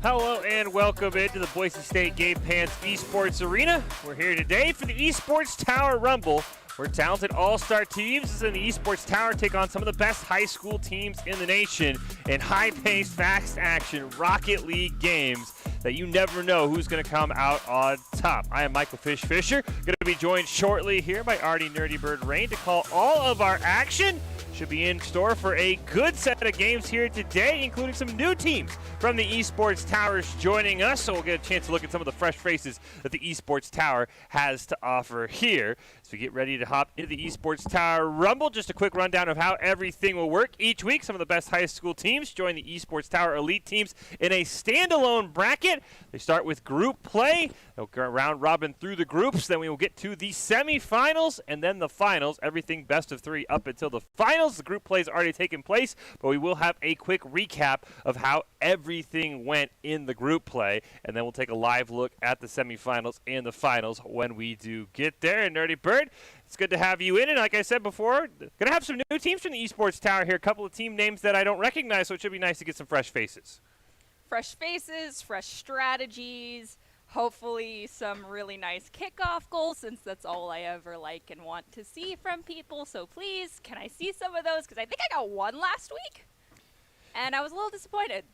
Hello and welcome into the Boise State Game Pants Esports Arena. We're here today for the Esports Tower Rumble, where talented all-star teams in the Esports Tower take on some of the best high school teams in the nation in high-paced, fast-action Rocket League games that you never know who's going to come out on top. I am Michael Fisher, going to be joined shortly here by Artie Nerdy Bird Rain to call all of our action. Should be in store for a good set of games here today, including some new teams from the Esports Towers joining us. So we'll get a chance to look at some of the fresh faces that the Esports Tower has to offer here. As we get ready to hop into the Esports Tower Rumble, just a quick rundown of how everything will work. Each week, some of the best high school teams join the Esports Tower Elite teams in a standalone bracket. They start with group play. They'll go round robin through the groups. Then we will get to the semifinals and then the finals. Everything best of three up until the finals. The group play has already taken place, but we will have a quick recap of how everything went in the group play, and then we'll take a live look at the semifinals and the finals when we do get there. And Nerdy Bird, it's good to have you in, and like I said before, going to have some new teams from the Esports Tower here, a couple of team names that I don't recognize, so it should be nice to get some fresh faces. Fresh faces, fresh strategies, hopefully some really nice kickoff goals, since that's all I ever like and want to see from people. So please, can I see some of those? Because I think I got one last week, and I was a little disappointed.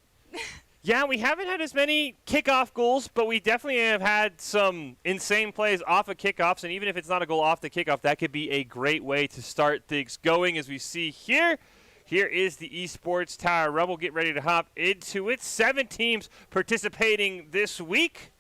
Yeah, we haven't had as many kickoff goals, but we definitely have had some insane plays off of kickoffs, and even if it's not a goal off the kickoff, that could be a great way to start things going, as we see here. Here is the Esports Tower Rumble. Get ready to hop into it. 7 teams participating this week.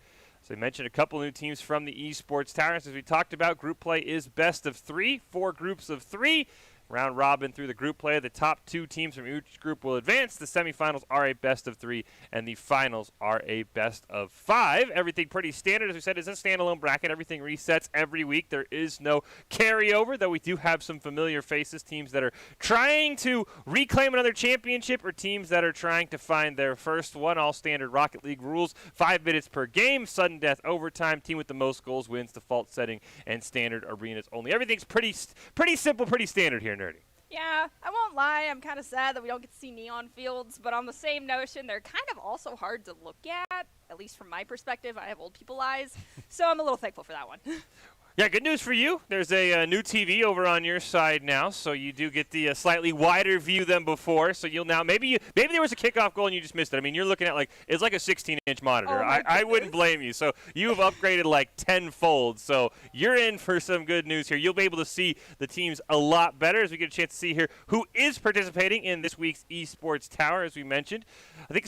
As I mentioned, a couple new teams from the Esports Towers. As we talked about, group play is best of 3, 4 groups of 3. Round robin through the group play. The top 2 teams from each group will advance. The semifinals are a best of 3, and the finals are a best of 5. Everything pretty standard. As we said, it's a standalone bracket. Everything resets every week. There is no carryover, though we do have some familiar faces, teams that are trying to reclaim another championship or teams that are trying to find their first one. All standard Rocket League rules. 5 minutes per game. Sudden death overtime. Team with the most goals wins. Default setting and standard arenas only. Everything's pretty simple, pretty standard here, Nerdy. Yeah, I won't lie, I'm kind of sad that we don't get to see neon fields, but on the same notion, they're kind of also hard to look at least from my perspective. I have old people eyes, so I'm a little thankful for that one. Yeah, good news for you. There's a new TV over on your side now, so you do get the slightly wider view than before. So you'll now maybe there was a kickoff goal and you just missed it. I mean, you're looking at it's like a 16-inch monitor. Oh, I wouldn't blame you. So you've upgraded like tenfold. So you're in for some good news here. You'll be able to see the teams a lot better as we get a chance to see here who is participating in this week's Esports Tower, as we mentioned. I think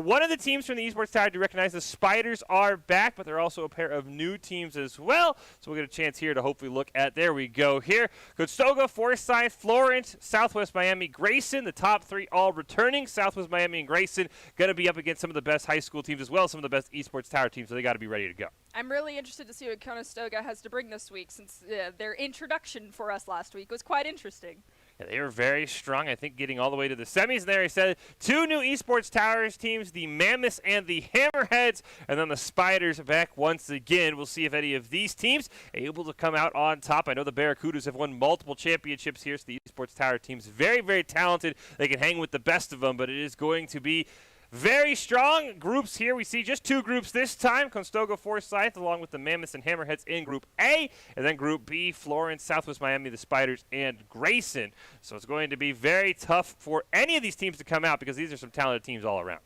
one of the teams from the Esports Tower, do recognize the Spiders are back, but they're also a pair of new teams as well. So we'll get a chance here to hopefully look at, there we go here, Conestoga, Forsyth, Florence, Southwest Miami, Grayson, the top 3 all returning. Southwest Miami and Grayson going to be up against some of the best high school teams as well, some of the best Esports Tower teams, so they got to be ready to go. I'm really interested to see what Conestoga has to bring this week, since their introduction for us last week was quite interesting. Yeah, they were very strong, I think, getting all the way to the semis. There, I said 2 new Esports Towers teams, the Mammoths and the Hammerheads, and then the Spiders back once again. We'll see if any of these teams are able to come out on top. I know the Barracudas have won multiple championships here, so the Esports Tower team's very, very talented. They can hang with the best of them, but it is going to be very strong groups here. We see just 2 groups this time. Conestoga, Forsyth, along with the Mammoths and Hammerheads in Group A. And then Group B, Florence, Southwest Miami, the Spiders, and Grayson. So it's going to be very tough for any of these teams to come out because these are some talented teams all around.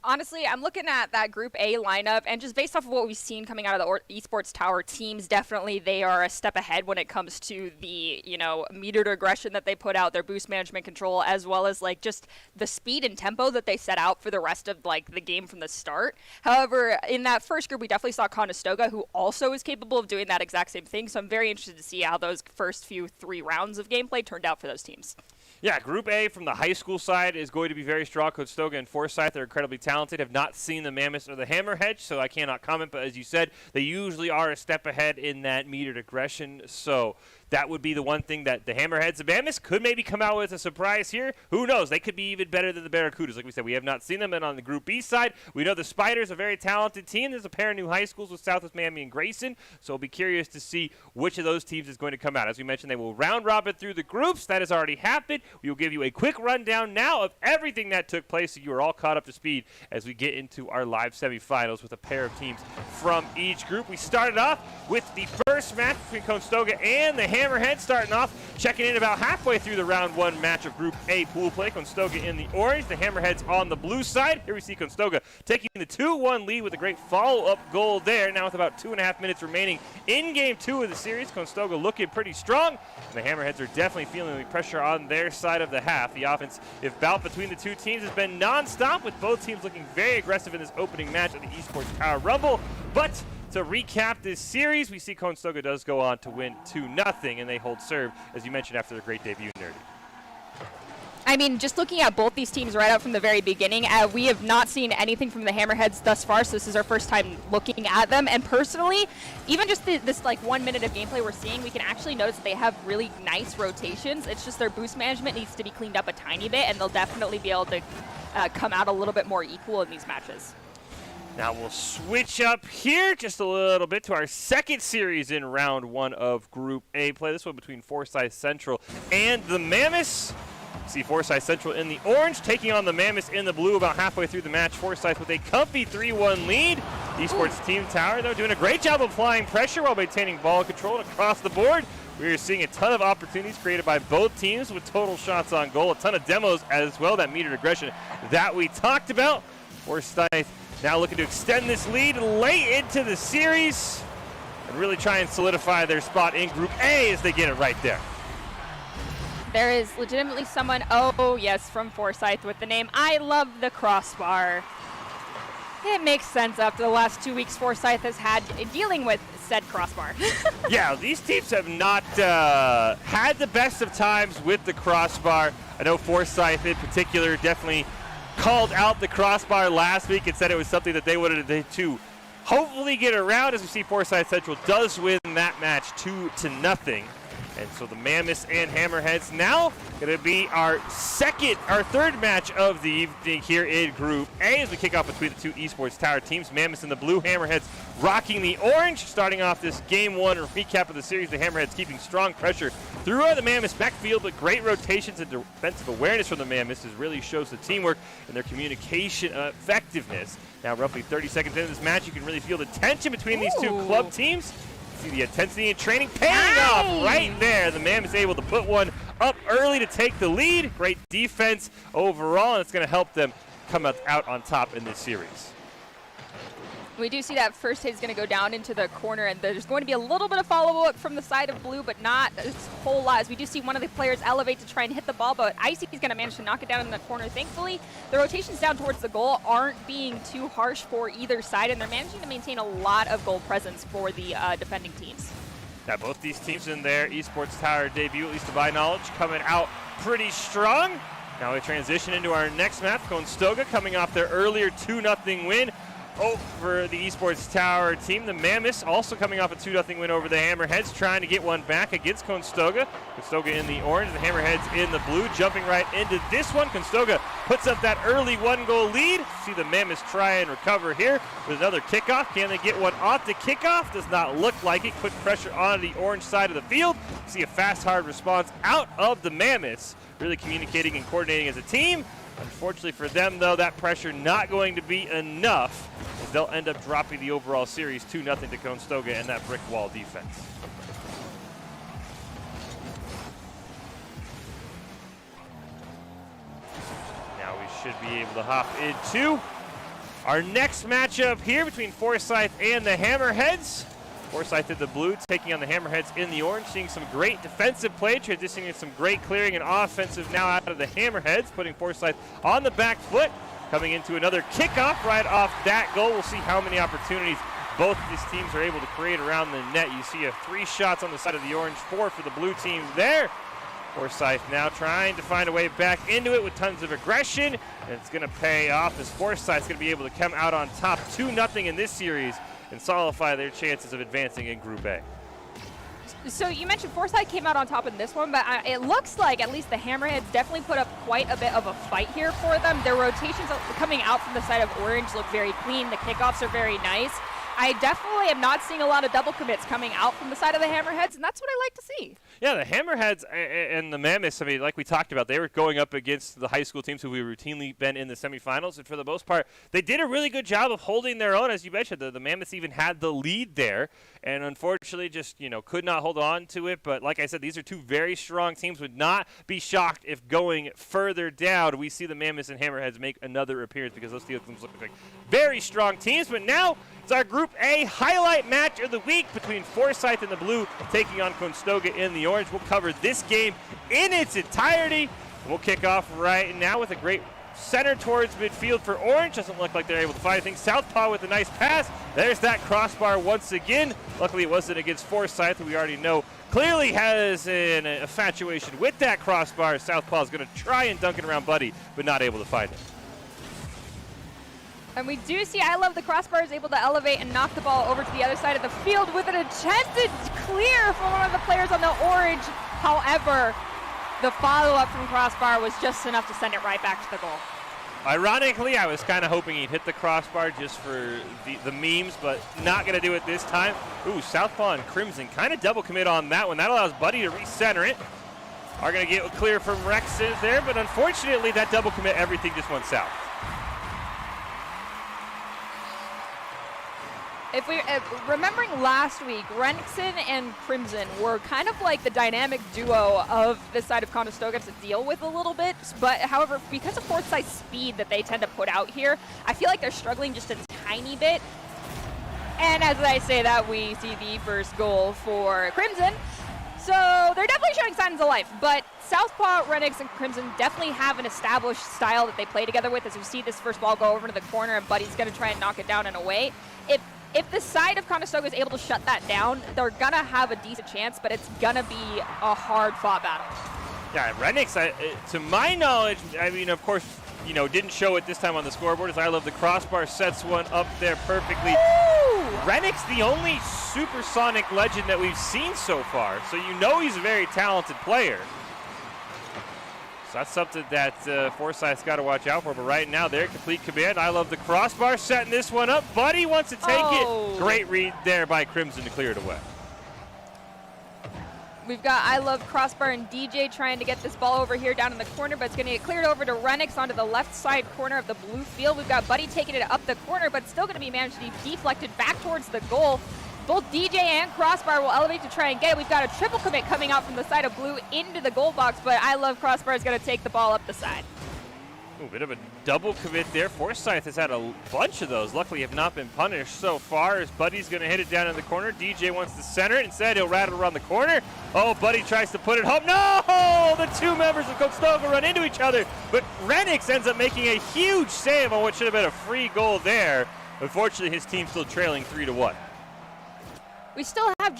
Honestly, I'm looking at that Group A lineup, and just based off of what we've seen coming out of the Esports Tower teams, definitely they are a step ahead when it comes to the, metered aggression that they put out, their boost management control, as well as, just the speed and tempo that they set out for the rest of, the game from the start. However, in that first group, we definitely saw Conestoga, who also is capable of doing that exact same thing, so I'm very interested to see how those first 3 rounds of gameplay turned out for those teams. Yeah, Group A from the high school side is going to be very strong. Conestoga and Forsyth are incredibly talented. Have not seen the Mammoths or the Hammerheads, so I cannot comment. But as you said, they usually are a step ahead in that metered aggression. So that would be the one thing that the Hammerheads of Mammoth could maybe come out with a surprise here. Who knows? They could be even better than the Barracudas. Like we said, we have not seen them. And on the Group B side, we know the Spiders are a very talented team. There's a pair of new high schools with Southwest Miami and Grayson, so I'll be curious to see which of those teams is going to come out. As we mentioned, they will round robin through the groups. That has already happened. We will give you a quick rundown now of everything that took place so you are all caught up to speed as we get into our live semifinals with a pair of teams from each group. We started off with the first match between Conestoga and the Hammerheads, starting off checking in about halfway through the round one match of Group A pool play. Conestoga in the orange, the Hammerheads on the blue side. Here we see Conestoga taking the 2-1 lead with a great follow-up goal there. Now with about 2.5 minutes remaining in game 2 of the series, Conestoga looking pretty strong. And the Hammerheads are definitely feeling the pressure on their side of the half. The offensive bout between the two teams has been non-stop, with both teams looking very aggressive in this opening match of the Esports Tower Rumble. But to recap this series, we see Conestoga does go on to win 2-0, and they hold serve, as you mentioned, after their great debut, Nerdy. I mean, just looking at both these teams right out from the very beginning, we have not seen anything from the Hammerheads thus far, so this is our first time looking at them. And personally, even just this like 1 minute of gameplay we're seeing, we can actually notice that they have really nice rotations. It's just their boost management needs to be cleaned up a tiny bit, and they'll definitely be able to come out a little bit more equal in these matches. Now we'll switch up here just a little bit to our second series in round one of Group A play. This one between Forsyth Central and the Mammoths. See Forsyth Central in the orange taking on the Mammoths in the blue about halfway through the match. Forsyth with a comfy 3-1 lead. Esports Team Tower, though, doing a great job of applying pressure while maintaining ball control across the board. We are seeing a ton of opportunities created by both teams with total shots on goal. A ton of demos as well, that metered aggression that we talked about. Forsyth now looking to extend this lead late into the series and really try and solidify their spot in Group A as they get it right there. There is legitimately someone, oh yes, from Forsyth with the name I Love the Crossbar. It makes sense after the last 2 weeks Forsyth has had dealing with said crossbar. Yeah, these teams have not had the best of times with the crossbar. I know Forsyth in particular definitely called out the crossbar last week and said it was something that they wanted to hopefully get around, as we see Forsyth Central does win that match 2-0. And so the Mammoths and Hammerheads now going to be our third match of the evening here in Group A as we kick off between the two Esports Tower teams. Mammoths in the blue, Hammerheads rocking the orange. Starting off this game one recap of the series, the Hammerheads keeping strong pressure throughout the Mammoths backfield, but great rotations and defensive awareness from the Mammoths really shows the teamwork and their communication effectiveness. Now roughly 30 seconds into this match, you can really feel the tension between these two club teams. See the intensity in training paying off right there. The Mammoths able to put one up early to take the lead. Great defense overall, and it's going to help them come out on top in this series. We do see that first hit is going to go down into the corner, and there's going to be a little bit of follow-up from the side of blue, but not a whole lot, as we do see one of the players elevate to try and hit the ball, but Icy is going to manage to knock it down in the corner. Thankfully, the rotations down towards the goal aren't being too harsh for either side, and they're managing to maintain a lot of goal presence for the defending teams. Now, both these teams in their Esports Tower debut, at least to my knowledge, coming out pretty strong. Now we transition into our next match. Conestoga coming off their earlier 2-0 win over the Esports Tower team. The Mammoths also coming off a 2-0 win over the Hammerheads, trying to get one back against Conestoga. Conestoga in the orange, the Hammerheads in the blue, jumping right into this one. Conestoga puts up that early 1-goal lead. See the Mammoths try and recover here with another kickoff. Can they get one off the kickoff? Does not look like it. Quick pressure on the orange side of the field. See a fast, hard response out of the Mammoths, really communicating and coordinating as a team. Unfortunately for them, though, that pressure not going to be enough, as they'll end up dropping the overall series 2-0 to Conestoga and that brick wall defense. Now we should be able to hop into our next matchup here between Forsyth and the Hammerheads. Forsyth in the blue taking on the Hammerheads in the orange, seeing some great defensive play, transitioning into some great clearing and offensive now out of the Hammerheads, putting Forsyth on the back foot, coming into another kickoff right off that goal. We'll see how many opportunities both of these teams are able to create around the net. You see 3 shots on the side of the orange, 4 for the blue team there. Forsyth now trying to find a way back into it with tons of aggression, and it's going to pay off as Forsyth's going to be able to come out on top 2-0 in this series and solidify their chances of advancing in Group A. So you mentioned Forsyth came out on top in this one, but it looks like at least the Hammerheads definitely put up quite a bit of a fight here for them. Their rotations coming out from the side of Orange look very clean. The kickoffs are very nice. I definitely am not seeing a lot of double commits coming out from the side of the Hammerheads, and that's what I like to see. Yeah, the Hammerheads and the Mammoths, I mean, like we talked about, they were going up against the high school teams who we routinely been in the semifinals, and for the most part, they did a really good job of holding their own. As you mentioned, the Mammoths even had the lead there, and unfortunately just, could not hold on to it. But like I said, these are two very strong teams. Would not be shocked if going further down, we see the Mammoths and Hammerheads make another appearance, because those two teams look like very strong teams. But now it's our Group A highlight match of the week between Forsyth in the blue taking on Conestoga in the orange. We'll cover this game in its entirety. We'll kick off right now with a great center towards midfield for Orange. Doesn't look like they're able to find anything. Southpaw with a nice pass. There's that crossbar once again. Luckily it wasn't against Forsyth, who we already know clearly has an infatuation with that crossbar. Southpaw is going to try and dunk it around Buddy, but not able to find it. And we do see I Love the Crossbar is able to elevate and knock the ball over to the other side of the field with an attempted clear from one of the players on the orange. However, the follow-up from Crossbar was just enough to send it right back to the goal. Ironically, I was kind of hoping he'd hit the crossbar just for the memes, but not going to do it this time. Ooh, Southpaw and Crimson kind of double commit on that one. That allows Buddy to recenter it. Are going to get clear from Rexes there, but unfortunately that double commit, everything just went south. If we remembering last week, Renixon and Crimson were kind of like the dynamic duo of this side of Conestoga to deal with a little bit. But however, because of Forsyth's speed that they tend to put out here, I feel like they're struggling just a tiny bit. And as I say that, we see the first goal for Crimson. So they're definitely showing signs of life. But Southpaw, Renix, and Crimson definitely have an established style that they play together with. As we see this first ball go over to the corner, and Buddy's going to try and knock it down and away. If the side of Conestoga is able to shut that down, they're going to have a decent chance, but it's going to be a hard-fought battle. Yeah, Renix, to my knowledge, I mean, of course, didn't show it this time on the scoreboard, as I Love the Crossbar sets one up there perfectly. Ooh! Renix, the only supersonic legend that we've seen so far, so he's a very talented player. So that's something that Forsyth's got to watch out for. But right now, they're complete command. I Love the Crossbar setting this one up. Buddy wants to take it. Great read there by Crimson to clear it away. We've got I Love Crossbar and DJ trying to get this ball over here down in the corner, but it's going to get cleared over to Renix onto the left side corner of the blue field. We've got Buddy taking it up the corner, but still going to be managed to be deflected back towards the goal. Both DJ and Crossbar will elevate to try and get it. We've got a triple commit coming out from the side of blue into the goal box, but I Love Crossbar is going to take the ball up the side. Ooh, bit of a double commit there. Forsyth has had a bunch of those. Luckily have not been punished so far, as Buddy's going to hit it down in the corner. DJ wants to center it. Instead, he'll rattle around the corner. Oh, Buddy tries to put it home. No! The two members of Conestoga run into each other, but Renix ends up making a huge save on what should have been a free goal there. Unfortunately, his team's still trailing 3-1. We still have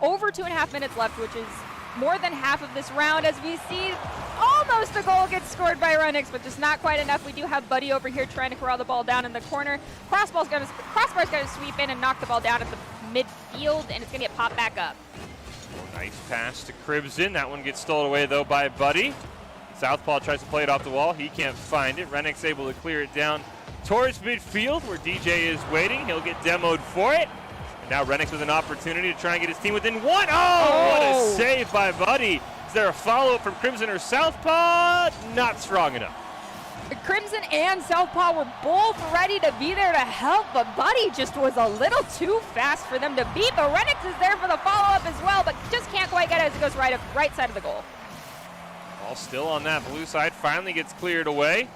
over 2.5 minutes left, which is more than half of this round, as we see almost a goal gets scored by Renix, but just not quite enough. We do have Buddy over here trying to corral the ball down in the corner. Crossbar's going to sweep in and knock the ball down at the midfield, and it's going to get popped back up. Nice pass to Crimson. That one gets stolen away, though, by Buddy. Southpaw tries to play it off the wall. He can't find it. Renix able to clear it down towards midfield, where DJ is waiting. He'll get demoed for it. Now Renix with an opportunity to try and get his team within one. Oh, what a save by Buddy. Is there a follow-up from Crimson or Southpaw? Not strong enough. Crimson and Southpaw were both ready to be there to help, but Buddy just was a little too fast for them to beat. But Renix is there for the follow-up as well, but just can't quite get it as it goes right side of the goal. Ball still on that blue side. Finally gets cleared away.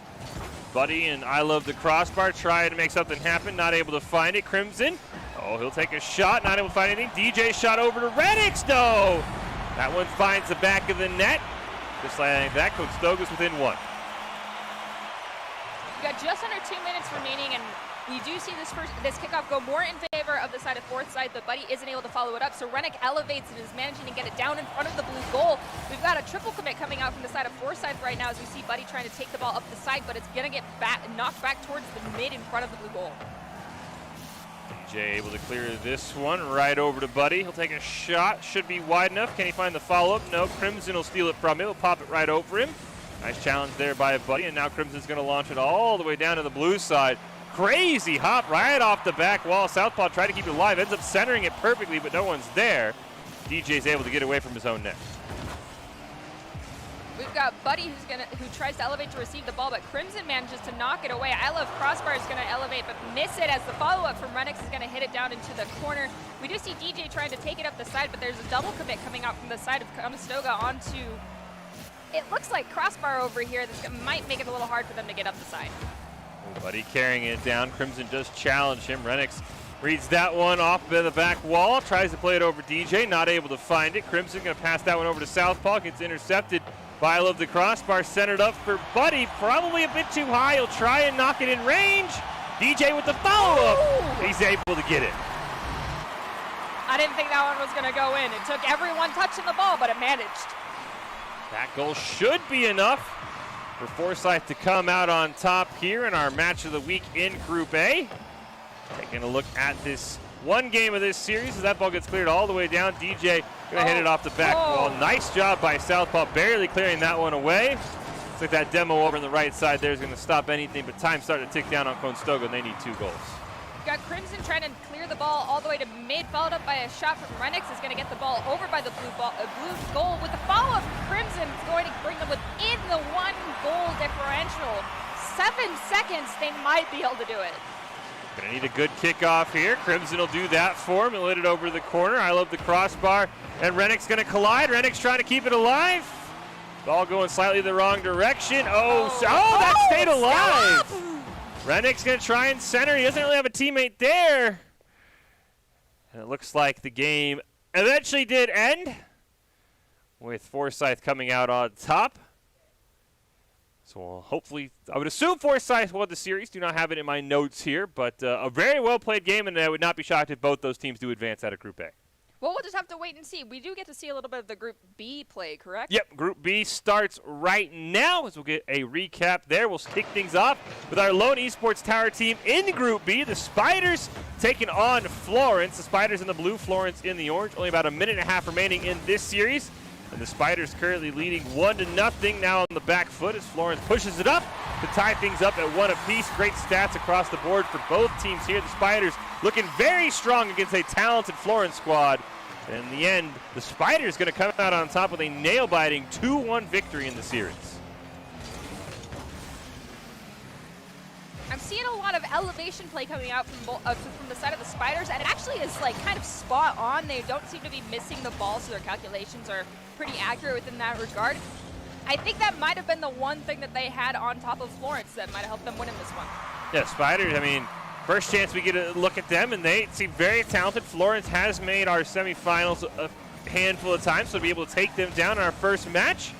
Buddy and I Love the Crossbar trying to make something happen. Not able to find it. Crimson. Oh, he'll take a shot. Not able to find anything. DJ shot over to Renix, though. That one finds the back of the net. Just like that, Conestoga's within one. We've got just under 2 minutes remaining, and we do see this kickoff go more in favor of the side of Forsyth, but Buddy isn't able to follow it up. So Rennick elevates and is managing to get it down in front of the blue goal. We've got a triple commit coming out from the side of Forsyth right now, as we see Buddy trying to take the ball up the side, but it's going to get knocked back towards the mid in front of the blue goal. DJ able to clear this one right over to Buddy. He'll take a shot. Should be wide enough. Can he find the follow-up? No. Crimson will steal it from him. He'll pop it right over him. Nice challenge there by Buddy, and now Crimson's going to launch it all the way down to the blue side. Crazy hop right off the back wall. Southpaw tried to keep it alive. Ends up centering it perfectly, but no one's there. DJ's able to get away from his own net. We've got Buddy who tries to elevate to receive the ball, but Crimson manages to knock it away. I Love Crossbar is going to elevate, but miss it as the follow-up from Renix is going to hit it down into the corner. We do see DJ trying to take it up the side, but there's a double commit coming out from the side of Conestoga onto, it looks like Crossbar over here. That might make it a little hard for them to get up the side. Buddy carrying it down. Crimson does challenge him. Renix reads that one off the back wall, tries to play it over DJ, not able to find it. Crimson going to pass that one over to Southpaw, gets intercepted by Love the Crossbar, centered up for Buddy, probably a bit too high. He'll try and knock it in range. DJ with the follow-up. He's able to get it. I didn't think that one was going to go in. It took everyone touching the ball, but it managed. That goal should be enough for Forsyth to come out on top here in our match of the week in Group A. Taking a look at this one game of this series as that ball gets cleared all the way down. DJ gonna hit it off the back wall. Nice job by Southpaw, barely clearing that one away. Looks like that demo over on the right side there is gonna stop anything, but time's starting to tick down on Conestoga and they need 2 goals. Got Crimson trying to clear the ball all the way to mid, followed up by a shot from Renix. Is going to get the ball over by the blue goal. With the follow-up from Crimson, it's going to bring them within the 1 goal differential. 7 seconds, they might be able to do it. Gonna need a good kickoff here. Crimson will do that for him. He'll hit it over to the corner. I Love the Crossbar, and Renix gonna collide. Renix trying to keep it alive. Ball going slightly the wrong direction. That stayed alive. Renix gonna try and center. He doesn't really have a teammate there. And it looks like the game eventually did end with Forsyth coming out on top. So hopefully, I would assume Forsyth won the series. Do not have it in my notes here, but a very well played game, and I would not be shocked if both those teams do advance out of Group A. Well, we'll just have to wait and see. We do get to see a little bit of the Group B play, correct? Yep, Group B starts right now as we'll get a recap there. We'll kick things off with our lone Esports Tower team in Group B. The Spiders taking on Florence. The Spiders in the blue, Florence in the orange. Only about a minute and a half remaining in this series. And the Spiders currently leading 1-0 now on the back foot as Florence pushes it up to tie things up at 1 apiece. Great stats across the board for both teams here. The Spiders looking very strong against a talented Florence squad. And in the end, the Spiders going to come out on top with a nail-biting 2-1 victory in the series. I'm seeing a lot of elevation play coming out from the side of the Spiders, and it actually is like kind of spot on. They don't seem to be missing the ball, so their calculations are pretty accurate within that regard. I think that might have been the one thing that they had on top of Florence that might have helped them win in this one. Yeah, Spiders, I mean, first chance we get a look at them, and they seem very talented. Florence has made our semifinals a handful of times, so to be able to take them down in our first match.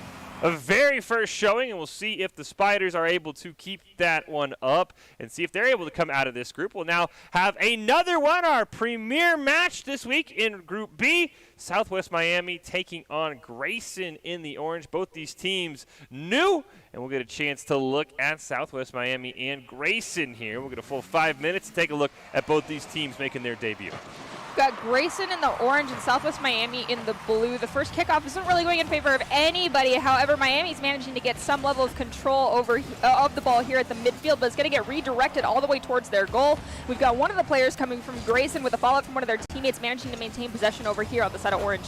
A very first showing, and we'll see if the Spiders are able to keep that one up and see if they're able to come out of this group. We'll now have another one, our premier match this week in Group B. Southwest Miami taking on Grayson in the orange. Both these teams new, and we'll get a chance to look at Southwest Miami and Grayson here. We'll get a full 5 minutes to take a look at both these teams making their debut. We've got Grayson in the orange and Southwest Miami in the blue. The first kickoff isn't really going in favor of anybody. However, Miami's managing to get some level of control over of the ball here at the midfield, but it's going to get redirected all the way towards their goal. We've got one of the players coming from Grayson with a follow-up from one of their teammates managing to maintain possession over here on the side of orange.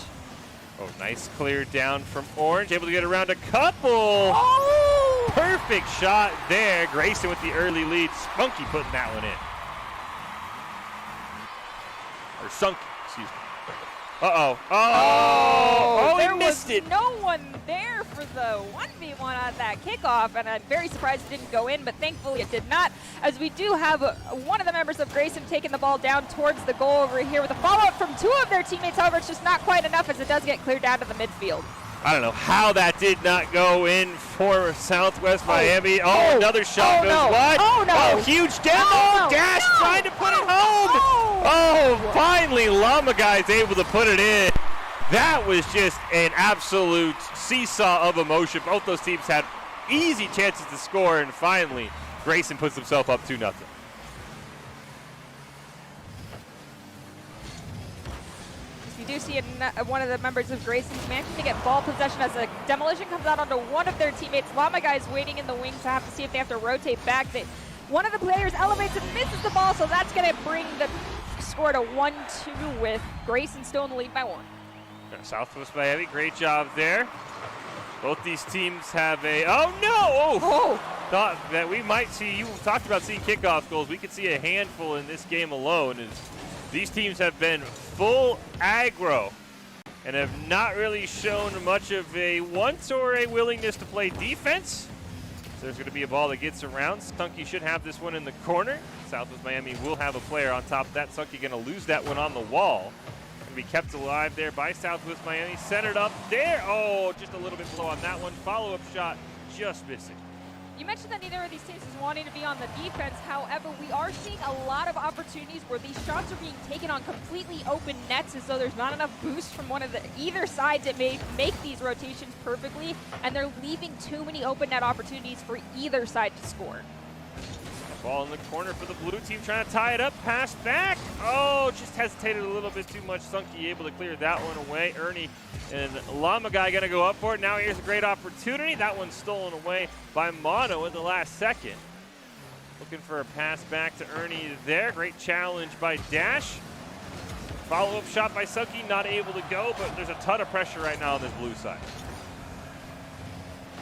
Oh, nice clear down from orange. Able to get around a couple. Oh! Perfect shot there. Grayson with the early lead. Spunky putting that one in. Or sunk, excuse me. Oh, he missed it. No one there for the 1v1 on that kickoff, and I'm very surprised it didn't go in, but thankfully it did not, as we do have one of the members of Grayson taking the ball down towards the goal over here with a follow-up from 2 of their teammates. However, it's just not quite enough as it does get cleared down to the midfield. I don't know how that did not go in for Southwest Miami. Another shot goes wide. Oh, huge demo. Dash trying to put it home. Finally, Llama Guy's able to put it in. That was just an absolute seesaw of emotion. Both those teams had easy chances to score, and finally, Grayson puts himself up 2-0. we do see one of the members of Grayson's managing to get ball possession as a demolition comes out onto one of their teammates. Llama Guy's waiting in the wings to have to see if they have to rotate back. One of the players elevates and misses the ball, so that's going to bring the score to 1-2 with Grayson still in the lead by 1. Southwest Miami, great job there. Both these teams have a, oh no! Oh! Thought that we might see, you talked about seeing kickoff goals. We could see a handful in this game alone. As these teams have been full aggro and have not really shown much of a want or a willingness to play defense. So there's going to be a ball that gets around. Stunky should have this one in the corner. Southwest Miami will have a player on top of that. Stunky going to lose that one on the wall. Be kept alive there by Southwest Miami. Centered up there. Oh, just a little bit below on that one. Follow-up shot, just missing. You mentioned that neither of these teams is wanting to be on the defense. However, we are seeing a lot of opportunities where these shots are being taken on completely open nets as though there's not enough boost from either side to make these rotations perfectly, and they're leaving too many open net opportunities for either side to score. Ball in the corner for the blue team, trying to tie it up. Pass back. Oh, just hesitated a little bit too much. Sunky able to clear that one away. Ernie and Llama Guy going to go up for it. Now here's a great opportunity. That one's stolen away by Mono in the last second. Looking for a pass back to Ernie there. Great challenge by Dash. Follow-up shot by Sunky, not able to go, but there's a ton of pressure right now on this blue side.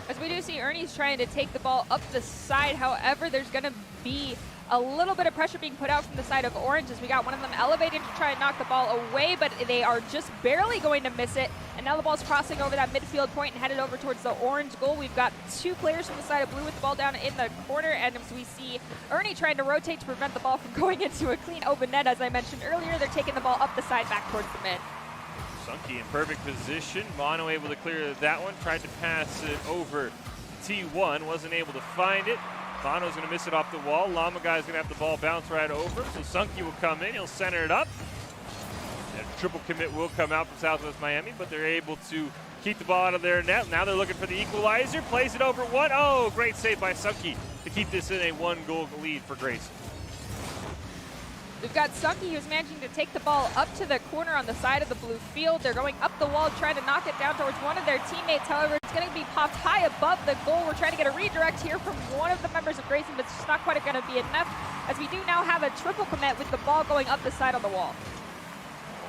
As we do see Ernie's trying to take the ball up the side, however, there's going to be a little bit of pressure being put out from the side of Orange as we got one of them elevating to try and knock the ball away, but they are just barely going to miss it. And now the ball's crossing over that midfield point and headed over towards the Orange goal. We've got 2 players from the side of blue with the ball down in the corner, and as we see Ernie trying to rotate to prevent the ball from going into a clean open net. As I mentioned earlier, they're taking the ball up the side back towards the mid. Sunky in perfect position. Mono able to clear that one. Tried to pass it over T1. Wasn't able to find it. Mono's going to miss it off the wall. Llama Guy's going to have the ball bounce right over. So Sunky will come in. He'll center it up. And a triple commit will come out from Southwest Miami, but they're able to keep the ball out of their net. Now they're looking for the equalizer. Plays it over one. Oh, great save by Sunky to keep this in a 1-goal lead for Grayson. We've got Sunky who's managing to take the ball up to the corner on the side of the blue field. They're going up the wall trying to knock it down towards one of their teammates. However, it's going to be popped high above the goal. We're trying to get a redirect here from one of the members of Grayson, but it's just not quite going to be enough as we do now have a triple commit with the ball going up the side on the wall.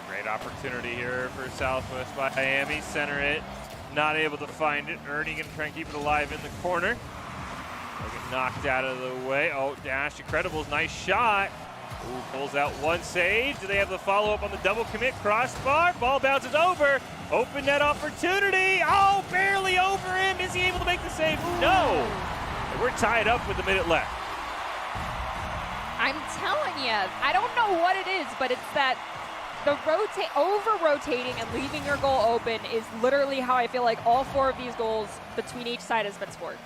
Great opportunity here for Southwest Miami. Center it. Not able to find it. Ernie going to try and keep it alive in the corner. They'll get knocked out of the way. Oh, Dash Incredibles. Nice shot. Ooh, pulls out one save. Do they have the follow-up on the double commit? Crossbar. Ball bounces over. Open net opportunity. Oh, barely over him. Is he able to make the save? No. And we're tied up with a minute left. I'm telling you, I don't know what it is, but it's that the over-rotating and leaving your goal open is literally how I feel like all 4 of these goals between each side has been scored.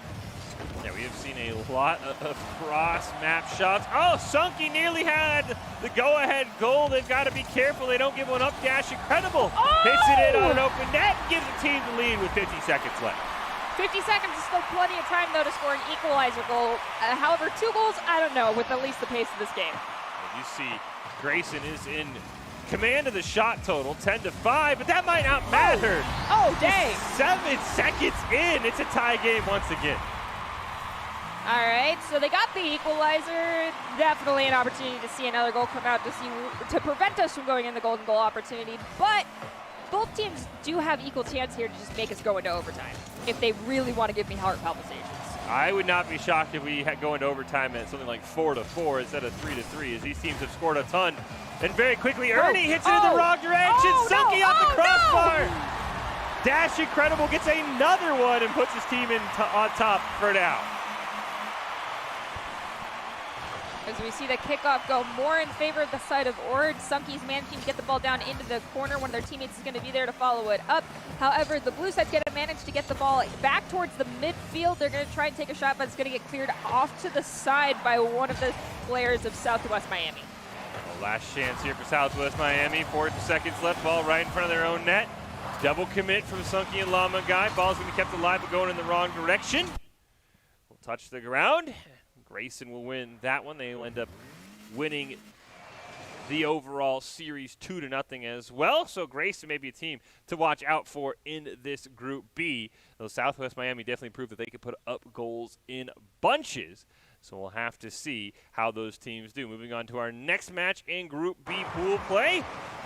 Yeah, we have seen a lot of cross-map shots. Oh, Sunky nearly had the go-ahead goal. They've got to be careful they don't give one up. Dash Incredible hits it in on an open net, gives the team the lead with 50 seconds left. 50 seconds is still plenty of time, though, to score an equalizer goal. However, 2 goals, I don't know, with at least the pace of this game. You see, Grayson is in command of the shot total, 10-5, but that might not matter. Oh, dang. 7 seconds in, it's a tie game once again. All right, so they got the equalizer. Definitely an opportunity to see another goal come out to prevent us from going in the golden goal opportunity. But both teams do have equal chance here to just make us go into overtime if they really want to give me heart palpitations. I would not be shocked if we go into overtime at something like 4-4 instead of 3-3, as these teams have scored a ton. And very quickly, Ernie hits it in the wrong direction. Sunky off the crossbar. No. Dash Incredible gets another one and puts his team on top for now. As we see the kickoff go more in favor of the side of Orange, Sunky's managing to get the ball down into the corner. One of their teammates is going to be there to follow it up. However, the blue side's going to manage to get the ball back towards the midfield. They're going to try and take a shot, but it's going to get cleared off to the side by one of the players of Southwest Miami. Well, last chance here for Southwest Miami. 4 seconds left, ball right in front of their own net. Double commit from Sunky and Llama Guy. Ball's going to be kept alive, but going in the wrong direction. Will touch the ground. Grayson will win that one. They'll end up winning the overall series 2-0 as well. So Grayson may be a team to watch out for in this Group B. Though Southwest Miami definitely proved that they could put up goals in bunches. So we'll have to see how those teams do. Moving on to our next match in Group B pool play.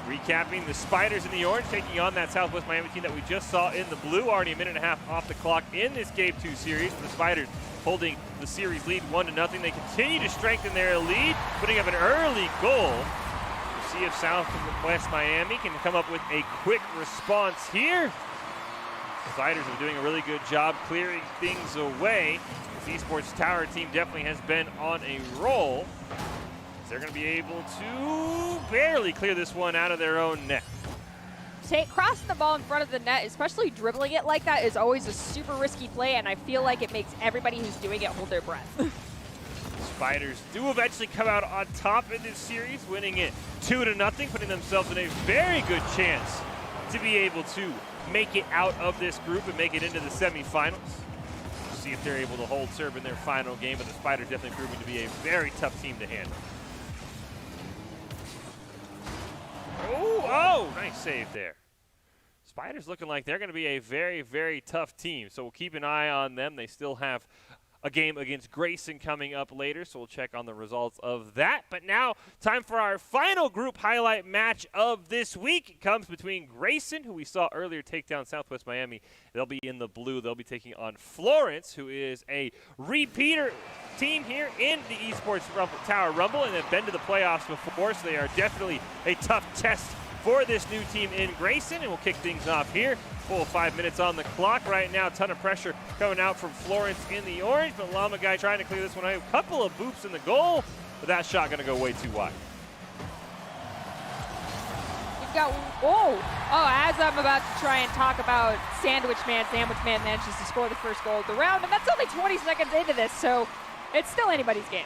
Recapping the Spiders in the orange taking on that Southwest Miami team that we just saw in the blue. Already a minute and a half off the clock in this Game 2 series. The Spiders holding the series lead 1-0. They continue to strengthen their lead, putting up an early goal. We'll see if Southwest Miami can come up with a quick response here. The Spiders are doing a really good job clearing things away. This Esports Tower team definitely has been on a roll. They're going to be able to barely clear this one out of their own net. Crossing the ball in front of the net, especially dribbling it like that, is always a super risky play, and I feel like it makes everybody who's doing it hold their breath. Spiders do eventually come out on top in this series, winning it 2-0, putting themselves in a very good chance to be able to make it out of this group and make it into the semifinals. We'll see if they're able to hold serve in their final game, but the Spiders definitely proving to be a very tough team to handle. Oh, nice save there. Spiders looking like they're going to be a very, very tough team, so we'll keep an eye on them. They still have a game against Grayson coming up later, so we'll check on the results of that. But now, time for our final group highlight match of this week. It comes between Grayson, who we saw earlier take down Southwest Miami. They'll be in the blue. They'll be taking on Florence, who is a repeater team here in the Esports Tower Rumble and have been to the playoffs before, so they are definitely a tough test for this new team in Grayson, and we'll kick things off here. Full 5 minutes on the clock right now. Ton of pressure coming out from Florence in the orange, but Llama Guy trying to clear this one out. A couple of boops in the goal, but that shot going to go way too wide. We've got, as I'm about to try and talk about Sandwich Man manages to score the first goal of the round, and that's only 20 seconds into this, so it's still anybody's game.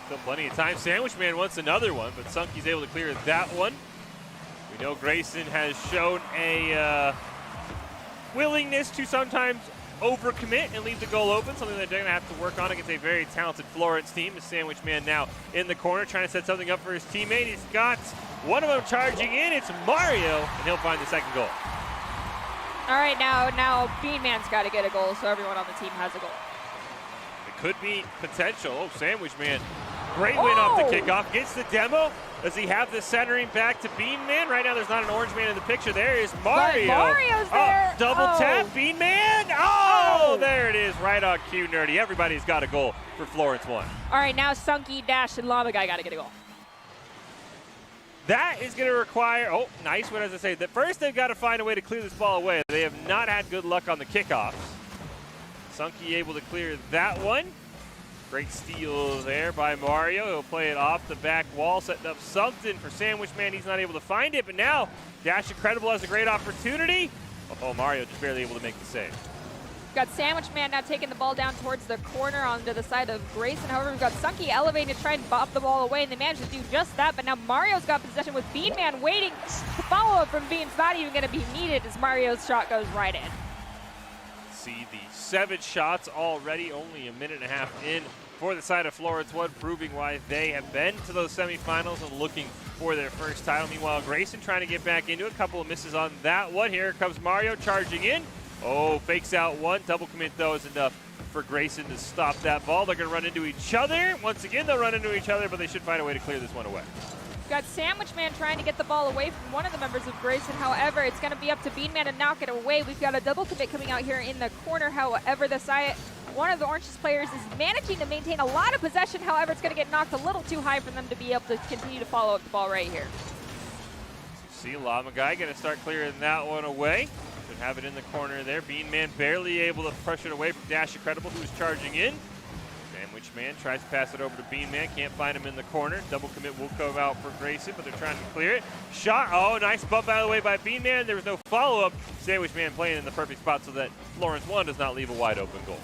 Still plenty of time. Sandwich Man wants another one, but Sunky's able to clear that one. We know Grayson has shown a willingness to sometimes overcommit and leave the goal open, something that they're going to have to work on against a very talented Florence team. The Sandwich Man now in the corner trying to set something up for his teammate. He's got one of them charging in. It's Mario, and he'll find the second goal. All right, now Bean Man's got to get a goal, so everyone on the team has a goal. It could be potential. Oh, Sandwich Man. Great win off the kickoff. Gets the demo. Does he have the centering back to Bean Man? Right now there's not an orange man in the picture. There is Mario. But Mario's there. Double tap. Bean Man. Oh, there it is. Right on cue, Nerdy. Everybody's got a goal for Florence 1. All right, now Sunky, Dash, and Llama Guy got to get a goal. That is going to require, nice one, as I say. First, they've got to find a way to clear this ball away. They have not had good luck on the kickoffs. Sunky able to clear that one. Great steal there by Mario. He'll play it off the back wall, setting up something for Sandwich Man. He's not able to find it, but now Dash Incredible has a great opportunity. Oh, Mario just barely able to make the save. We've got Sandwich Man now taking the ball down towards the corner onto the side of Grayson. However, we've got Sunky elevating to try and bop the ball away, and they managed to do just that. But now Mario's got possession with Bean Man waiting. The follow-up from Bean's not even going to be needed as Mario's shot goes right in. See the 7 shots already, only a minute and a half in for the side of Florence 1, proving why they have been to those semifinals and looking for their first title. Meanwhile, Grayson trying to get back into it. A couple of misses on that one. Here comes Mario charging in. Oh, fakes out one. Double commit, though, is enough for Grayson to stop that ball. They're going to run into each other. Once again, they'll run into each other, but they should find a way to clear this one away. We've got Sandwich Man trying to get the ball away from one of the members of Grayson. However, it's going to be up to Bean Man to knock it away. We've got a double commit coming out here in the corner. However, one of the Orange's players is managing to maintain a lot of possession. However, it's going to get knocked a little too high for them to be able to continue to follow up the ball right here. See, Llama Guy going to start clearing that one away. Should have it in the corner there. Bean Man barely able to push it away from Dash Incredible, who's charging in. Sandwich Man tries to pass it over to Bean Man. Can't find him in the corner. Double commit will come out for Grayson, but they're trying to clear it. Shot. Oh, nice bump out of the way by Bean Man. There was no follow-up. Sandwich Man playing in the perfect spot so that Florence 1 does not leave a wide open goal.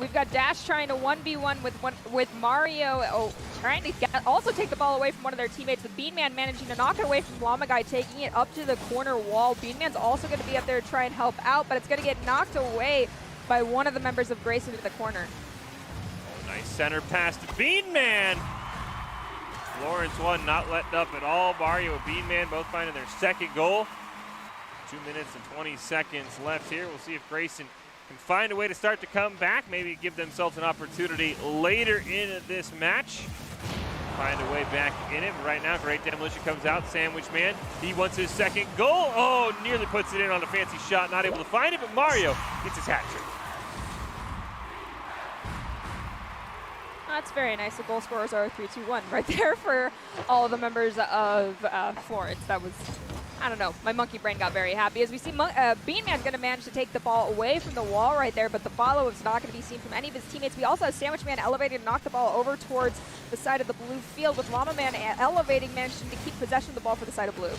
We've got Dash trying to 1v1 with Mario, trying to also take the ball away from one of their teammates, with Bean Man managing to knock it away from Llama Guy, taking it up to the corner wall. Bean Man's also going to be up there to try and help out, but it's going to get knocked away by one of the members of Grayson in the corner. Oh, Nice center pass to Beanman. Florence 1 not letting up at all. Mario and Beanman both finding their second goal. 2 minutes and 20 seconds left here. We'll see if Grayson can find a way to start to come back. Maybe give themselves an opportunity later in this match. Find a way back in it. But right now, great demolition comes out. Sandwich Man, he wants his second goal. Oh, nearly puts it in on a fancy shot. Not able to find it, but Mario gets his hat trick. That's very nice. The goal scorers are 3-2-1 right there for all of the members of Florence. That was, I don't know, my monkey brain got very happy. As we see, Beanman's going to manage to take the ball away from the wall right there, but the follow-up's not going to be seen from any of his teammates. We also have Sandwich Man elevated and knocked the ball over towards the side of the blue field, with Llama Man elevating, managing to keep possession of the ball for the side of blue.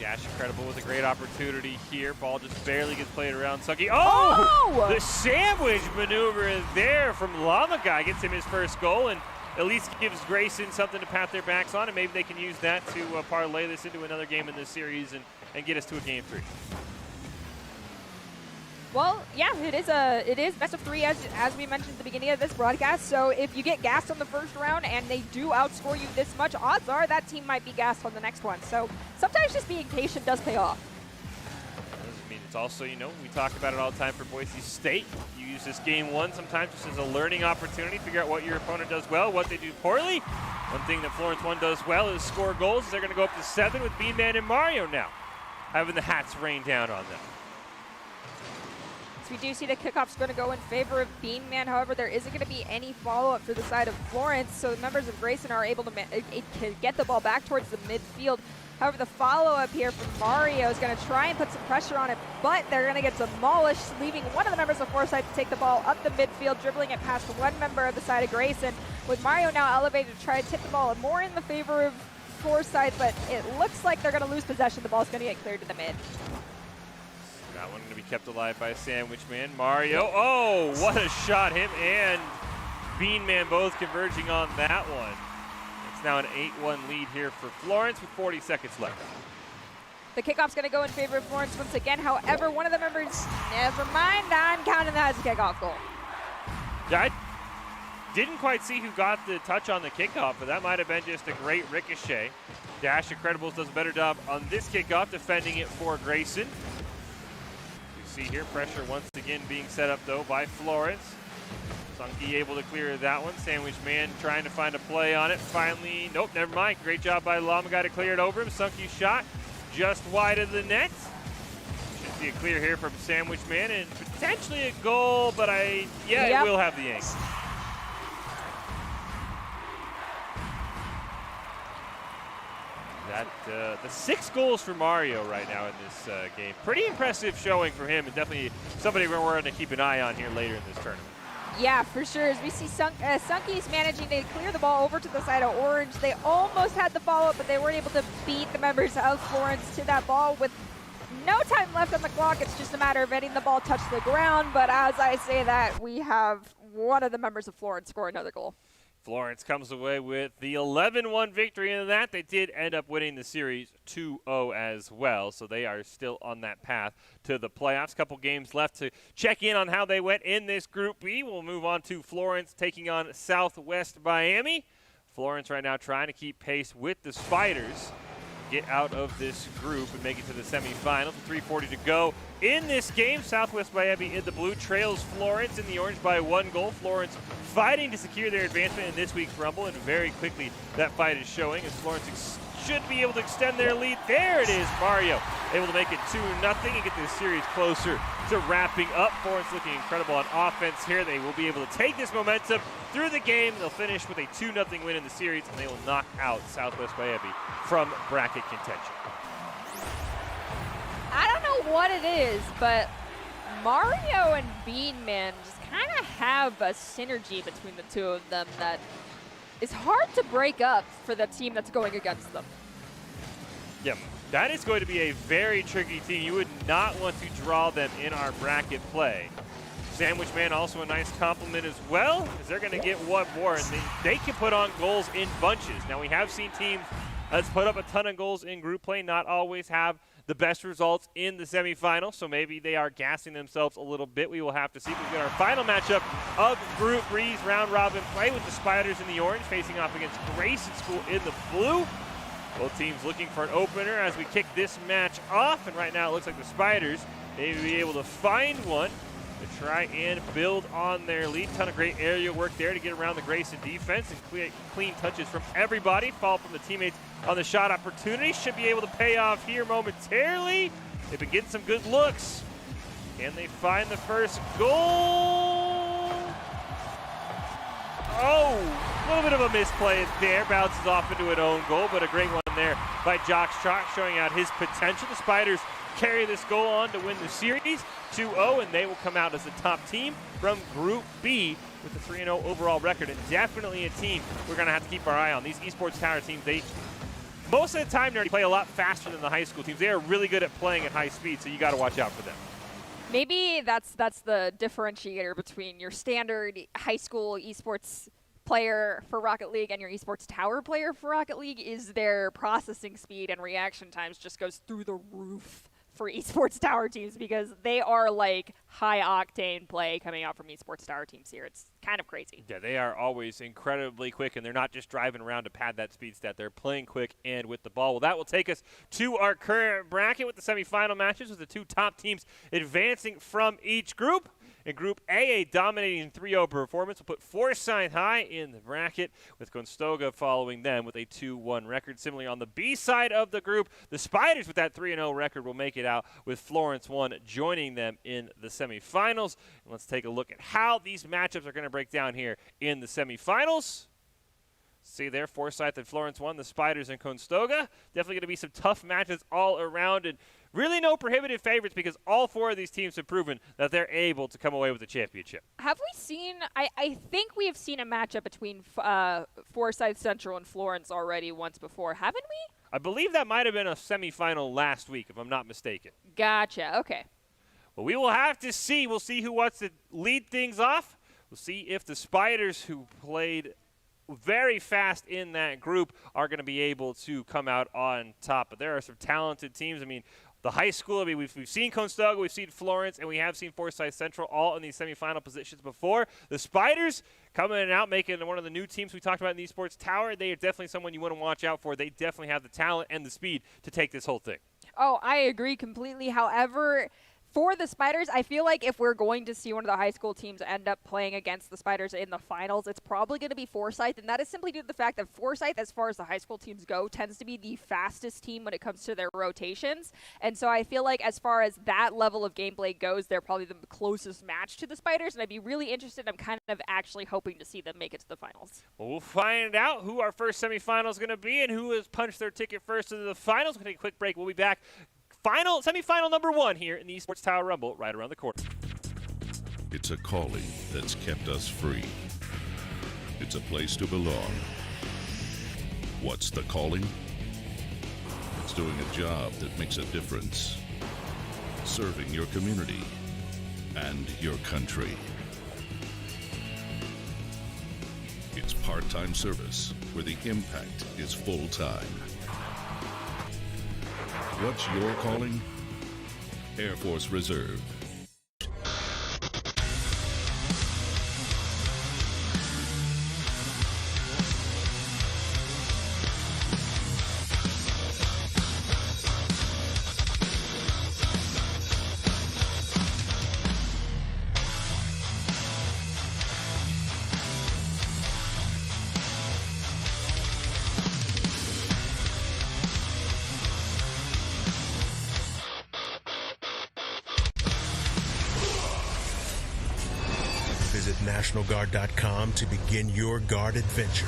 Dash Incredible with a great opportunity here. Ball just barely gets played around Sucky. Oh! The sandwich maneuver there from Llama Guy gets him his first goal, and at least gives Grayson something to pat their backs on, and maybe they can use that to parlay this into another game in this series and get us to a game 3. Well, yeah, it is best of 3 as we mentioned at the beginning of this broadcast. So if you get gassed on the first round and they do outscore you this much, odds are that team might be gassed on the next one. So sometimes just being patient does pay off. Doesn't mean it's also, you know, we talk about it all the time for Boise State. You use this game 1 sometimes just as a learning opportunity, figure out what your opponent does well, what they do poorly. One thing that Florence 1 does well is score goals. They're going to go up to 7 with Beanman and Mario now, having the hats rain down on them. We do see the kickoff's going to go in favor of Beanman. However, there isn't going to be any follow-up for the side of Florence, so the members of Grayson are able to get the ball back towards the midfield. However, the follow-up here from Mario is going to try and put some pressure on it, but they're going to get demolished, leaving one of the members of Foresight to take the ball up the midfield, dribbling it past one member of the side of Grayson, with Mario now elevated to try to tip the ball more in the favor of Foresight, but it looks like they're going to lose possession. The ball's going to get cleared to the mid. That one going to be kept alive by Sandwich Man. Mario, oh, what a shot. Him and Beanman both converging on that one. It's now an 8-1 lead here for Florence with 40 seconds left. The kickoff's going to go in favor of Florence once again. However, one of the members, never mind, I'm counting that as a kickoff goal. Yeah, I didn't quite see who got the touch on the kickoff, but that might have been just a great ricochet. Dash Incredibles does a better job on this kickoff, defending it for Grayson. See here, pressure once again being set up though by Florence. Sunky able to clear that one. Sandwich Man trying to find a play on it. Finally, nope, never mind. Great job by Llama Guy to clear it over him. Sunky's shot just wide of the net. Should see a clear here from Sandwich Man and potentially a goal, but it will have the angle. The 6 goals for Mario right now in this game. Pretty impressive showing for him, and definitely somebody we're going to keep an eye on here later in this tournament. Yeah, for sure. As we see Sunky's managing to clear the ball over to the side of Orange. They almost had the follow-up, but they weren't able to beat the members of Florence to that ball with no time left on the clock. It's just a matter of letting the ball touch the ground, but as I say that, we have one of the members of Florence score another goal. Florence comes away with the 11-1 victory in that. They did end up winning the series 2-0 as well, so they are still on that path to the playoffs. Couple games left to check in on how they went in this Group B. We'll move on to Florence taking on Southwest Miami. Florence right now trying to keep pace with the Spiders, get out of this group and make it to the semifinals. 3:40 to go in this game. Southwest Miami in the blue trails Florence in the orange by 1 goal. Florence fighting to secure their advancement in this week's Rumble, and very quickly that fight is showing as Florence should be able to extend their lead. There it is, Mario able to make it 2-0 and get this series closer to wrapping up. Florence looking incredible on offense here. They will be able to take this momentum through the game. They'll finish with a 2-0 win in the series, and they will knock out Southwest Miami from bracket contention. I don't know what it is, but Mario and Beanman just kind of have a synergy between the two of them that is hard to break up for the team that's going against them. Yep, that is going to be a very tricky team. You would not want to draw them in our bracket play. Sandwich Man also a nice compliment as well, because they're going to get one more, and they can put on goals in bunches. Now, we have seen teams that's put up a ton of goals in group play not always have the best results in the semifinals, so maybe they are gassing themselves a little bit. We will have to see. We've got our final matchup of Group B's round-robin play with the Spiders in the orange facing off against Grayson School in the blue. Both teams looking for an opener as we kick this match off, and right now it looks like the Spiders may be able to find one to try and build on their lead. Ton of great area work there to get around the Grayson defense and clean touches from everybody. Fall from the teammates on the shot opportunity. Should be able to pay off here momentarily. They've been getting some good looks. Can they find the first goal? Oh, a little bit of a misplay there. Bounces off into an own goal, but a great one there by Jock Trot showing out his potential. The Spiders carry this goal on to win the series 2-0, and they will come out as the top team from Group B with a 3-0 overall record, and definitely a team we're going to have to keep our eye on. These Esports Tower teams, they most of the time they play a lot faster than the high school teams. They are really good at playing at high speed, so you got to watch out for them. Maybe that's the differentiator between your standard high school esports player for Rocket League and your Esports Tower player for Rocket League is their processing speed and reaction times just goes through the roof for Esports Tower teams, because they are like high-octane play coming out from Esports Tower teams here. It's kind of crazy. Yeah, they are always incredibly quick, and they're not just driving around to pad that speed stat. They're playing quick and with the ball. Well, that will take us to our current bracket with the semifinal matches with the two top teams advancing from each group. In Group A, a dominating 3-0 performance will put Forsyth High in the bracket, with Conestoga following them with a 2-1 record. Similarly, on the B side of the group, the Spiders with that 3-0 record will make it out, with Florence 1 joining them in the semifinals. And let's take a look at how these matchups are going to break down here in the semifinals. See there, Forsyth and Florence 1, the Spiders and Conestoga. Definitely going to be some tough matches all around, and really no prohibitive favorites because all four of these teams have proven that they're able to come away with the championship. Have we seen – I think we have seen a matchup between Forsyth Central and Florence already once before, haven't we? I believe that might have been a semifinal last week, if I'm not mistaken. Gotcha. Okay. Well, we will have to see. We'll see who wants to lead things off. We'll see if the Spiders, who played very fast in that group, are going to be able to come out on top. But there are some talented teams. I mean, the high school, I mean, we've seen Conestoga, we've seen Florence, and we have seen Forsyth Central all in these semifinal positions before. The Spiders coming out, making one of the new teams we talked about in the Esports Tower. They are definitely someone you want to watch out for. They definitely have the talent and the speed to take this whole thing. Oh, I agree completely. However, for the Spiders, I feel like if we're going to see one of the high school teams end up playing against the Spiders in the finals, it's probably going to be Forsyth, and that is simply due to the fact that Forsyth, as far as the high school teams go, tends to be the fastest team when it comes to their rotations. And so I feel like as far as that level of gameplay goes, they're probably the closest match to the Spiders, and I'd be really interested. I'm kind of actually hoping to see them make it to the finals. Well, we'll find out who our first semifinal is going to be and who has punched their ticket first into the finals. We're going to take a quick break. We'll be back. Semifinal number 1 here in the Esports Tower Rumble right around the corner. It's a calling that's kept us free. It's a place to belong. What's the calling? It's doing a job that makes a difference. Serving your community and your country. It's part-time service where the impact is full-time. What's your calling? Air Force Reserve. Visit NationalGuard.com to begin your Guard adventure.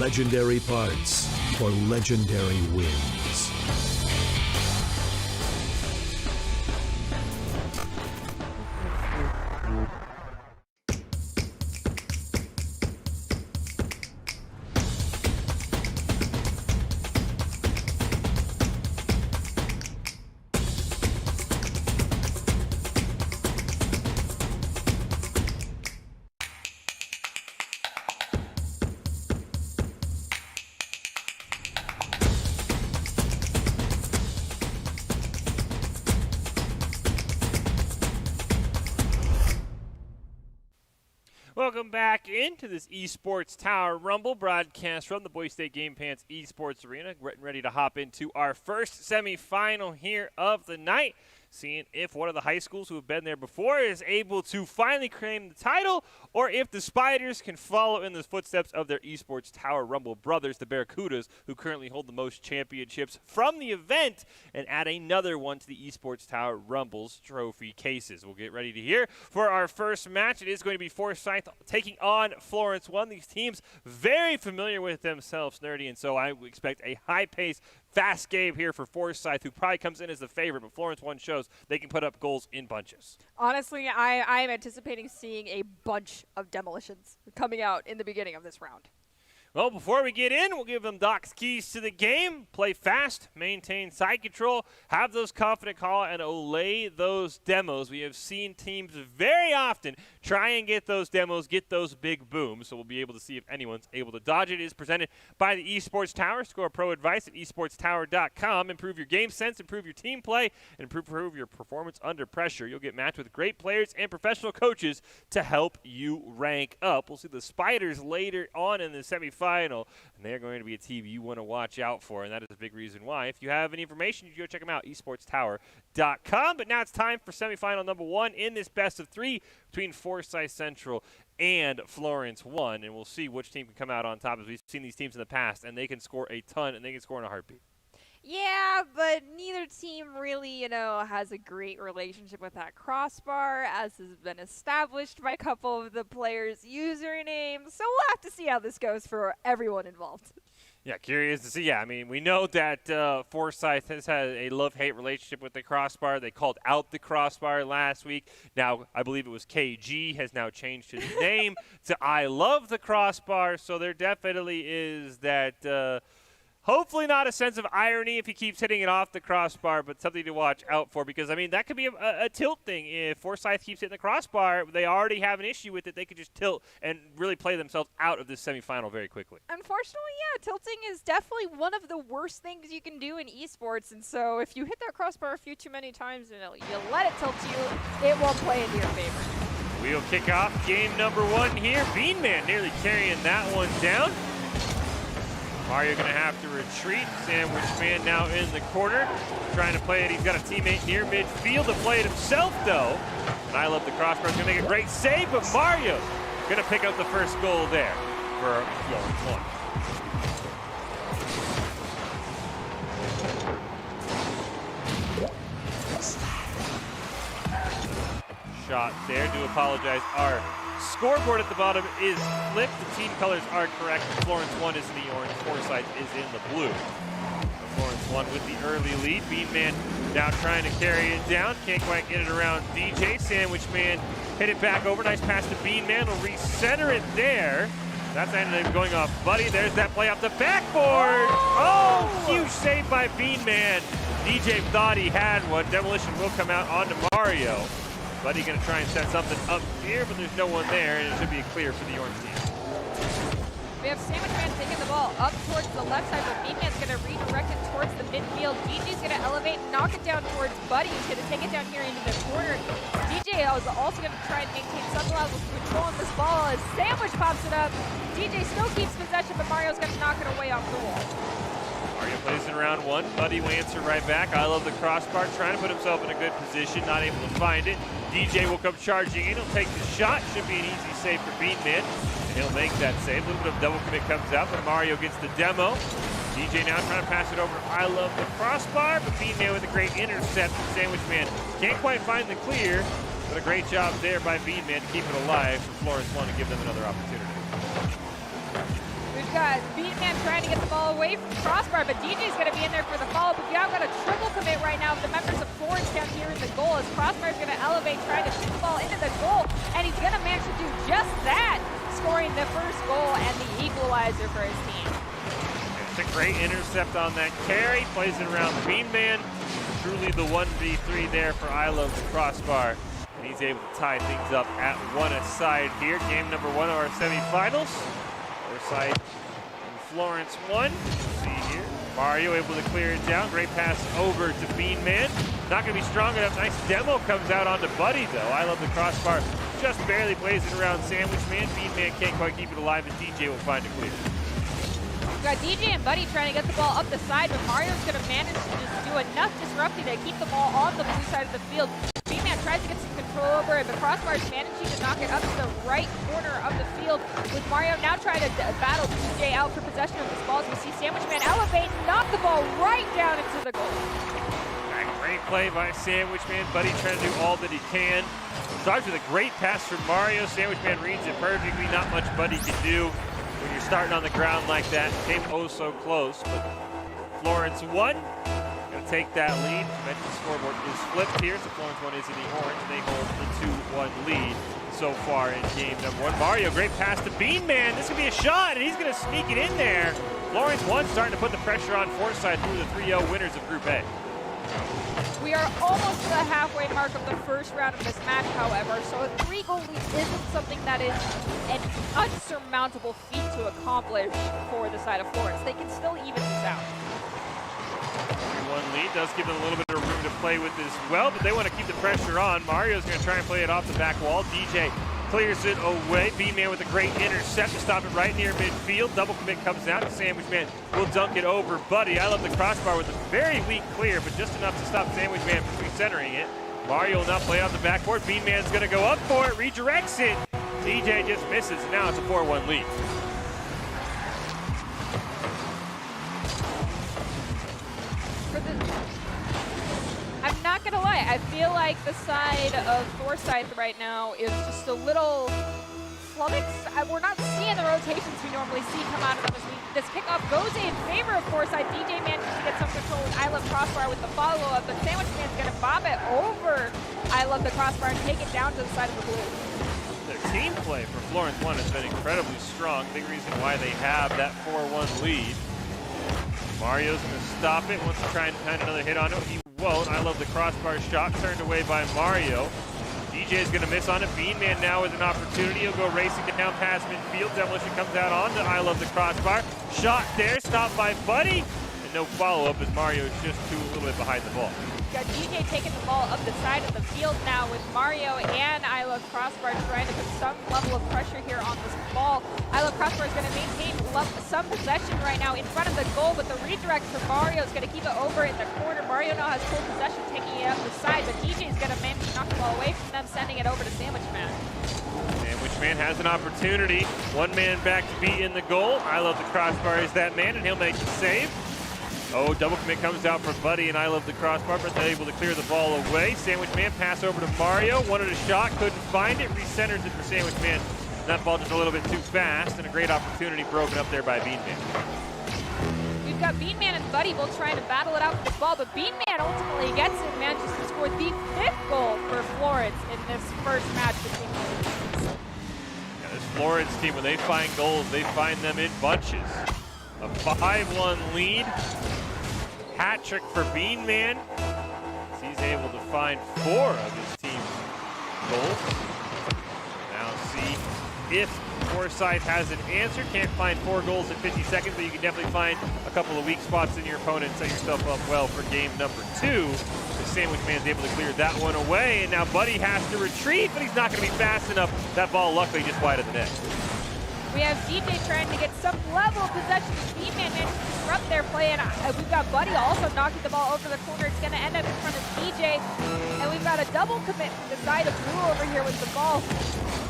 legendary parts for legendary wins. Welcome back into this Esports Tower Rumble broadcast from the Boise State Game Pants Esports Arena. Getting ready to hop into our first semifinal here of the night, seeing if one of the high schools who have been there before is able to finally claim the title, or if the Spiders can follow in the footsteps of their Esports Tower Rumble brothers, the Barracudas, who currently hold the most championships from the event, and add another one to the Esports Tower Rumble's trophy cases. We'll get ready to hear for our first match. It is going to be Forsyth taking on Florence 1. These teams very familiar with themselves, Nerdy, and so I would expect a high-paced, fast game here for Forsyth, who probably comes in as the favorite, but Florence 1 shows they can put up goals in bunches. Honestly, I'm anticipating seeing a bunch of demolitions coming out in the beginning of this round. Well, before we get in, we'll give them Doc's keys to the game. Play fast, maintain side control, have those confident call, and olay those demos. We have seen teams very often try and get those demos, get those big booms, so we'll be able to see if anyone's able to dodge it. It is presented by the Esports Tower. Score pro advice at esportstower.com. Improve your game sense, improve your team play, and improve your performance under pressure. You'll get matched with great players and professional coaches to help you rank up. We'll see the Spiders later on in the semifinal, and they're going to be a team you want to watch out for, and that is a big reason why. If you have any information, you go check them out, esportstower.com. But now it's time for semifinal number 1 in this best of 3 between Forsyth Central and Florence 1, and we'll see which team can come out on top, as we've seen these teams in the past, and they can score a ton, and they can score in a heartbeat. Yeah, but neither team really, has a great relationship with that crossbar, as has been established by a couple of the players' usernames. So we'll have to see how this goes for everyone involved. Yeah, curious to see. Yeah, I mean, we know that Forsyth has had a love-hate relationship with the crossbar. They called out the crossbar last week. Now, I believe it was KG has now changed his name to I Love the Crossbar. So there definitely is that hopefully not a sense of irony if he keeps hitting it off the crossbar, but something to watch out for, because, I mean, that could be a tilt thing. If Forsyth keeps hitting the crossbar, they already have an issue with it. They could just tilt and really play themselves out of this semifinal very quickly. Unfortunately, yeah, tilting is definitely one of the worst things you can do in esports, and so if you hit that crossbar a few too many times and you let it tilt you, it won't play into your favor. We'll kick off game number 1 here. Beanman nearly carrying that one down. Mario going to have to retreat. Sandwich Man now in the corner, trying to play it. He's got a teammate near midfield to play it himself, though. And I Love the Crossbar is going to make a great save, but Mario going to pick up the first goal there for Florence 1. Shot there. Do apologize. Our scoreboard at the bottom is flipped. The team colors are correct. Florence 1 is in the orange. Forsyth is in the blue. Florence 1 with the early lead. Beanman now trying to carry it down. Can't quite get it around DJ. Sandwich Man hit it back over. Nice pass to Beanman. Will recenter it there. That's ended up going off Buddy. There's that play off the backboard. Oh, huge save by Beanman. DJ thought he had one. Demolition will come out onto Mario. Buddy going to try and set something up here, but there's no one there, and it should be a clear for the orange team. We have Sandwich Man taking the ball up towards the left side, but Beanman's going to redirect it towards the midfield. DJ's going to elevate, knock it down towards Buddy, who's going to take it down here into the corner. DJ is also going to try and maintain some level of control on this ball as Sandwich pops it up. DJ still keeps possession, but Mario's going to knock it away off the wall. Mario plays it around 1. Buddy will answer right back. I Love the Crossbar, trying to put himself in a good position, not able to find it. DJ will come charging in. He'll take the shot. Should be an easy save for Beanman. And he'll make that save. A little bit of double commit comes out, but Mario gets the demo. DJ now trying to pass it over. I Love the Crossbar, but Beanman with a great intercept. Sandwich Man can't quite find the clear, but a great job there by Beanman to keep it alive for Florence 1 to give them another opportunity. We've got Beatman trying to get the ball away from Crossbar, but DJ's going to be in there for the follow. But yeah, I've got a triple commit right now with the members of Florence down here in the goal as Crossbar's going to elevate, trying to shoot the ball into the goal, and he's going to manage to do just that, scoring the first goal and the equalizer for his team. It's a great intercept on that carry, plays it around Beanman. Truly the 1v3 there for I Love the Crossbar. And he's able to tie things up at 1-a-side here. Game number 1 of our semifinals. Forsyth and Florence 1. See here. Mario able to clear it down. Great pass over to Beanman. Not going to be strong enough. Nice demo comes out onto Buddy, though. I Love the Crossbar just barely plays it around Sandwich Man. Beanman can't quite keep it alive, and DJ will find it clear. We've got DJ and Buddy trying to get the ball up the side, but Mario's going to manage to just do enough disrupting to keep the ball on the blue side of the field. B-Man tries to get some control over it, but Crossbar's managing to knock it up to the right corner of the field, with Mario now trying to battle DJ out for possession of this ball. As we see Sandwich Man elevate, knock the ball right down into the goal. Great play by Sandwich Man. Buddy trying to do all that he can. Starts with a great pass from Mario. Sandwich Man reads it perfectly. Not much Buddy can do when you're starting on the ground like that. Came oh so close, but Florence 1. Gonna take that lead. Mentioned the scoreboard is flipped here, so Florence 1 is in the orange. They hold the 2-1 lead so far in game number 1. Mario, great pass to Beanman. This could be a shot, and he's gonna sneak it in there. Florence 1 starting to put the pressure on Forsyth through the 3-0 winners of Group A. We are almost to the halfway mark of the first round of this match, however, so a 3-goal lead isn't something that is an unsurmountable feat to accomplish for the side of Florence. They can still even this out. 3-1 lead does give them a little bit of room to play with as well, but they want to keep the pressure on. Mario's going to try and play it off the back wall. DJ clears it away. B-Man with a great intercept to stop it right near midfield. Double commit comes out. Sandwich Man will dunk it over Buddy. I Love the Crossbar with a very weak clear, but just enough to stop Sandwich Man from recentering it. Mario will now play off the backboard. B-Man's going to go up for it, redirects it. DJ just misses, and now it's a 4-1 lead. I'm not gonna lie, I feel like the side of Forsyth right now is just a little flummoxed. We're not seeing the rotations we normally see come out of them this kickoff goes in favor of Forsyth. DJ manages to get some control with I Love Crossbar with the follow-up, but Sandwich Man's gonna bob it over I Love the Crossbar and take it down to the side of the blue. Their team play for Florence 1 has been incredibly strong. Big reason why they have that 4-1 lead. Mario's going to stop it, wants to try and find another hit on it. He won't. I Love the Crossbar shot turned away by Mario. DJ's going to miss on it. Beanman now with an opportunity. He'll go racing down past midfield. Demolition comes out onto I Love the Crossbar. Shot there, stopped by Buddy. And no follow-up as Mario is just a little bit behind the ball. Got DJ taking the ball up the side of the field now with Mario and I Love Crossbar trying to put some level of pressure here on this ball. I Love Crossbar is going to maintain some possession right now in front of the goal, but the redirect for Mario is going to keep it over in the corner. Mario now has full possession, taking it up the side, but DJ is going to manage to knock the ball away from them, sending it over to Sandwich Man. Sandwich Man has an opportunity. One man back to be in the goal. I Love the Crossbar is that man, and he'll make the save. Oh, double commit comes out for Buddy, and I Love the Crossbar, but they're able to clear the ball away. Sandwich Man pass over to Mario. Wanted a shot, couldn't find it. Recenters it for Sandwich Man. That ball just a little bit too fast, and a great opportunity broken up there by Beanman. We've got Beanman and Buddy both trying to battle it out for this ball, but Beanman ultimately gets it and manages to score the 5th goal for Florence in this first match between the two teams. Yeah, this Florence team, when they find goals, they find them in bunches. A 5-1 lead. Hat trick for Beanman. He's able to find 4 of his team's goals. Now see if Forsyth has an answer. Can't find 4 goals in 50 seconds, but you can definitely find a couple of weak spots in your opponent and set yourself up well for game number 2. The Sandwich Man's able to clear that one away, and now Buddy has to retreat, but he's not going to be fast enough. That ball luckily just wide of the net. We have DJ trying to get some level of possession. Beanman managed to disrupt their play, and we've got Buddy also knocking the ball over the corner. It's going to end up in front of DJ, and we've got a double commit from the side of Blue over here with the ball.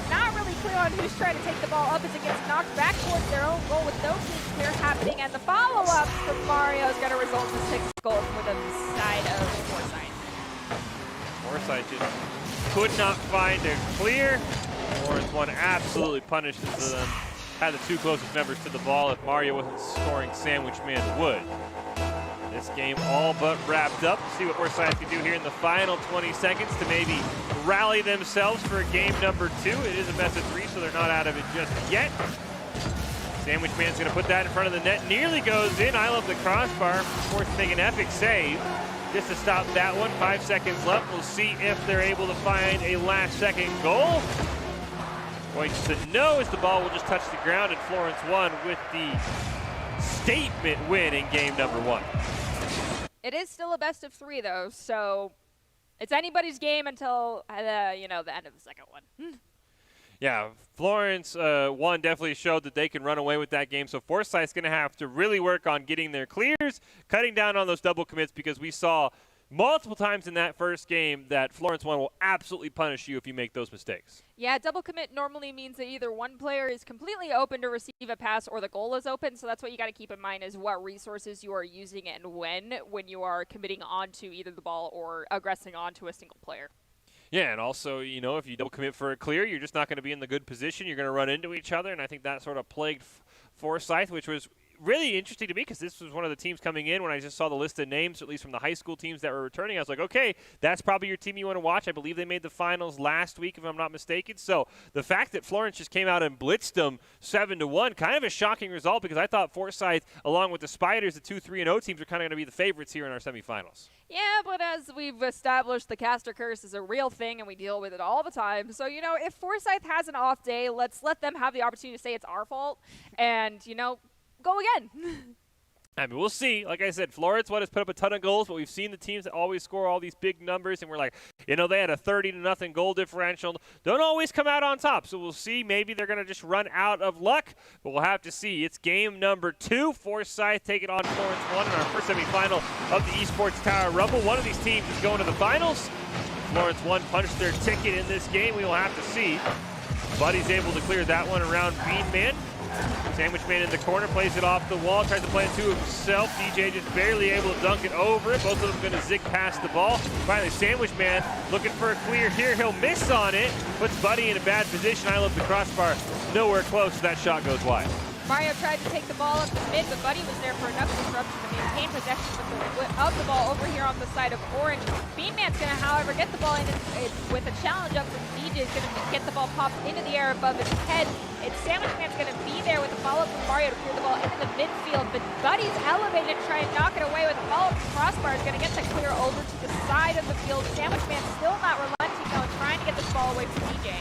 Not really clear on who's trying to take the ball up as it gets knocked back towards their own goal with no team clear happening, and the follow-up from Mario is going to result in 6 goals for the side of Forsyth. Forsyth just could not find a clear. Florence 1 absolutely punishes them had the two closest members to the ball. If Mario wasn't scoring, Sandwich Man would. This game all but wrapped up. See what Forsyth can do here in the final 20 seconds to maybe rally themselves for game number 2. It is a best of 3, so they're not out of it just yet. Sandwich Man's going to put that in front of the net. Nearly goes in. I love the crossbar. Forced to make an epic save just to stop that one. 5 seconds left. We'll see if they're able to find a last-second goal. Points to no as the ball will just touch the ground, and Florence won with the statement win in game number 1. It is still a best of 3, though, so it's anybody's game until the end of the second one. Yeah, Florence won definitely showed that they can run away with that game. So Forsyth's going to have to really work on getting their clears, cutting down on those double commits, because we saw multiple times in that first game that Florence 1 will absolutely punish you if you make those mistakes. Yeah, double commit normally means that either one player is completely open to receive a pass or the goal is open. So that's what you got to keep in mind, is what resources you are using and when you are committing onto either the ball or aggressing onto a single player. Yeah, and also, if you don't commit for a clear, you're just not going to be in the good position. You're going to run into each other, and I think that sort of plagued Forsyth, which was really interesting to me because this was one of the teams coming in when I just saw the list of names, at least from the high school teams that were returning. I was like, okay, that's probably your team you want to watch. I believe they made the finals last week, if I'm not mistaken. So the fact that Florence just came out and blitzed them 7-1, kind of a shocking result, because I thought Forsyth, along with the Spiders, the 2-3-0 teams, are kind of going to be the favorites here in our semifinals. Yeah, but as we've established, the caster curse is a real thing, and we deal with it all the time. So, if Forsyth has an off day, let's let them have the opportunity to say it's our fault and, go again. I mean, we'll see. Like I said, Florence has put up a ton of goals, but we've seen the teams that always score all these big numbers, and we're like, they had a 30-0 goal differential. Don't always come out on top, so we'll see. Maybe they're going to just run out of luck, but we'll have to see. It's game number 2. Forsyth taking on Florence 1 in our first semifinal of the Esports Tower Rumble. One of these teams is going to the finals. Florence 1 punched their ticket in this game. We will have to see. Buddy's able to clear that one around Bean Man. Sandwich Man in the corner, plays it off the wall, tries to play it to himself. DJ just barely able to dunk it over it. Both of them going to zig past the ball. Finally, Sandwich Man looking for a clear here. He'll miss on it. Puts Buddy in a bad position. I love the crossbar. Nowhere close. That shot goes wide. Mario tried to take the ball up the mid, but Buddy was there for enough disruption to maintain possession of the ball over here on the side of Orange. Bean Man's going to, however, get the ball in with a challenge up from DJ. Is going to get the ball popped into the air above his head. It's Sandwich Man's going to be there with a follow-up from Mario to clear the ball into the midfield, but Buddy's elevated to try and knock it away with a follow-up from Crossbar. Is going to get the clear over to the side of the field. Sandwich Man still not relenting, though, trying to get this ball away from DJ.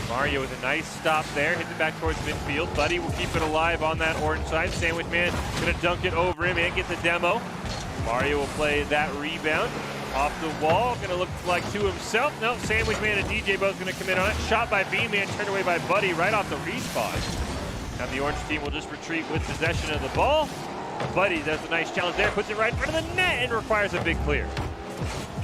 Mario with a nice stop there, hits it back towards midfield. Buddy will keep it alive on that orange side. Sandwich Man going to dunk it over him and get the demo. Mario will play that rebound off the wall. Going to look like to himself. No, Sandwich Man and DJ both going to commit on it. Shot by Bean Man, turned away by Buddy right off the respawn. Now the orange team will just retreat with possession of the ball. Buddy does a nice challenge there, puts it right in front of the net and requires a big clear.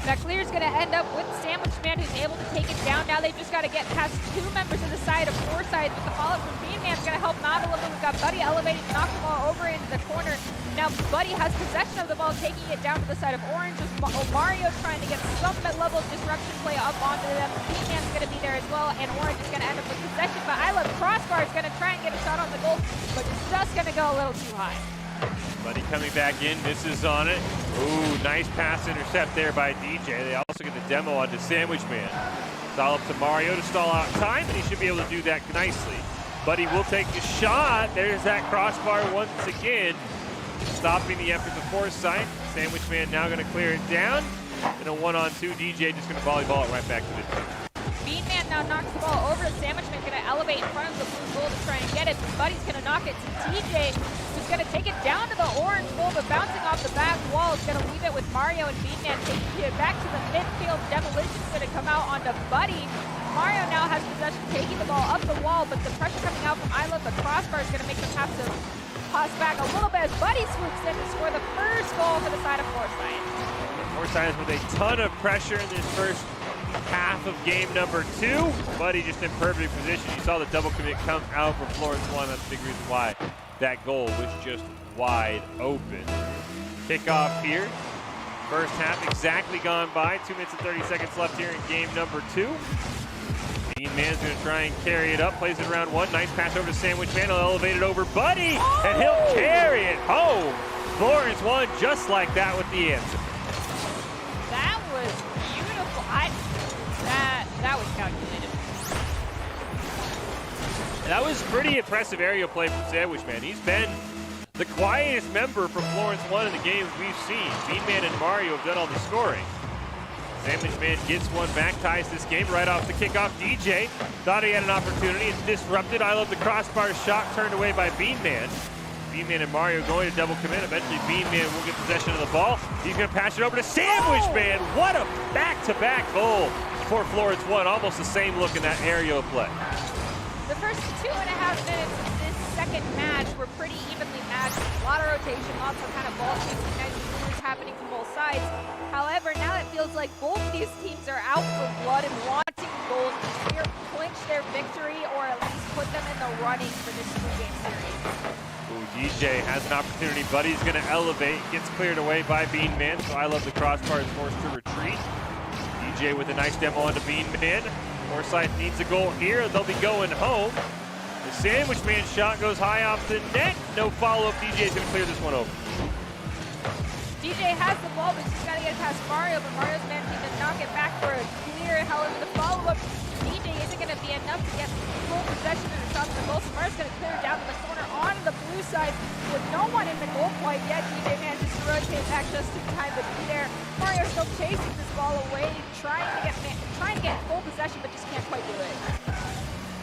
That clear is going to end up with Sandwich Man, who's able to take it down. Now they've just got to get past 2 members of the side of Forsyth, but the follow-up from Bean Man's going to help not a little bit. We've got Buddy elevated, knock the ball over into the corner. Now Buddy has possession of the ball, taking it down to the side of Orange, with Mario trying to get some level of disruption play up onto them. Bean Man's going to be there as well, and Orange is going to end up with possession, but I love Crossbar is going to try and get a shot on the goal, but it's just going to go a little too high. Buddy coming back in, misses on it. Ooh, nice pass intercept there by DJ. They also get the demo onto Sandwich Man. Stall up to Mario to stall out time, and he should be able to do that nicely. Buddy will take the shot. There's that crossbar once again, stopping the efforts of Forsyth. Sandwich Man now going to clear it down. In a 1-on-2, DJ just going to volleyball it right back to midfield. Bean Man now knocks the ball over. Sandwich Man going to elevate in front of the blue goal to try and get it. Buddy's going to knock it to DJ, who's going to take it down to the orange goal, but bouncing off the back wall is going to leave it with Mario and Bean Man taking it back to the midfield. Demolition's going to come out onto Buddy. Mario now has possession, taking the ball up the wall, but the pressure coming out from I Love the Crossbar is going to make them have to toss back a little bit as Buddy swoops in to score the first goal for the side of Forsyth. Forsyth with a ton of pressure in this first half of game number 2. Buddy just in perfect position. You saw the double commit come out for Florence 1. That's a big reason why that goal was just wide open. Kickoff here. First half exactly gone by. 2 minutes and 30 seconds left here in game number 2. Beanman's going to try and carry it up, plays it around one. Nice pass over to Sandwich Man. He'll elevate it over Buddy, and he'll carry it home. Florence won just like that with the answer. That was beautiful. That was calculated. That was pretty impressive aerial play from Sandwich Man. He's been the quietest member from Florence 1 in the games we've seen. Beanman and Mario have done all the scoring. Sandwich Man gets one back, ties this game right off the kickoff. DJ thought he had an opportunity. It's disrupted. I love the crossbar shot turned away by Beanman. Beanman and Mario going to double commit. Eventually Beanman will get possession of the ball. He's going to pass it over to Sandwich Man. What a back-to-back goal for Florence 1. Almost the same look in that aerial play. The first 2.5 minutes of this second match were pretty evenly matched. A lot of rotation, lots of kind of ball chasing, nice moves happening from both sides. However, now it feels like both these teams are out for blood and wanting goals to either clinch their victory or at least put them in the running for this 2-game series. Ooh, DJ has an opportunity. Buddy's going to elevate, gets cleared away by Beanman. So I love the crossbar is forced to retreat. DJ with a nice demo onto Beanman. Forsyth needs a goal here. They'll be going home. The Sandwich Man shot goes high off the net. No follow-up. DJ's going to clear this one over. DJ has the ball, but he's got to get it past Mario, but Mario's managing to knock it back for a clear. However, the follow-up DJ isn't going to be enough to get full possession of the top of the goal. So Mario's going to clear down to the corner on the blue side with no one in the goal quite yet. DJ manages to rotate back just in time to be there. Mario still chasing this ball away, trying to get full possession, but just can't quite do it.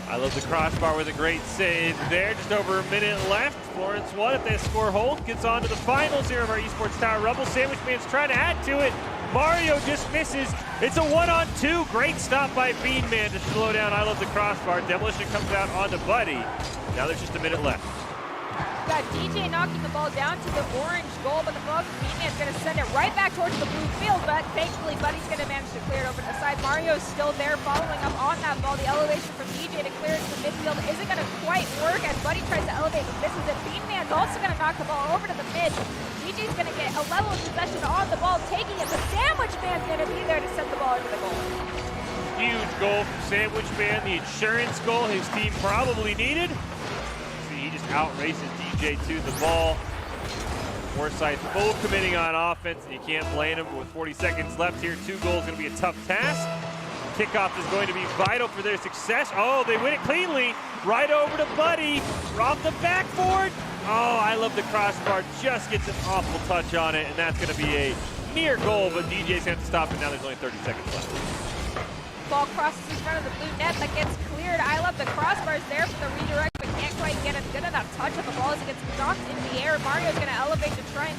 I love the crossbar with a great save there. Just over a minute left. Florence 1, if they score hold, gets on to the finals here of our Esports Tower Rumble. Sandwich Man's trying to add to it. Mario just misses. It's a 1-on-2. Great stop by Beanman to slow down. I love the crossbar. Demolition comes out onto Buddy. Now there's just a minute left. Got DJ knocking the ball down to the orange goal, but the ball Beanman's going to send it right back towards the blue field, but thankfully Buddy's going to manage to clear it over to the side. Mario's still there following up on that ball. The elevation from DJ to clear it to the midfield isn't going to quite work as Buddy tries to elevate but misses it. Beanman's also going to knock the ball over to the mid. DJ's going to get a level of possession on the ball, taking it. The Sandwich Man's going to be there to send the ball into the goal. Huge goal from Sandwich Man, the insurance goal his team probably needed. See, he just outraces DJ to the ball. Forsyth full committing on offense, and you can't blame him. With 40 seconds left here, 2 goals going to be a tough task. Kickoff is going to be vital for their success. Oh, they win it cleanly. Right over to Buddy. Off the backboard. Oh, I love the crossbar. Just gets an awful touch on it, and that's going to be a near goal, but DJ's going to have to stop it now. There's only 30 seconds left. Ball crosses in front of the blue net, that gets cleared. I love the crossbars there for the redirect, but can't quite get a good enough touch on the ball as it gets knocked into the air. Mario's going to elevate to try and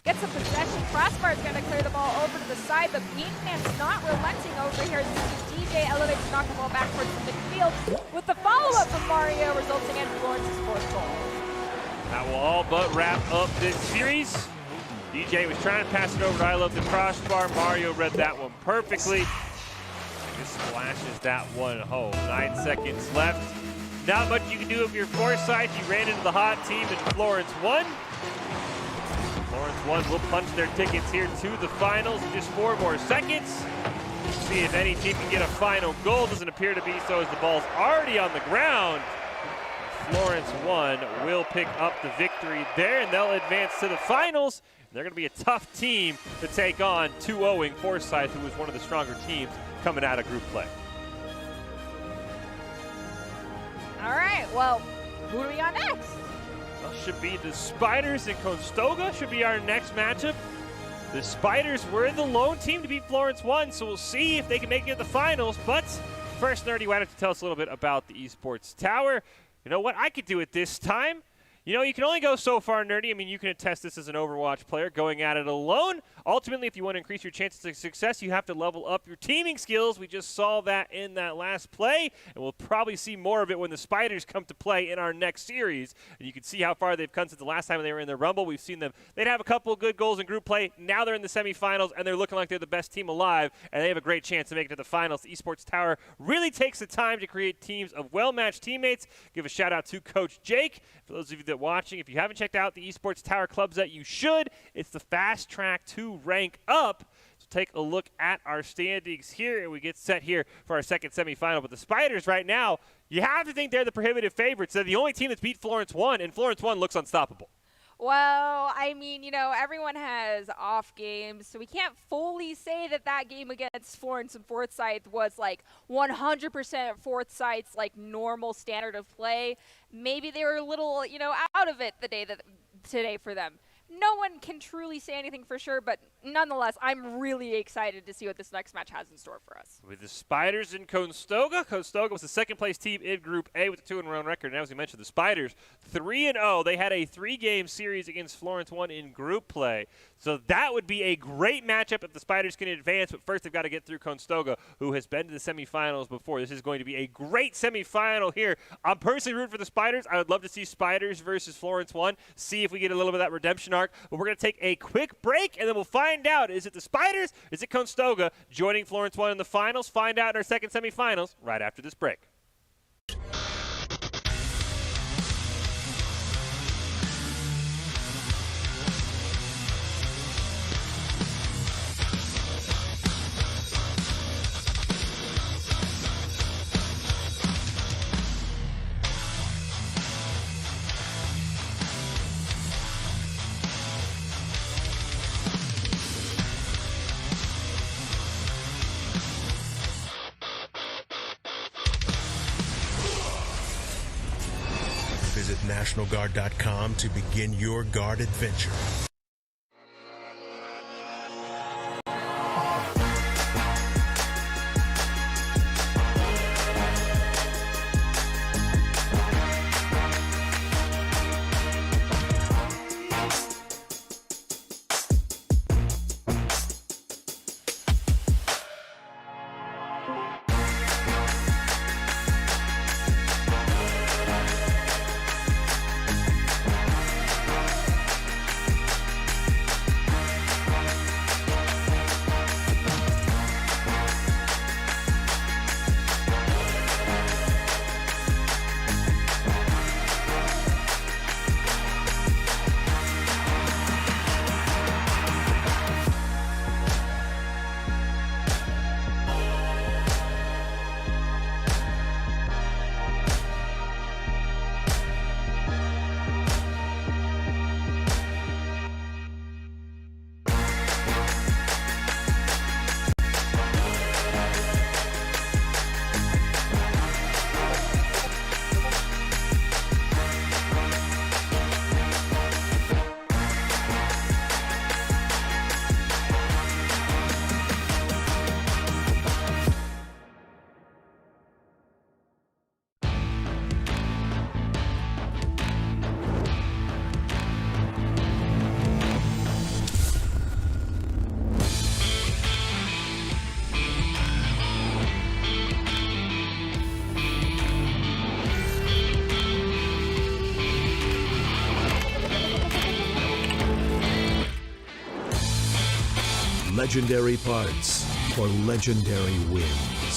get some possession. Crossbar's going to clear the ball over to the side, but Beanman's not relenting over here. DJ elevates to knock the ball back towards the midfield with the follow-up from Mario, resulting in Florence's 4th goal. That will all but wrap up this series. DJ was trying to pass it over to I love the crossbar. Mario read that one perfectly. Just splashes that one home. 9 seconds left. Not much you can do if you're Forsyth. You ran into the hot team and Florence won. Florence 1 will punch their tickets here to the finals in just 4 more seconds. See if any team can get a final goal. Doesn't appear to be so as the ball's already on the ground. Florence 1 will pick up the victory there, and they'll advance to the finals. They're going to be a tough team to take on 2-0ing Forsyth, who was one of the stronger teams coming out of group play. All right, well, who do we got next? Well, should be the Spiders and Conestoga should be our next matchup. The Spiders were the lone team to beat Florence 1, so we'll see if they can make it to the finals. But first, Nerdy, why don't you tell us a little bit about the Esports Tower? You know what? I could do it this time. You know, you can only go so far, Nerdy. I mean, you can attest this as an Overwatch player going at it alone. Ultimately, if you want to increase your chances of success, you have to level up your teaming skills. We just saw that in that last play, and we'll probably see more of it when the Spiders come to play in our next series. And you can see how far they've come since the last time they were in the Rumble. We've seen them. They'd have a couple of good goals in group play. Now they're in the semifinals, and they're looking like they're the best team alive, and they have a great chance to make it to the finals. The Esports Tower really takes the time to create teams of well-matched teammates. Give a shout-out to Coach Jake. For those of you that are watching, if you haven't checked out the Esports Tower clubs that you should, it's the fast track to rank up. So take a look at our standings here, and we get set here for our second semifinal. But the Spiders right now, you have to think they're the prohibitive favorites. They're the only team that's beat Florence 1, and Florence 1 looks unstoppable. Well, I mean, everyone has off games, so we can't fully say that game against Florence and Forsyth was like 100% Forsyth's like normal standard of play. Maybe they were a little, out of it today for them. No one can truly say anything for sure, but nonetheless, I'm really excited to see what this next match has in store for us. With the Spiders in Conestoga. Conestoga was the second-place team in Group A with a 2-1 record. And as we mentioned, the Spiders 3-0. They had a 3-game series against Florence 1 in group play. So that would be a great matchup if the Spiders can advance. But first, they've got to get through Conestoga, who has been to the semifinals before. This is going to be a great semifinal here. I'm personally rooting for the Spiders. I would love to see Spiders versus Florence 1. See if we get a little bit of that redemption arc. But we're going to take a quick break, and then we'll find out, is it the Spiders, is it Conestoga joining Florence 1 in the finals? Find out in our second semifinals right after this break. Visit NationalGuard.com to begin your guard adventure. Legendary parts for legendary wins.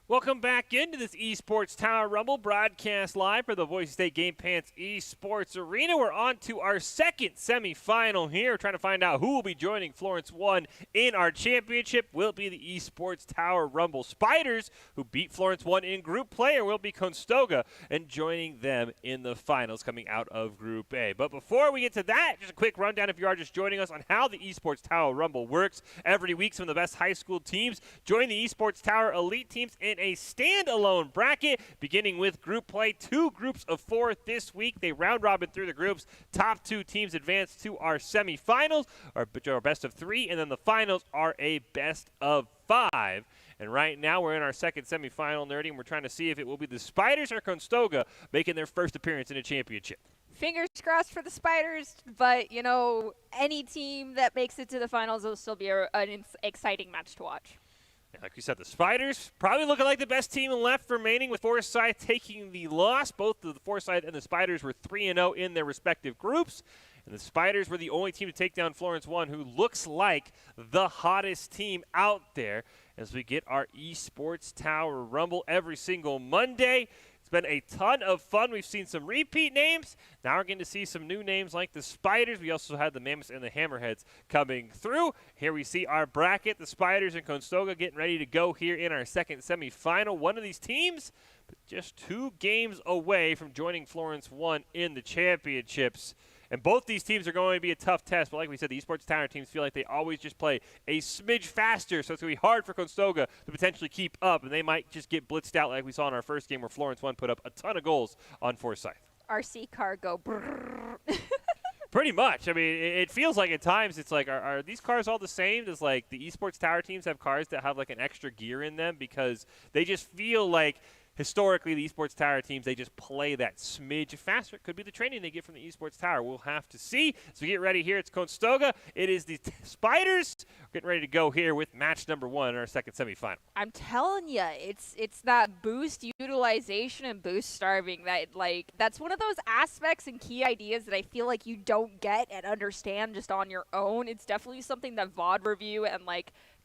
Welcome back into this Esports Tower Rumble broadcast live for the Boise State Game Pants Esports Arena. We're on to our second semifinal here, trying to find out who will be joining Florence 1 in our championship. Will it be the Esports Tower Rumble Spiders, who beat Florence 1 in group play, or will it be Conestoga and joining them in the finals coming out of Group A? But before we get to that, just a quick rundown if you are just joining us on how the Esports Tower Rumble works. Every week, some of the best high school teams join the Esports Tower Elite teams in a standalone bracket, beginning with group play. 2 groups of 4 this week. They round robin through the groups. Top 2 teams advance to our semifinals, which are best of 3, and then the finals are a best of 5. And right now we're in our second semifinal, Nerdy, and we're trying to see if it will be the Spiders or Conestoga making their first appearance in a championship. Fingers crossed for the Spiders, but, you know, any team that makes it to the finals will still be an exciting match to watch. Yeah, like we said, the Spiders probably looking like the best team left remaining, with Forsyth taking the loss. Both the Forsyth and the Spiders were 3-0 in their respective groups. And the Spiders were the only team to take down Florence 1, who looks like the hottest team out there, as we get our Esports Tower Rumble every single Monday. It's been a ton of fun. We've seen some repeat names. Now we're getting to see some new names like the Spiders. We also had the Mammoths and the Hammerheads coming through. Here we see our bracket. The Spiders and Conestoga getting ready to go here in our second semifinal. One of these teams, but just 2 games away from joining Florence 1 in the championships. And both these teams are going to be a tough test. But like we said, the Esports Tower teams feel like they always just play a smidge faster. So it's going to be hard for Conestoga to potentially keep up. And they might just get blitzed out like we saw in our first game where Florence 1 put up a ton of goals on Forsyth. RC car go brrrr. Pretty much. I mean, it feels like at times it's like, are these cars all the same? Does like the Esports Tower teams have cars that have like an extra gear in them? Because they just feel like historically, the Esports Tower teams, they just play that smidge faster. It could be the training they get from the Esports Tower. We'll have to see. So get ready here. It's Conestoga. It is the Spiders. We're getting ready to go here with match number 1 in our second semifinal. I'm telling you, it's that boost utilization and boost starving that's one of those aspects and key ideas that I feel like you don't get and understand just on your own. It's definitely something that VOD review and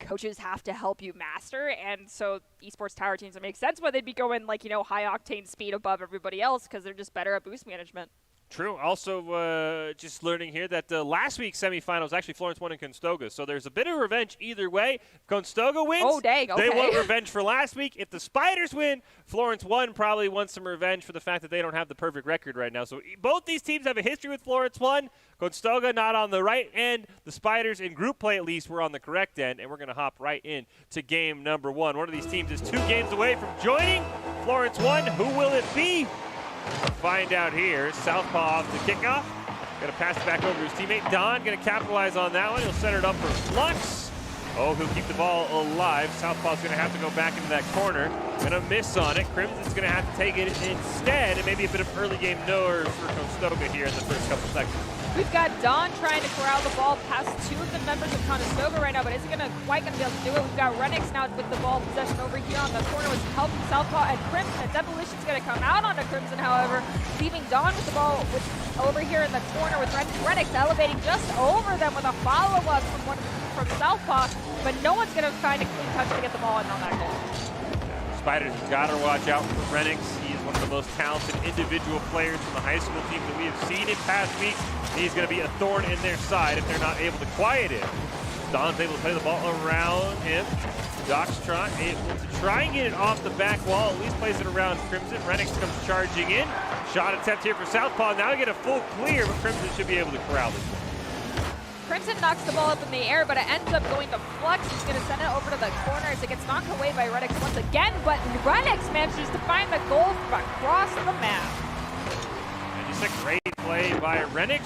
coaches have to help you master, and so Esports Tower teams, it makes sense why they'd be going high octane speed above everybody else, because they're just better at boost management. True. Also, just learning here that last week's semifinal was actually Florence 1 and Conestoga, so there's a bit of revenge either way. If Conestoga wins, oh, dang, okay. They want revenge for last week. If the Spiders win, Florence 1 probably wants some revenge for the fact that they don't have the perfect record right now. So both these teams have a history with Florence 1. Conestoga not on the right end. The Spiders, in group play at least, were on the correct end, and we're going to hop right in to game number 1. One of these teams is 2 games away from joining Florence 1. Who will it be? We'll find out here. Southpaw off the kickoff. Going to pass it back over to his teammate. Don going to capitalize on that one. He'll set it up for Flux. Oh, he'll keep the ball alive. Southpaw's going to have to go back into that corner. Going to miss on it. Crimson's going to have to take it instead, and maybe a bit of early game nerves for Conestoga here in the first couple seconds. We've got Don trying to corral the ball past 2 of the members of Conestoga right now, but isn't quite going to be able to do it. We've got Renix now with the ball possession over here on the corner with help from Southpaw and Crimson. And Demolition's going to come out onto Crimson, however, leaving Don with the ball over here in the corner with Renix elevating just over them with a follow-up from Southpaw, but no one's going to find a clean touch to get the ball in on that goal. Spiders have got to watch out for Renix. He is one of the most talented individual players from the high school team that we have seen in past weeks. He's going to be a thorn in their side if they're not able to quiet him. Don's able to play the ball around him. Doxtrot able to try and get it off the back wall, at least place it around Crimson. Renix comes charging in. Shot attempt here for Southpaw. Now we get a full clear, but Crimson should be able to corral this one. Crimson knocks the ball up in the air, but it ends up going to Flux. He's going to send it over to the corner as it gets knocked away by Renix once again, but Renix manages to find the goal from across the map. And just a great play by Renix.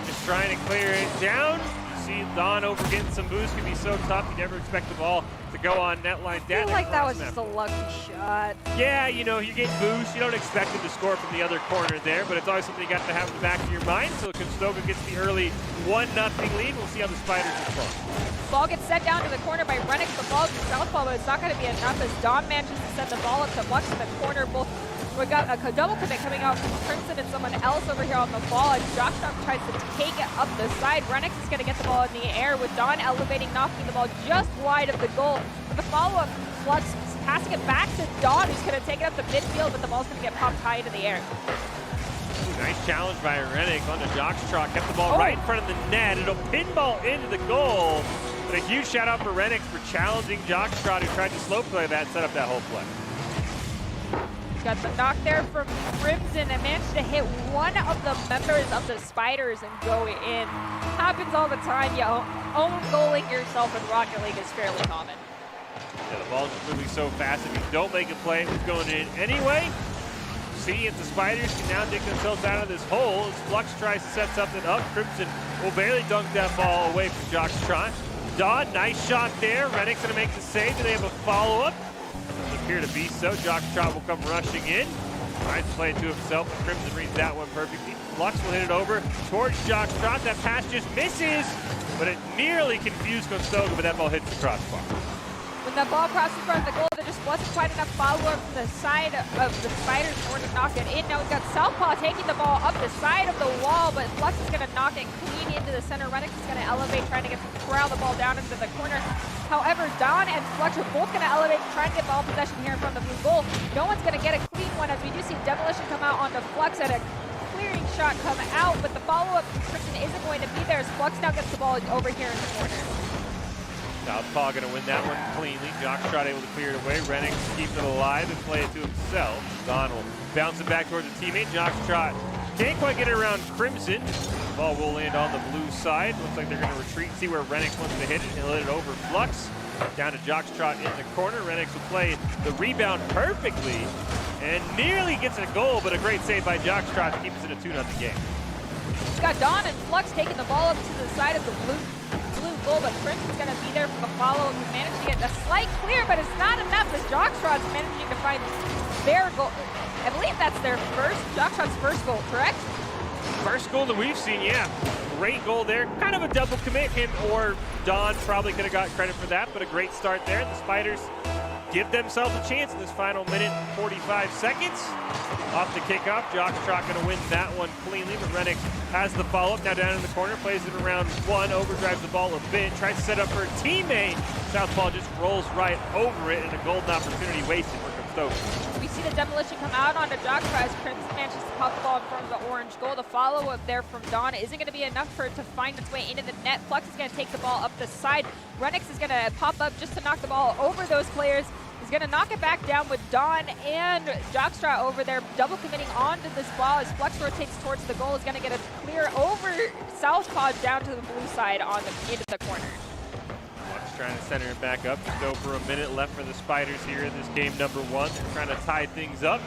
Just trying to clear it down. You see Don over getting some boost can be so tough. You never expect the ball to go on net line down. I feel like that was just a lucky shot. Yeah, you get boost. You don't expect him to score from the other corner there, but it's always something you got to have in the back of your mind. So Conestoga gets the early 1-0 lead. We'll see how the Spiders respond. Ball gets set down to the corner by Renix. The ball to Southpaw, but it's not going to be enough as Don manages to send the ball up to Flux in the corner. We've got a double commit coming out from Crimson and someone else over here on the ball. And Jockstrap tries to take it up the side. Renix is going to get the ball in the air with Don elevating, knocking the ball just wide of the goal. With the follow-up, Flux passing it back to Don, who's going to take it up the midfield, but the ball's going to get popped high into the air. Ooh, nice challenge by Renix onto Jockstrap. Kept the ball right in front of the net. It'll pinball into the goal. But a huge shout out for Renix for challenging Jockstrap, who tried to slow play that and set up that whole play. Got the knock there from Crimson and managed to hit one of the members of the Spiders and go in. Happens all the time. You own goaling yourself in Rocket League is fairly common. Yeah, the ball's just moving so fast. If you don't make a play, it was going in anyway. See if the Spiders can now dig themselves out of this hole as Flux tries to set something up. Crimson will barely dunk that ball away from Jockstrot. Dodd, nice shot there. Rennick's going to make the save. Do they have a follow-up? Doesn't appear to be so. Jockstrot will come rushing in. Tries to play it to himself, but Crimson reads that one perfectly. Flux will hit it over towards Jockstrot. That pass just misses, but it nearly confused Conestoga, but that ball hits the crossbar. When the ball crosses in front of the goal, there just wasn't quite enough follow-up from the side of the Spiders in order to knock it in. Now we've got Southpaw taking the ball up the side of the wall, but Flux is going to knock it clean into the center. Rennick is going to elevate, trying to corral the ball down into the corner. However, Don and Flux are both going to elevate and try and get ball possession here in front of the blue goal. No one's going to get a clean one, as we do see Demolition come out onto Flux at a clearing shot come out, but the follow-up Crimson isn't going to be there as Flux now gets the ball over here in the corner. Southpaw going to win that one cleanly. Jockstrot able to clear it away. Rennick keeps it alive and play it to himself. Don will bounce it back towards the teammate. Jockstrot can't quite get it around Crimson. The ball will land on the blue side. Looks like they're going to retreat, see where Rennick wants to hit it. He'll hit it over Flux. Down to Jockstrot in the corner. Rennick will play the rebound perfectly and nearly gets a goal, but a great save by Jockstrot to keep us in a 2-0 game. We've got Don and Flux taking the ball up to the side of the blue goal, but Crimson's going to be there for the follow. He's managed to get a slight clear, but it's not enough as Jockstrot's managing to find their goal. I believe that's their Jockstrot's first goal, correct? First goal that we've seen, yeah. Great goal there. Kind of a double commit. Him or Don probably could have got credit for that, but a great start there. The Spiders give themselves a chance in this final minute and 45 seconds. Off the kickoff, Jockstrot going to win that one cleanly, but Rennick has the follow-up. Now down in the corner, plays it around one, overdrives the ball a bit, tries to set up for a teammate. Southpaw just rolls right over it, and a golden opportunity wasted for Conestoga. We see the Demolition come out onto Jockstrot as Crimson manages to pop the ball in front of the orange goal. The follow-up there from Dawn isn't going to be enough for it to find its way into the net. Flux is going to take the ball up the side. Rennick is going to pop up just to knock the ball over those players. He's going to knock it back down with Dawn and Jockstrot over there, double committing onto this ball as Flux rotates towards the goal. Is going to get a clear over Southpaw down to the blue side into the corner. Flux trying to center it back up. Just over a minute left for the Spiders here in this game number one. They're trying to tie things up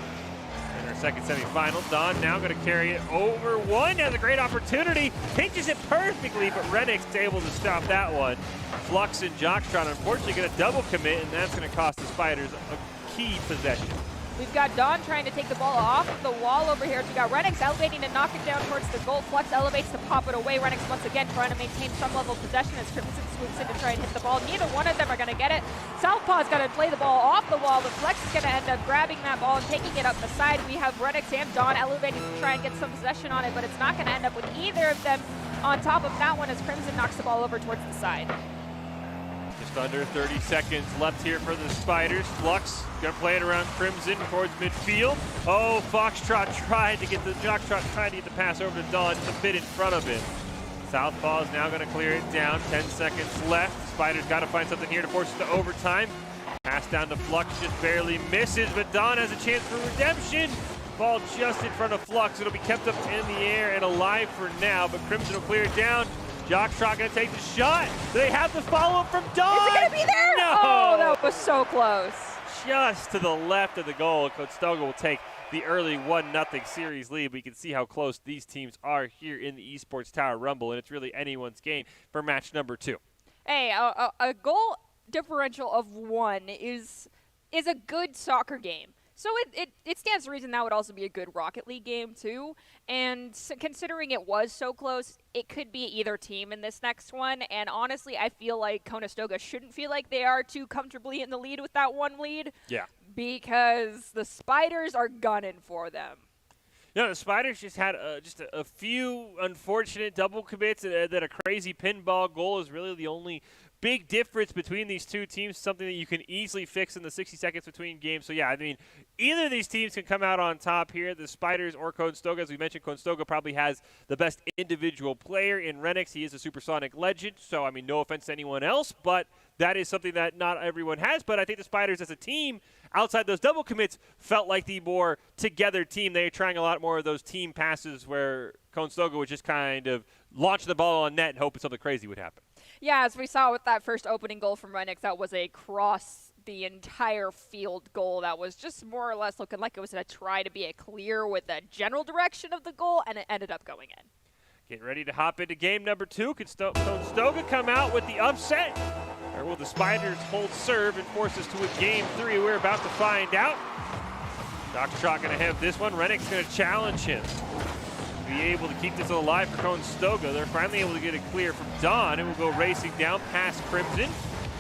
in our second semifinal. Dawn now going to carry it over one. Has a great opportunity. Pinches it perfectly, but Rennick's able to stop that one. Flux and Jockstrot unfortunately get a double commit, and that's going to cost the Spiders a key possession. We've got Dawn trying to take the ball off the wall over here. We got Rennick's elevating to knock it down towards the goal. Flux elevates to pop it away. Rennick's once again trying to maintain some level of possession as Crimson swoops in to try and hit the ball. Neither one of them are going to get it. Southpaw's got to play the ball off the wall, but Flex is going to end up grabbing that ball and taking it up the side. We have Rennick's and Dawn elevating to try and get some possession on it, but it's not going to end up with either of them on top of that one as Crimson knocks the ball over towards the side. Just under 30 seconds left here for the Spiders. Flux gonna play it around Crimson towards midfield. Oh, Jockstrot tried to get the pass over to Dawn, just a bit in front of it. Southpaw is now gonna clear it down. 10 seconds left. Spiders got to find something here to force it to overtime. Pass down to Flux, just barely misses, but Dawn has a chance for redemption. Ball just in front of Flux. It'll be kept up in the air and alive for now, but Crimson will clear it down. Jockstrot gonna take the shot. They have the follow-up from Dawn. Is it gonna be there? No! Oh, that was so close. Just to the left of the goal. Conestoga will take the early 1-0 series lead. We can see how close these teams are here in the Esports Tower Rumble, and it's really anyone's game for match number 2. Hey, a goal differential of 1 is a good soccer game. So it stands to reason that would also be a good Rocket League game too. And considering it was so close, it could be either team in this next one. And honestly, I feel like Conestoga shouldn't feel like they are too comfortably in the lead with that one lead. Yeah. Because the Spiders are gunning for them. No, the Spiders just had just a few unfortunate double commits, that a crazy pinball goal is really the only big difference between these two teams, something that you can easily fix in the 60 seconds between games. So, yeah, I mean, either of these teams can come out on top here, the Spiders or Conestoga. As we mentioned, Conestoga probably has the best individual player in Renix. He is a supersonic legend, so, I mean, no offense to anyone else, but that is something that not everyone has. But I think the Spiders as a team, outside those double commits, felt like the more together team. They were trying a lot more of those team passes where Conestoga would just kind of launch the ball on net and hope something crazy would happen. Yeah, as we saw with that first opening goal from Rennick, that was a cross the entire field goal that was just more or less looking like it was going to try to be a clear with the general direction of the goal, and it ended up going in. Get ready to hop into game number 2. Could Conestoga come out with the upset? Or will the Spiders hold serve and force us to a game 3? We're about to find out. Jockstrap going to have this one. Rennick's going to challenge him. Be able to keep this alive for Conestoga. They're finally able to get it clear from Don, and will go racing down past Crimson.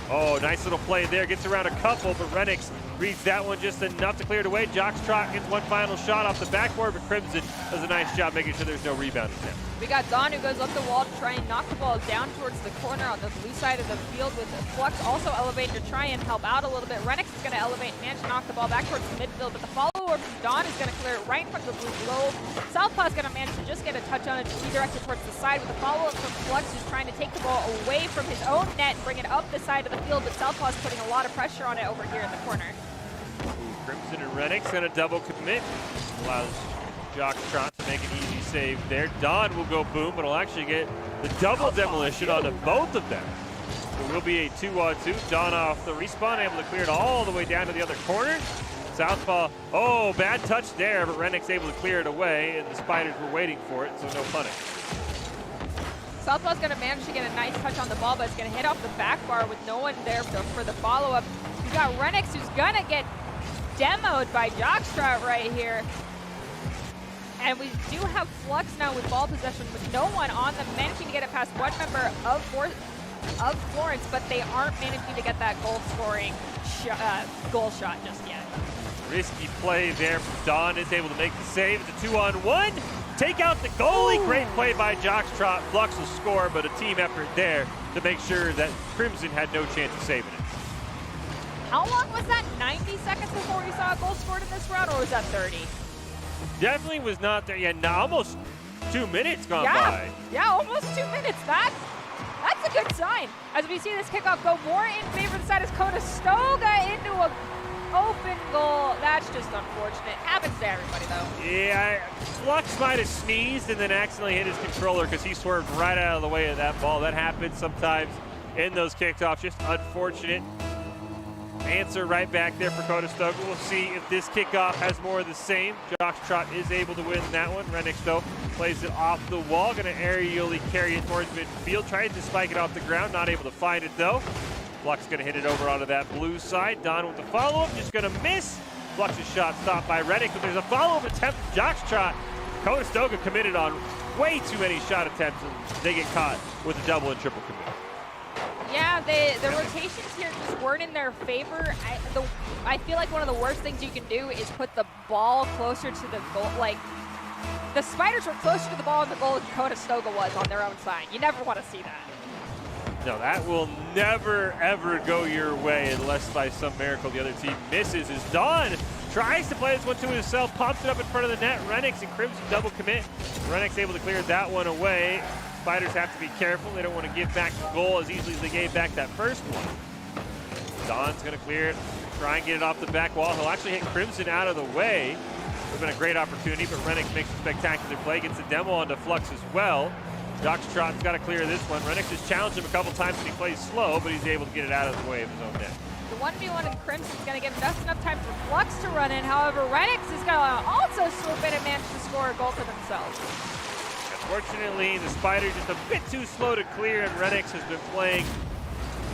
Oh, nice little play there. Gets around a couple, but Rennick's reads that one just enough to clear it away. Jockstrap gets one final shot off the backboard, but Crimson does a nice job making sure there's no rebound attempt. We got Don who goes up the wall to try and knock the ball down towards the corner on the blue side of the field, with Flux also elevating to try and help out a little bit. Rennick is going to elevate and manage to knock the ball back towards the midfield, but the follower from Don is going to clear it right in front of the blue globe. Southpaw is going to manage to just get a touch on it to redirect it towards the side, with the follow-up from Flux, who's trying to take the ball away from his own net and bring it up the side of the field, but Southpaw is putting a lot of pressure on it over here in the corner. Crimson and Rennick's going to double commit. Allows Jockstrap to make an easy save there. Don will go boom, but will actually get the double demolition onto both of them. It will be a 2-on-2. Don off the respawn, able to clear it all the way down to the other corner. Southpaw, oh, bad touch there, but Rennick's able to clear it away, and the Spiders were waiting for it, so no punting. Southpaw's going to manage to get a nice touch on the ball, but it's going to hit off the back bar with no one there for the follow-up. We got Rennick, who's going to get demoed by Jockstrap right here. And we do have Flux now with ball possession with no one on them, managing to get it past one member of Florence, but they aren't managing to get that goal-scoring goal shot just yet. Risky play there from Don, is able to make the save. It's a 2-on-1. Take out the goalie. Great play by Jockstrap. Flux will score, but a team effort there to make sure that Crimson had no chance of saving it. How long was that? 90 seconds before we saw a goal scored in this round, or was that 30? Definitely was not there. Yeah, no, almost 2 minutes gone by. Yeah, almost 2 minutes. That's a good sign. As we see this kickoff go more in favor of the side as Conestoga into a open goal. That's just unfortunate. Happens to everybody, though. Yeah, Flux might have sneezed and then accidentally hit his controller because he swerved right out of the way of that ball. That happens sometimes in those kickoffs. Just unfortunate. Answer right back there for Conestoga. We'll see if this kickoff has more of the same. Jockstrap is able to win that one. Rennick, though, plays it off the wall. Going to aerially carry it towards midfield. Tries to spike it off the ground. Not able to find it, though. Flux going to hit it over onto that blue side. Don with the follow-up. Just going to miss. Flux's shot stopped by Rennick, but there's a follow-up attempt from Jockstrap. Conestoga committed on way too many shot attempts, and they get caught with a double and triple commit. Yeah, the rotations here just weren't in their favor. I feel like one of the worst things you can do is put the ball closer to the goal. Like, the Spiders were closer to the ball in the goal than Conestoga was on their own side. You never want to see that. No, that will never, ever go your way unless by some miracle the other team misses. As Don tries to play this one to himself, pops it up in front of the net. Rennick's and Crimson double commit. Rennick's able to clear that one away. Spiders have to be careful. They don't want to give back the goal as easily as they gave back that first one. Don's going to clear it, try and get it off the back wall. He'll actually hit Crimson out of the way. Would have been a great opportunity, but Rennick makes a spectacular play. Gets the demo onto Flux as well. Jockstrap's got to clear this one. Rennick has challenged him a couple times and he plays slow, but he's able to get it out of the way of his own net. The 1v1 in Crimson's going to give just enough time for Flux to run in. However, Rennick is going to also swoop in and manage to score a goal for themselves. Unfortunately, the Spiders just a bit too slow to clear, and Rennick has been playing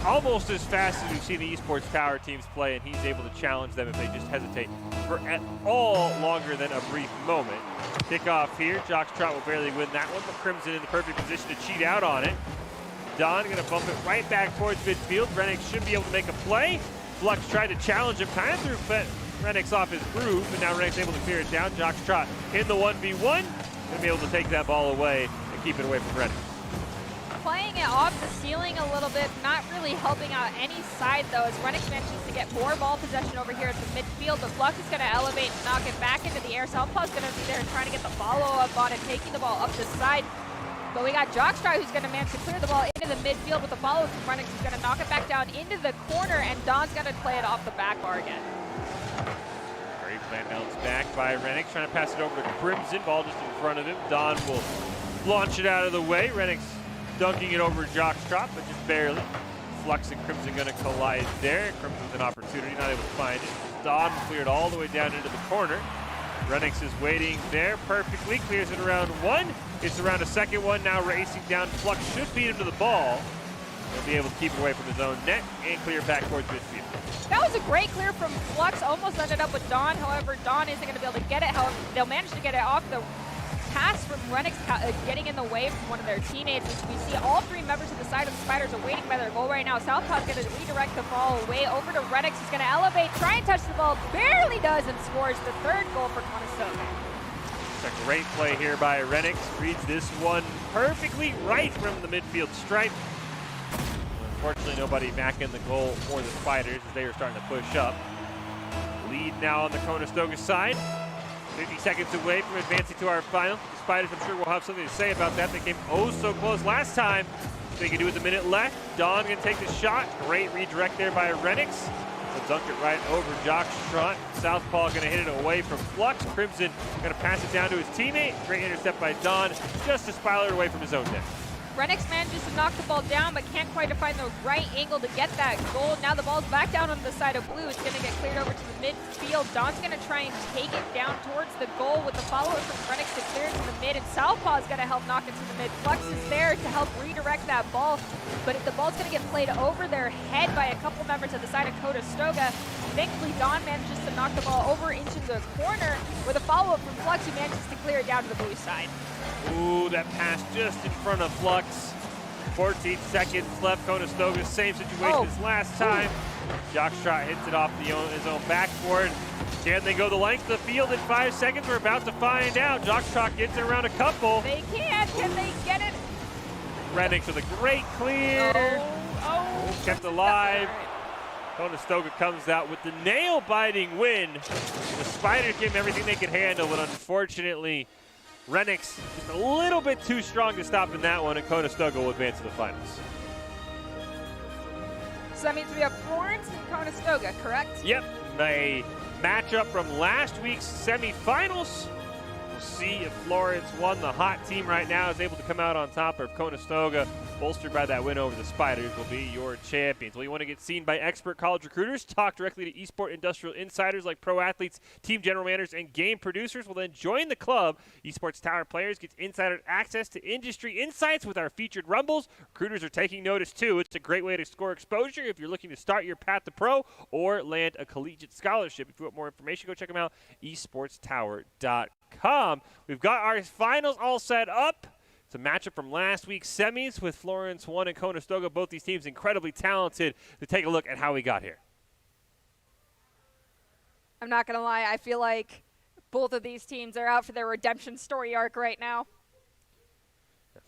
almost as fast as we've seen the Esports Tower teams play, and he's able to challenge them if they just hesitate for at all longer than a brief moment. Kickoff here. Jockstrap will barely win that one, but Crimson in the perfect position to cheat out on it. Don going to bump it right back towards midfield. Rennick should be able to make a play. Flux tried to challenge him, kind of threw Rennick's off his groove, but now Rennick's able to clear it down. Jockstrap in the 1v1. Going to be able to take that ball away and keep it away from Rennick. Playing it off the ceiling a little bit, not really helping out any side though, as Rennick manages to get more ball possession over here at the midfield. The Flux is going to elevate and knock it back into the air. Southpaw's going to be there trying to get the follow-up on it, taking the ball up the side. But we got Jockstrap who's going to manage to clear the ball into the midfield with the follow from Rennick, who's going to knock it back down into the corner, and Don's going to play it off the back bar again. Great plan bounced back by Rennick, trying to pass it over to Crimson. Ball just in front of him. Don will launch it out of the way. Rennick's dunking it over Jockstrap, but just barely. Flux and Crimson going to collide there. Crimson with an opportunity, not able to find it. Dawn cleared all the way down into the corner. Renix is waiting there perfectly, clears it around one. It's around a second one, now racing down. Flux should beat him to the ball. He'll be able to keep it away from his own net and clear back towards midfield. That was a great clear from Flux, almost ended up with Dawn. However, Dawn isn't going to be able to get it. However, they'll manage to get it off the pass from Renix, getting in the way from one of their teammates. As we see all three members of the side of the Spiders are waiting by their goal right now. Southpaw's going to redirect the ball away over to Renix. He's going to elevate, try and touch the ball, barely does, and scores the third goal for Conestoga. It's a great play here by Renix. Reads this one perfectly right from the midfield stripe. Unfortunately, nobody back in the goal for the Spiders as they are starting to push up. Lead now on the Conestoga side. 50 seconds away from advancing to our final. The Spiders, I'm sure, will have something to say about that. They came oh so close last time. They can do with a minute left. Dawn gonna take the shot. Great redirect there by Renix. They'll dunk it right over Jock Straught. Southpaw gonna hit it away from Flux. Crimson gonna pass it down to his teammate. Great intercept by Dawn, just to spiral it away from his own net. Renix manages to knock the ball down, but can't quite find the right angle to get that goal. Now the ball's back down on the side of blue. It's going to get cleared over to the midfield. Dawn's going to try and take it down towards the goal with the follower from Renix to clear it to the mid, and Southpaw's going to help knock it to the mid. Flux is there to help redirect that ball, but the ball's going to get played over their head by a couple members of the side of Conestoga. Thankfully, Dawn manages to knock the ball over into the corner with a follow-up from Flux, who manages to clear it down to the blue side. Ooh, that pass just in front of Flux. 14 seconds left. Conestoga, same situation as last time. Jockstrot hits it off his own backboard. Can they go the length of the field in 5 seconds? We're about to find out. Jockstrot gets it around a couple. They can. Can they get it? Renix with a great clear. Kept alive. Conestoga comes out with the nail-biting win. The Spiders gave them everything they could handle, but unfortunately, Renix just a little bit too strong to stop in that one, and Conestoga will advance to the finals. So that means we have Florence and Conestoga, correct? Yep, a matchup from last week's semifinals. We'll see if Florence won. The hot team right now is able to come out on top, or if Conestoga, bolstered by that win over the Spiders, will be your champions. Well, you want to get seen by expert college recruiters, talk directly to eSport industrial insiders like pro athletes, team general managers, and game producers. Well, then join the club. Esports Tower players get insider access to industry insights with our featured rumbles. Recruiters are taking notice too. It's a great way to score exposure if you're looking to start your path to pro or land a collegiate scholarship. If you want more information, go check them out, esportstower.com. We've got our finals all set up. It's a matchup from last week's semis with Florence 1 and Conestoga. Both these teams incredibly talented. To take a look at how we got here. I'm not going to lie. I feel like both of these teams are out for their redemption story arc right now.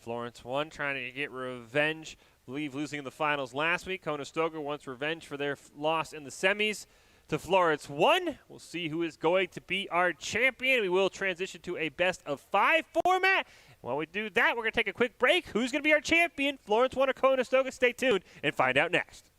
Florence 1 trying to get revenge, losing in the finals last week. Conestoga wants revenge for their loss in the semis to Florence 1. We'll see who is going to be our champion. We will transition to a best-of-5 format. While we do that, we're going to take a quick break. Who's going to be our champion? Florence 1 or Conestoga? Stay tuned and find out next.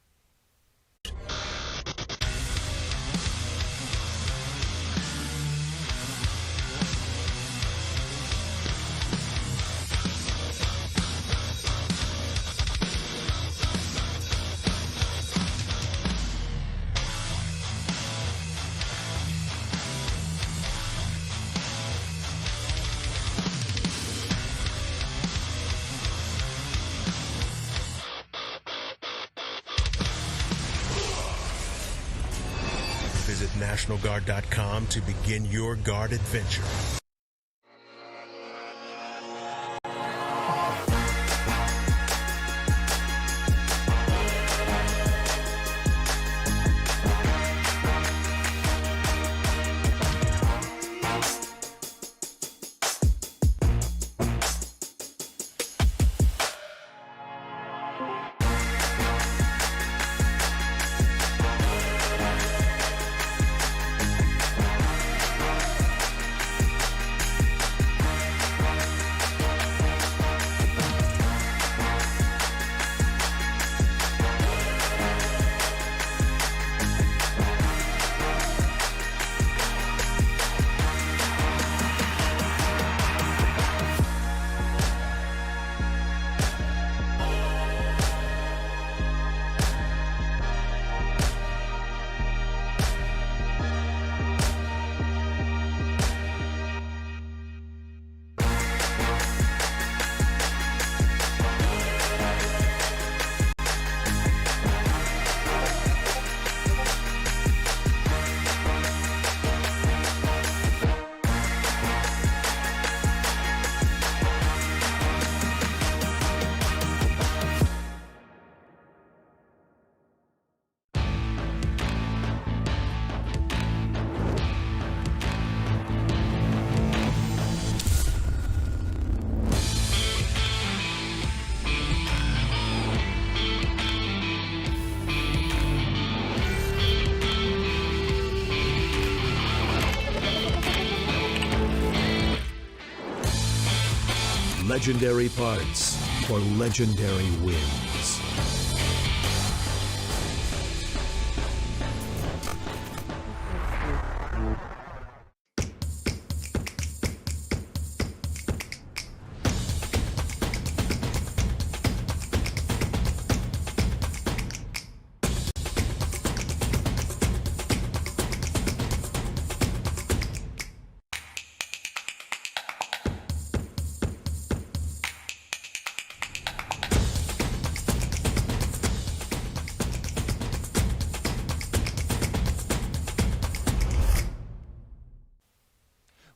Visit NationalGuard.com to begin your guard adventure. legendary parts for legendary wins.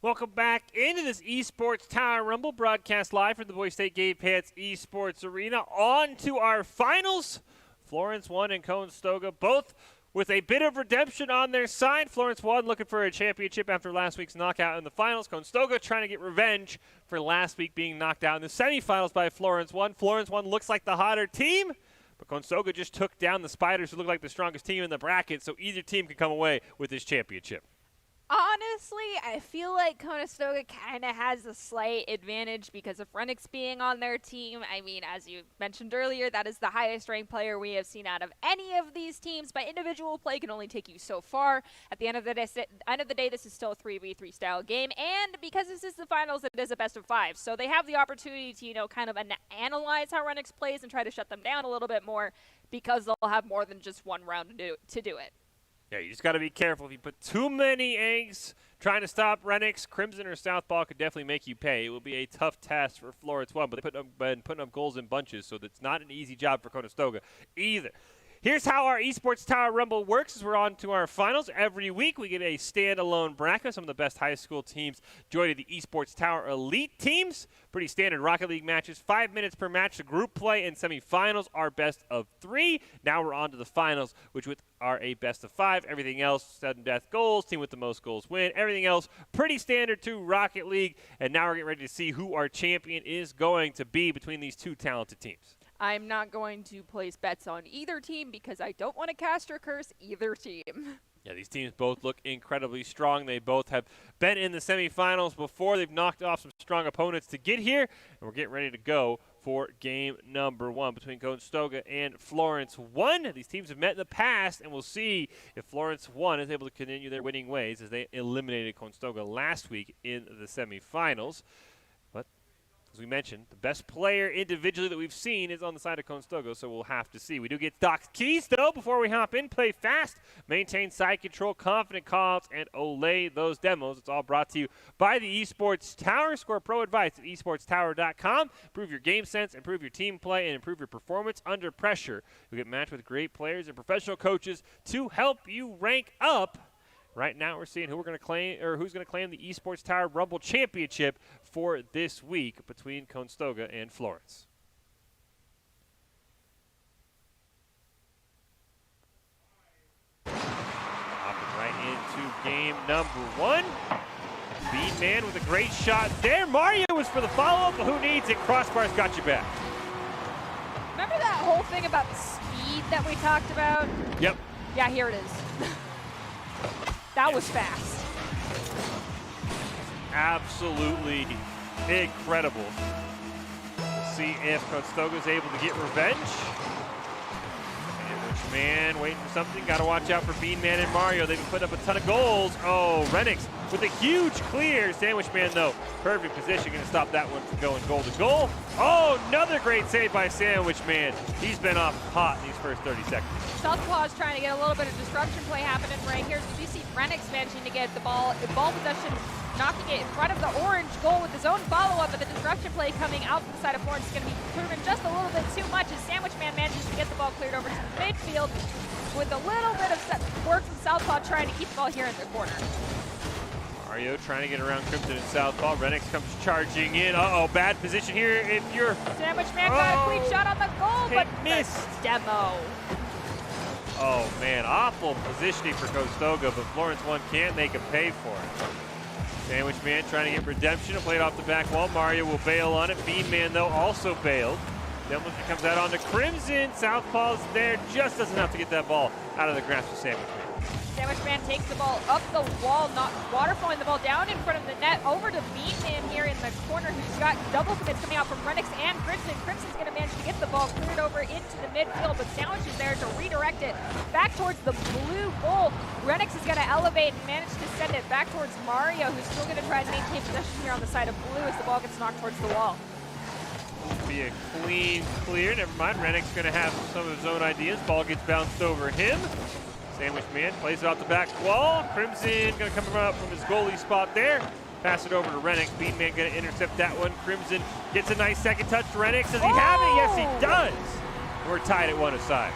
Welcome back into this Esports Tower Rumble, broadcast live from the Boise State Game Pants Esports Arena. On to our finals. Florence 1 and Conestoga, both with a bit of redemption on their side. Florence 1 looking for a championship after last week's knockout in the finals. Conestoga trying to get revenge for last week being knocked out in the semifinals by Florence 1. Florence 1 looks like the hotter team, but Conestoga just took down the Spiders, who look like the strongest team in the bracket, so either team can come away with this championship. Honestly, I feel like Conestoga kind of has a slight advantage because of Renix being on their team. I mean, as you mentioned earlier, that is the highest ranked player we have seen out of any of these teams. But individual play can only take you so far. At the end of the day, this is still a 3v3 style game. And because this is the finals, it is a best of 5. So they have the opportunity to, kind of analyze how Renix plays and try to shut them down a little bit more because they'll have more than just one round to do it. Yeah, you just got to be careful. If you put too many eggs trying to stop Renix, Crimson or Southpaw could definitely make you pay. It will be a tough task for Florence 1, but they've been putting up goals in bunches, so that's not an easy job for Conestoga either. Here's how our Esports Tower Rumble works as we're on to our finals. Every week we get a standalone bracket. Some of the best high school teams joining the Esports Tower Elite teams. Pretty standard Rocket League matches, 5 minutes per match. The group play and semifinals are best of 3. Now we're on to the finals, which are a best of 5. Everything else, sudden death goals, team with the most goals win. Everything else, pretty standard to Rocket League. And now we're getting ready to see who our champion is going to be between these two talented teams. I'm not going to place bets on either team because I don't want to cast or curse either team. Yeah, these teams both look incredibly strong. They both have been in the semifinals before. They've knocked off some strong opponents to get here, and we're getting ready to go for game number 1 between Conestoga and Florence 1. These teams have met in the past, and we'll see if Florence 1 is able to continue their winning ways as they eliminated Conestoga last week in the semifinals. But as we mentioned, the best player individually that we've seen is on the side of Conestoga, so we'll have to see. We do get Doc's keys, though, before we hop in. Play fast, maintain side control, confident calls, and olay those demos. It's all brought to you by the Esports Tower. Score pro advice at esportstower.com. Improve your game sense, improve your team play, and improve your performance under pressure. You'll get matched with great players and professional coaches to help you rank up. Right now, we're seeing who's going to claim the Esports Tower Rumble Championship for this week between Conestoga and Florence. Hopping right into game number 1. Bean Man with a great shot there. Mario was for the follow-up, but who needs it? Crossbar's got you back. Remember that whole thing about the speed that we talked about? Yep. Yeah, here it is. That was fast. Absolutely incredible. We'll see if Conestoga's able to get revenge. Sandwich Man waiting for something. Got to watch out for Bean Man and Mario. They've put up a ton of goals. Oh, Renix with a huge clear. Sandwich Man, though, perfect position. Going to stop that one from going goal to goal. Oh, another great save by Sandwich Man. He's been off hot in these first 30 seconds. Southpaw is trying to get a little bit of disruption play happening right here. So you see Renix managing to get the ball possession, knocking it in front of the orange goal with his own follow-up, but the disruption play coming out from the side of Florence is going to be proven just a little bit too much as Sandwich Man manages to get the ball cleared over to the midfield with a little bit of work from Southpaw trying to keep the ball here in the corner. Mario trying to get around Crimson and Southpaw. Renix comes charging in. Uh-oh, bad position here if you're... Sandwich Man got a quick shot on the goal, but missed. Demo. Oh, man, awful positioning for Conestoga, but Florence 1 can't make him pay for it. Sandwich Man trying to get redemption. Played off the back wall. Mario will bail on it. Bean Man, though, also bailed. Demolition comes out onto Crimson. Southpaw's there. Just doesn't have to get that ball out of the grasp of Sandwich Man. Sandwich Man takes the ball up the wall, not waterfalling the ball down in front of the net, over to Beatman here in the corner, who's got double commits coming out from Renix and Crimson. Crimson's going to manage to get the ball cleared over into the midfield, but Sandwich is there to redirect it back towards the blue goal. Renix is going to elevate and manage to send it back towards Mario, who's still going to try and maintain possession here on the side of blue as the ball gets knocked towards the wall. Be a clean clear. Never mind. Rennick's going to have some of his own ideas. Ball gets bounced over him. Sandwich Man plays it off the back wall. Crimson going to come up from his goalie spot there. Pass it over to Rennick. Beatman going to intercept that one. Crimson gets a nice second touch. Rennick, does he have it? Yes, he does. We're tied at 1 aside.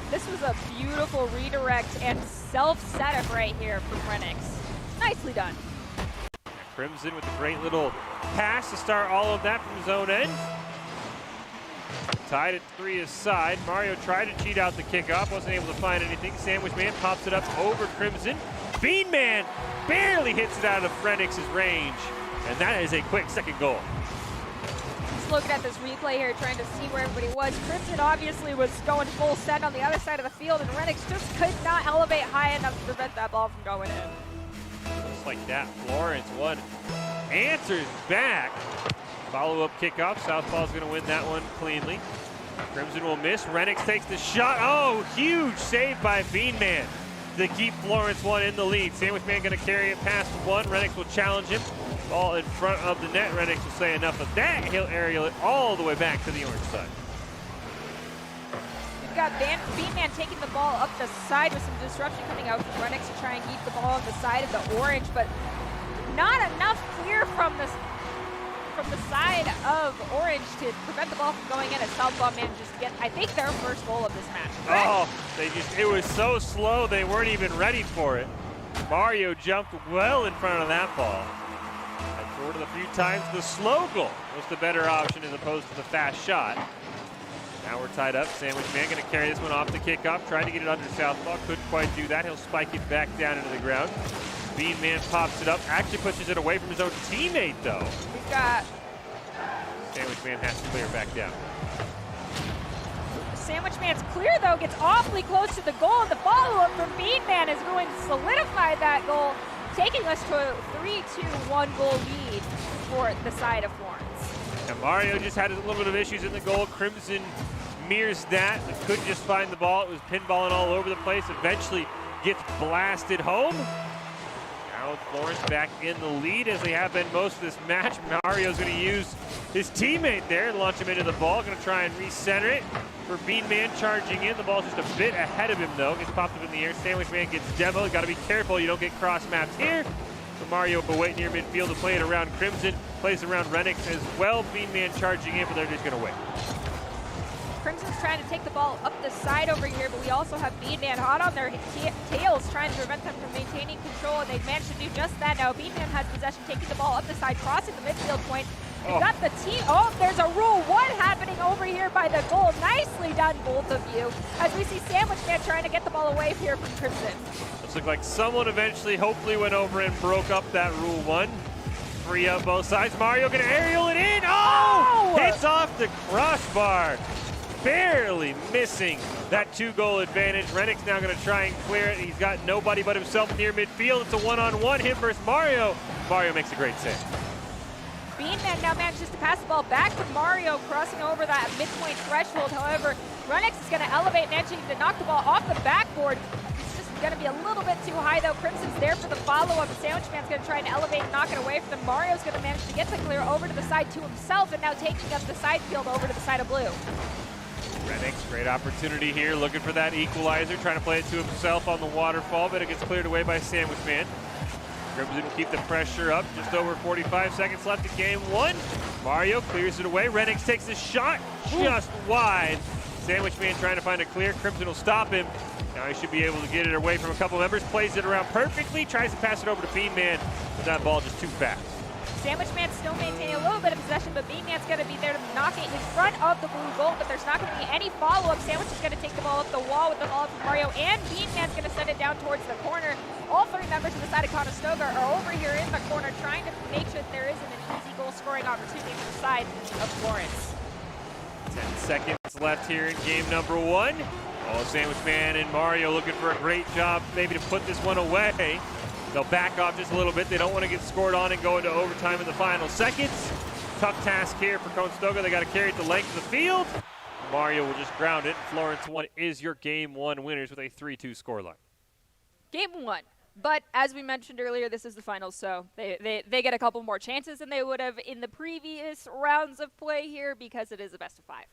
This was a beautiful redirect and self-setup right here from Renix. Nicely done. Crimson with a great little pass to start all of that from his own end. Tied at 3 aside. Mario tried to cheat out the kickoff, wasn't able to find anything. Sandwich Man pops it up over Crimson. Beanman barely hits it out of Renix's range, and that is a quick second goal. Just looking at this replay here, trying to see where everybody was. Crimson obviously was going full send on the other side of the field, and Renix just could not elevate high enough to prevent that ball from going in. Just like that, Florence one answers back. Follow-up kickoff. Southpaw's going to win that one cleanly. Crimson will miss. Renix takes the shot. Oh, huge save by Beanman to keep Florence one in the lead. Sandwich Man going to carry it past one. Renix will challenge him. Ball in front of the net. Renix will say enough of that. He'll aerial it all the way back to the orange side. We've got Beanman taking the ball up the side with some disruption coming out from Renix to try and keep the ball on the side of the orange, but not enough clear from the side of orange to prevent the ball from going in as Southpaw manages to get, I think, their first goal of this match. Correct? Oh, it was so slow they weren't even ready for it. Mario jumped well in front of that ball. And through it a few times, the slow goal was the better option as opposed to the fast shot. Now we're tied up. Sandwich Man going to carry this one off the kickoff. Tried to get it under Southpaw. Couldn't quite do that. He'll spike it back down into the ground. Beanman pops it up. Actually pushes it away from his own teammate, though. We've got... Sandwich Man has to clear back down. Sandwich Man's clear, though. Gets awfully close to the goal. And the follow-up from Beanman is going to solidify that goal, taking us to a 3-2-1 goal lead for the side of Florence. And Mario just had a little bit of issues in the goal. Crimson mirrors that. Couldn't just find the ball. It was pinballing all over the place. Eventually gets blasted home. Now Florence back in the lead as they have been most of this match. Mario's going to use his teammate there and launch him into the ball. Going to try and recenter it for Beanman charging in. The ball's just a bit ahead of him, though. Gets popped up in the air. Sandwich Man gets demoed. Got to be careful you don't get cross-mapped here. So Mario will wait near midfield to play it around Crimson. Plays around Renix as well. Beanman charging in, but they're just going to wait. Crimson's trying to take the ball up the side over here, but we also have Beanman hot on their tails, trying to prevent them from maintaining control, and they've managed to do just that. Now Beanman has possession, taking the ball up the side, crossing the midfield point. We've got the team. Oh, there's a Rule 1 happening over here by the goal. Nicely done, both of you, as we see Sandwich Man trying to get the ball away here from Crimson. Looks like someone eventually, hopefully, went over and broke up that Rule 1. Free up both sides. Mario gonna aerial it in. Oh! Hits off the crossbar. Barely missing that 2-goal advantage. Rennick's now going to try and clear it. He's got nobody but himself near midfield. It's a one-on-one him versus Mario. Mario makes a great save. Beanman now manages to pass the ball back to Mario, crossing over that midpoint threshold. However, Renix is going to elevate, managing to knock the ball off the backboard. It's just going to be a little bit too high, though. Crimson's there for the follow-up. The Sandwich Man's going to try and elevate and knock it away from them. Mario's going to manage to get the clear over to the side to himself, and now taking up the side field over to the side of blue. Renix, great opportunity here, looking for that equalizer, trying to play it to himself on the waterfall, but it gets cleared away by Sandwich Man. Crimson will keep the pressure up. Just over 45 seconds left in game 1. Mario clears it away. Renix takes the shot just wide. Sandwich Man trying to find a clear. Crimson will stop him. Now he should be able to get it away from a couple members. Plays it around perfectly. Tries to pass it over to Beanman, but that ball just too fast. Sandwich Man's still maintaining a little bit of possession, but Beanman's going to be there to knock it in front of the blue goal, but there's not going to be any follow-up. Sandwich is going to take the ball up the wall with the ball from Mario, and Beanman's going to send it down towards the corner. All 3 members of the side of Conestoga are over here in the corner, trying to make sure that there isn't an easy goal-scoring opportunity for the side of Florence. 10 seconds left here in game number one. Oh, Sandwich Man and Mario looking for a great job maybe to put this one away. They'll back off just a little bit. They don't want to get scored on and go into overtime in the final seconds. Tough task here for Conestoga. They got to carry it the length of the field. Mario will just ground it. Florence 1 is your game one winners with a 3-2 scoreline. Game one. But as we mentioned earlier, this is the finals, so they get a couple more chances than they would have in the previous rounds of play here because it is a best of 5.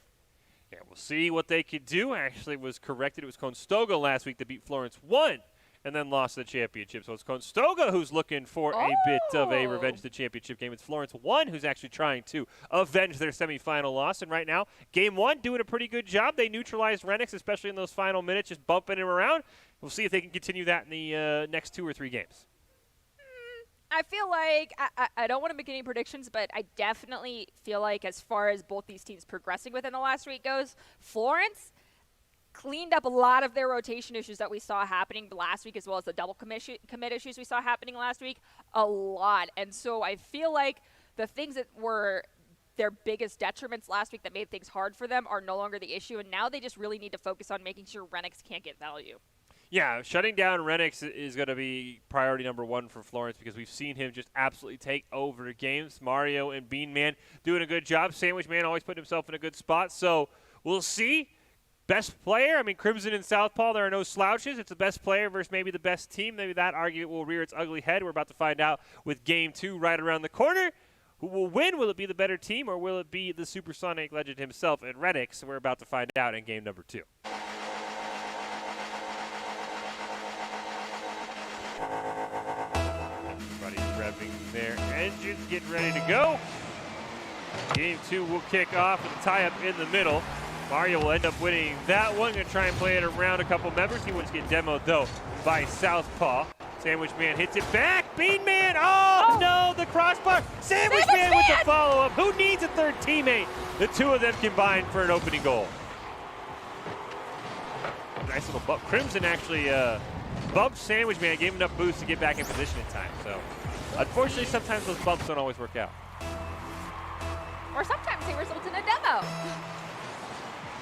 Yeah, we'll see what they could do. Actually, it was corrected. It was Conestoga last week that beat Florence 1 and then lost the championship. So it's Conestoga who's looking for a bit of a revenge of the championship game. It's Florence 1 who's actually trying to avenge their semifinal loss. And right now, game one doing a pretty good job. They neutralized Renix, especially in those final minutes, just bumping him around. We'll see if they can continue that in the next 2 or 3 games. I feel like, I don't want to make any predictions, but I definitely feel like as far as both these teams progressing within the last week goes, Florence cleaned up a lot of their rotation issues that we saw happening last week, as well as the double commit issues we saw happening last week, a lot. And so I feel like the things that were their biggest detriments last week that made things hard for them are no longer the issue, and now they just really need to focus on making sure Renix can't get value. Yeah, shutting down Renix is going to be priority number 1 for Florence because we've seen him just absolutely take over games. Mario and Bean Man doing a good job. Sandwich Man always putting himself in a good spot. So we'll see. Best player, I mean, Crimson and Southpaw, there are no slouches. It's the best player versus maybe the best team. Maybe that argument will rear its ugly head. We're about to find out with Game 2 right around the corner. Who will win? Will it be the better team or will it be the Supersonic legend himself at Renix? We're about to find out in game number 2. Everybody's revving their engines, getting ready to go. Game 2 will kick off with a tie-up in the middle. Mario will end up winning that one. Going to try and play it around a couple members. He wants to get demoed, though, by Southpaw. Sandwich Man hits it back. Bean Man, oh, no, the crossbar. Sandwich Man with the follow-up. Who needs a third teammate? The two of them combined for an opening goal. Nice little bump. Crimson actually bumped Sandwich Man, gave him enough boost to get back in position in time. So, unfortunately, sometimes those bumps don't always work out. Or sometimes they result in a demo.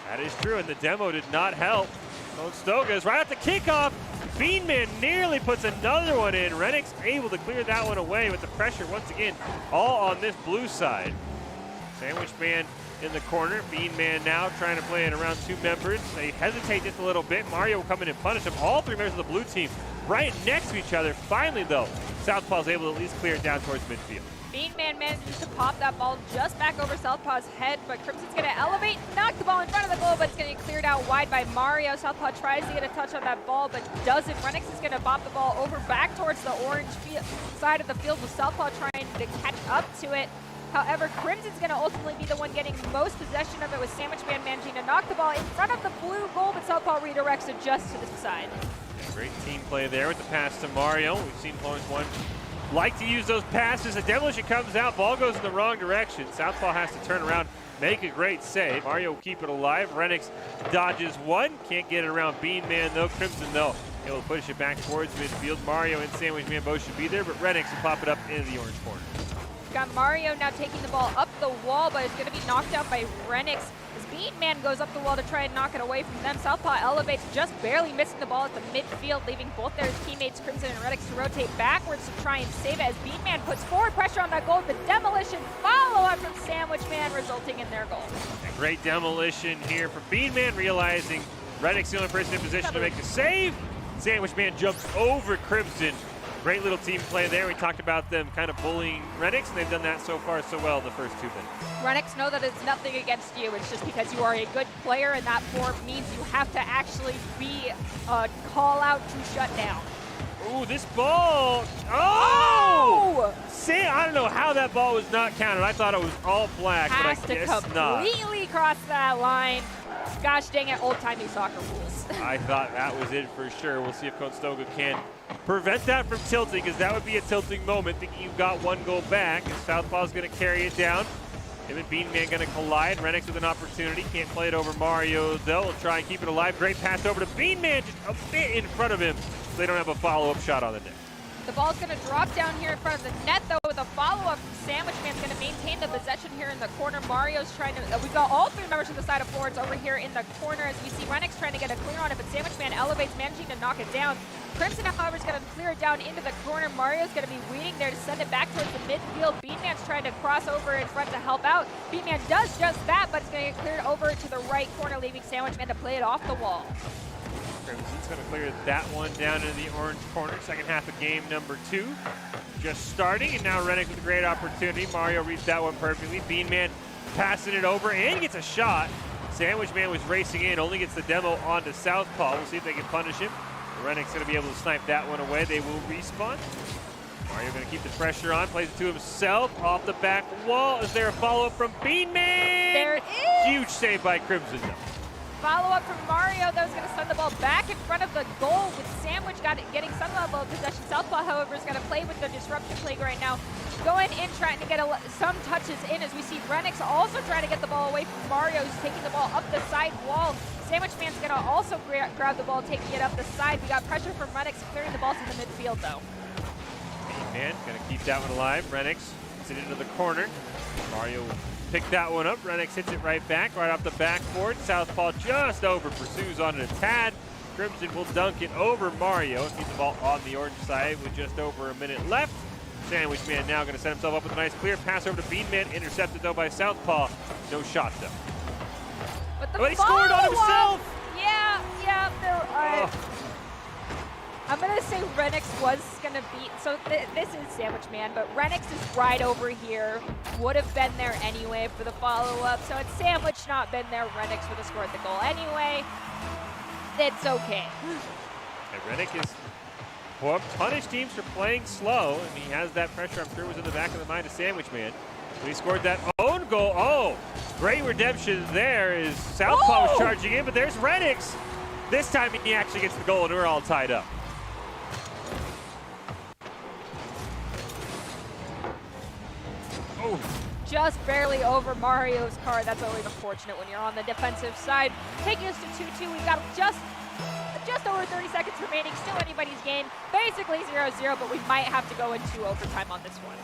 That is true, and the demo did not help. Conestoga is right at the kickoff. Bean Man nearly puts another one in. Renix able to clear that one away with the pressure once again all on this blue side. Sandwich Man in the corner. Bean Man now trying to play it around 2 members. They hesitate just a little bit. Mario will come in and punish them. All 3 members of the blue team right next to each other. Finally, though, Southpaw is able to at least clear it down towards midfield. Bean Man manages to pop that ball just back over Southpaw's head, but Crimson's going to elevate, knock the ball in front of the goal, but it's going to get cleared out wide by Mario. Southpaw tries to get a touch on that ball, but doesn't. Renix is going to bop the ball over back towards the orange side of the field with Southpaw trying to catch up to it. However, Crimson's going to ultimately be the one getting most possession of it, with Sandwich Man managing to knock the ball in front of the blue goal, but Southpaw redirects it just to the side. Yeah, great team play there with the pass to Mario. We've seen Florence 1 like to use those passes. A demolition comes out, ball goes in the wrong direction. Southpaw has to turn around, make a great save. Mario will keep it alive. Renix dodges one, can't get it around Bean Man though. Crimson though, he'll push it back towards midfield. Mario and Sandwich Man both should be there, but Renix will pop it up into the orange corner. Got Mario now taking the ball up the wall, but it's going to be knocked out by Renix. As Bean Man goes up the wall to try and knock it away from them. Southpaw elevates, just barely missing the ball at the midfield, leaving both their teammates, Crimson and Renix, to rotate backwards to try and save it as Bean Man puts forward pressure on that goal. The demolition follow-up from Sandwich Man, resulting in their goal. A great demolition here from Bean Man, realizing Renix the only person in position to make the save. Sandwich Man jumps over Crimson. Great little team play there. We talked about them kind of bullying Renix, and they've done that so far so well the first 2 minutes. Renix, know that it's nothing against you. It's just because you are a good player, and that form means you have to actually be a call-out to shut down. Ooh, this ball. Oh! I don't know how that ball was not counted. I thought it was all black, but I guess not. Has to completely cross that line. Gosh dang it, old-timey soccer rules. I thought that was it for sure. We'll see if Conestoga can prevent that from tilting, because that would be a tilting moment, thinking you've got 1 goal back. And Southpaw's going to carry it down. Him and Bean Man going to collide. Renix with an opportunity. Can't play it over Mario, though. He'll try and keep it alive. Great pass over to Bean Man, just a bit in front of him, so they don't have a follow-up shot on the net. The ball's going to drop down here in front of the net, though, with a follow-up from Sandwich Man's going to maintain the possession here in the corner. Mario's trying to, we've got all three members of the side of Florence over here in the corner as we see Renix trying to get a clear on it, but Sandwich Man elevates, managing to knock it down. Crimson, however, is going to clear it down into the corner. Mario's going to be waiting there to send it back towards the midfield. Beanman's trying to cross over in front to help out. Beanman does just that, but it's going to get cleared over to the right corner, leaving Sandwich Man to play it off the wall. Crimson's going to clear that one down into the orange corner. Second half of game number 2 just starting, and now Rennick with a great opportunity. Mario reads that one perfectly. Beanman passing it over and gets a shot. Sandwich Man was racing in, only gets the demo onto Southpaw. We'll see if they can punish him. Rennick's going to be able to snipe that one away. They will respawn. Mario going to keep the pressure on, plays it to himself. Off the back wall. Is there a follow-up from Beanman? There it is! Huge save by Crimson, though. Follow-up from Mario, that was going to send the ball back in front of the goal with Sandwich getting some level of possession. Southpaw, however, is going to play with the disruption plague right now. Going in, trying to get some touches in as we see Renix also trying to get the ball away from Mario, who's taking the ball up the side wall. Sandwich Man's going to also grab the ball, taking it up the side. We got pressure from Renix clearing the ball to the midfield, though. Man, going to keep that one alive. Renix hits it into the corner. Mario pick that one up. Renix hits it right back, right off the backboard. Southpaw just over, pursues on it a tad. Crimson will dunk it over Mario. Keep the ball on the orange side with just over a minute left. Sandwich Man now going to set himself up with a nice clear pass over to Beanman. Intercepted though by Southpaw. No shot though. But he scored on himself! Yeah, I'm going to say Renix was going to beat, so this is Sandwich Man, but Renix is right over here. Would have been there anyway for the follow-up, so it's Sandwich not been there. Renix would have scored the goal anyway. It's okay. And Rennick is punished teams for playing slow, and he has that pressure, I'm sure, was in the back of the mind of Sandwich Man. When he scored that own goal, great redemption there as Southpaw was charging in, but there's Renix. This time he actually gets the goal, and we're all tied up. Just barely over Mario's card. That's always unfortunate when you're on the defensive side. Taking us to 2-2. We've got just over 30 seconds remaining. Still anybody's game. Basically 0-0, but we might have to go into overtime on this one.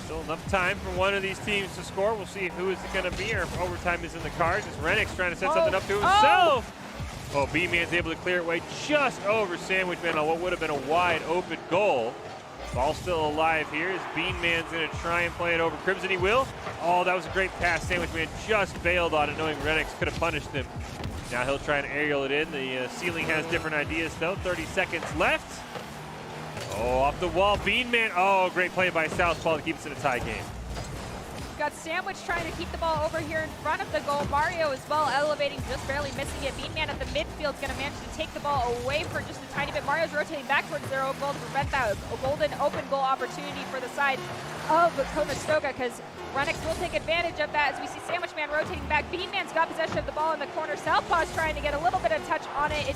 Still enough time for one of these teams to score. We'll see who is it going to be, or if overtime is in the cards. As Renix trying to set something up to himself. B-Man's able to clear it away just over Sandwich Man on what would have been a wide open goal. Ball still alive here as Beanman's going to try and play it over Crimson. He will. That was a great pass. Sandwich Man just bailed on it, knowing Renix could have punished him. Now he'll try and aerial it in. The ceiling has different ideas, though. 30 seconds left. Off the wall, Beanman. Great play by Southpaw to keep us in a tie game. Got Sandwich trying to keep the ball over here in front of the goal. Mario as well, elevating, just barely missing it. Beanman at the midfield is going to manage to take the ball away for just a tiny bit. Mario's rotating back towards their own goal to prevent that golden open goal opportunity for the side of Conestoga, because Renix will take advantage of that as we see Sandwich Man rotating back. Beanman's got possession of the ball in the corner. Southpaw's trying to get a little bit of touch on it. It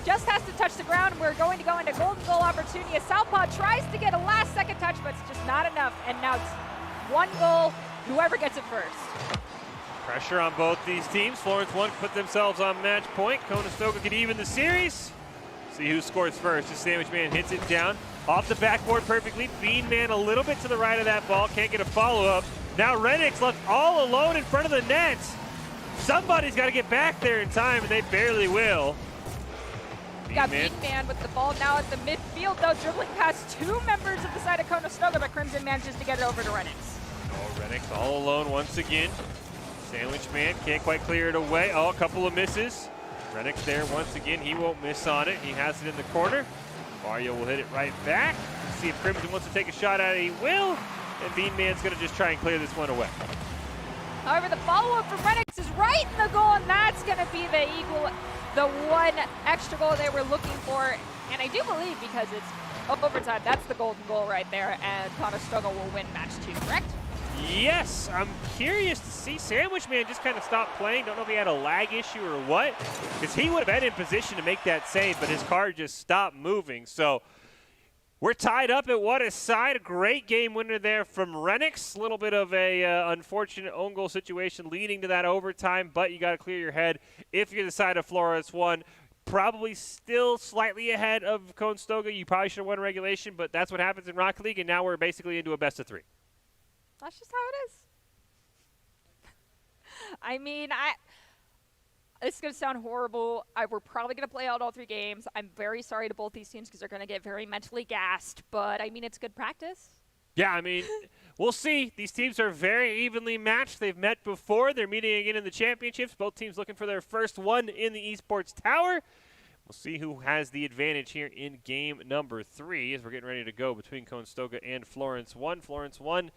just has to touch the ground. We're going to go into golden goal opportunity as Southpaw tries to get a last-second touch, but it's just not enough. And now it's one goal. Whoever gets it first. Pressure on both these teams. Florence won, put themselves on match point. Conestoga could even the series. See who scores first. The Sandwich Man hits it down. Off the backboard perfectly. Beanman a little bit to the right of that ball. Can't get a follow-up. Now Renix left all alone in front of the net. Somebody's got to get back there in time, and they barely will. Got Beanman with the ball now at the midfield, though, dribbling past two members of the side of Conestoga, but Crimson manages to get it over to Renix. Renix all alone once again. Sandwich Man can't quite clear it away. A couple of misses. Renix there once again. He won't miss on it. He has it in the corner. Mario will hit it right back. See if Crimson wants to take a shot at it. He will. And Beanman's going to just try and clear this one away. However, the follow-up from Renix is right in the goal, and that's going to be the one extra goal they were looking for. And I do believe, because it's overtime, that's the golden goal right there, and Conestoga will win match 2, correct? Yes, I'm curious to see Sandwich Man just kind of stop playing. Don't know if he had a lag issue or what, because he would have been in position to make that save, but his car just stopped moving. So we're tied up at what is side. A great game winner there from Renix. A little bit of a unfortunate own goal situation leading to that overtime, but you got to clear your head if you're the side of Flores 1. probably still slightly ahead of Conestoga. You probably should have won regulation, but that's what happens in Rocket League, and now we're basically into a best of 3. That's just how it is. I mean, it's going to sound horrible. We're probably going to play out all 3 games. I'm very sorry to both these teams because they're going to get very mentally gassed, but I mean, it's good practice. Yeah, I mean, we'll see. These teams are very evenly matched. They've met before. They're meeting again in the championships. Both teams looking for their first one in the Esports Tower. We'll see who has the advantage here in game number 3 as we're getting ready to go between Conestoga and Florence 1. Florence 1,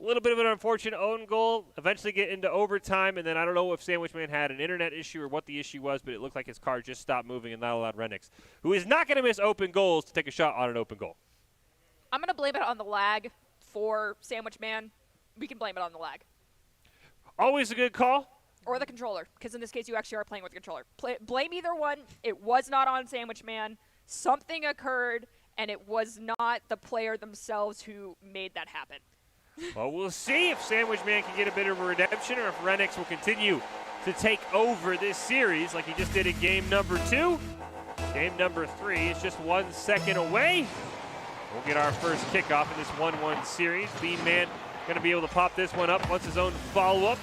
a little bit of an unfortunate own goal. Eventually get into overtime, and then I don't know if Sandwich Man had an internet issue or what the issue was, but it looked like his car just stopped moving and not allowed Renix, who is not going to miss open goals, to take a shot on an open goal. I'm going to blame it on the lag for Sandwich Man. We can blame it on the lag. Always a good call. Or the controller, because in this case, you actually are playing with the controller. Blame either one. It was not on Sandwich Man. Something occurred, and it was not the player themselves who made that happen. Well, we'll see if Sandwich Man can get a bit of a redemption or if Renix will continue to take over this series like he just did in game number 2. Game number 3 is just 1 second away. We'll get our first kickoff in this 1-1 series. Bean Man going to be able to pop this one up, wants his own follow-up.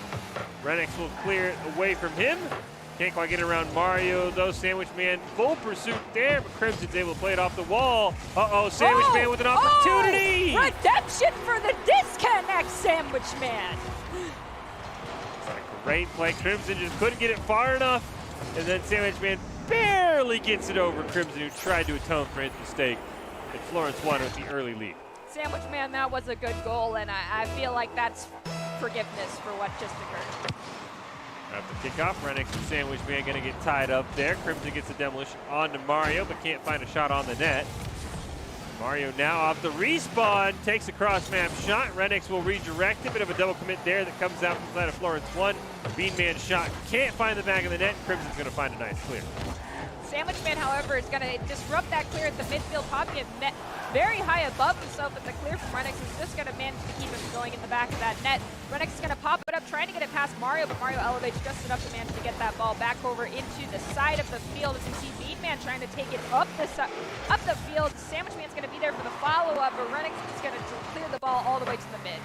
Renix will clear it away from him. Can't quite get around Mario, though. Sandwich Man, full pursuit there, but Crimson's able to play it off the wall. Uh-oh, Sandwich Man with an opportunity! Redemption for the disconnect, Sandwich Man! It's a great play. Crimson just couldn't get it far enough, and then Sandwich Man barely gets it over Crimson, who tried to atone for his mistake. And Florence won with the early lead. Sandwich Man, that was a good goal, and I feel like that's forgiveness for what just occurred. After kickoff, Renix and Sandwich Man going to get tied up there. Crimson gets the demolition onto Mario, but can't find a shot on the net. Mario now off the respawn, takes a cross-map shot. Renix will redirect it. Bit of a double commit there that comes out from the side of Florence 1. Bean Man shot, can't find the back of the net. Crimson's going to find a nice clear. Sandwich Man, however, is going to disrupt that clear at the midfield, popping it very high above himself, but the clear from Renix is just going to manage to keep him going in the back of that net. Renix is going to pop it up, trying to get it past Mario, but Mario elevates just enough to manage to get that ball back over into the side of the field. As you see Bean Man trying to take it up the field. Sandwich Man's going to be there for the follow-up, but Renix is going to clear the ball all the way to the mid.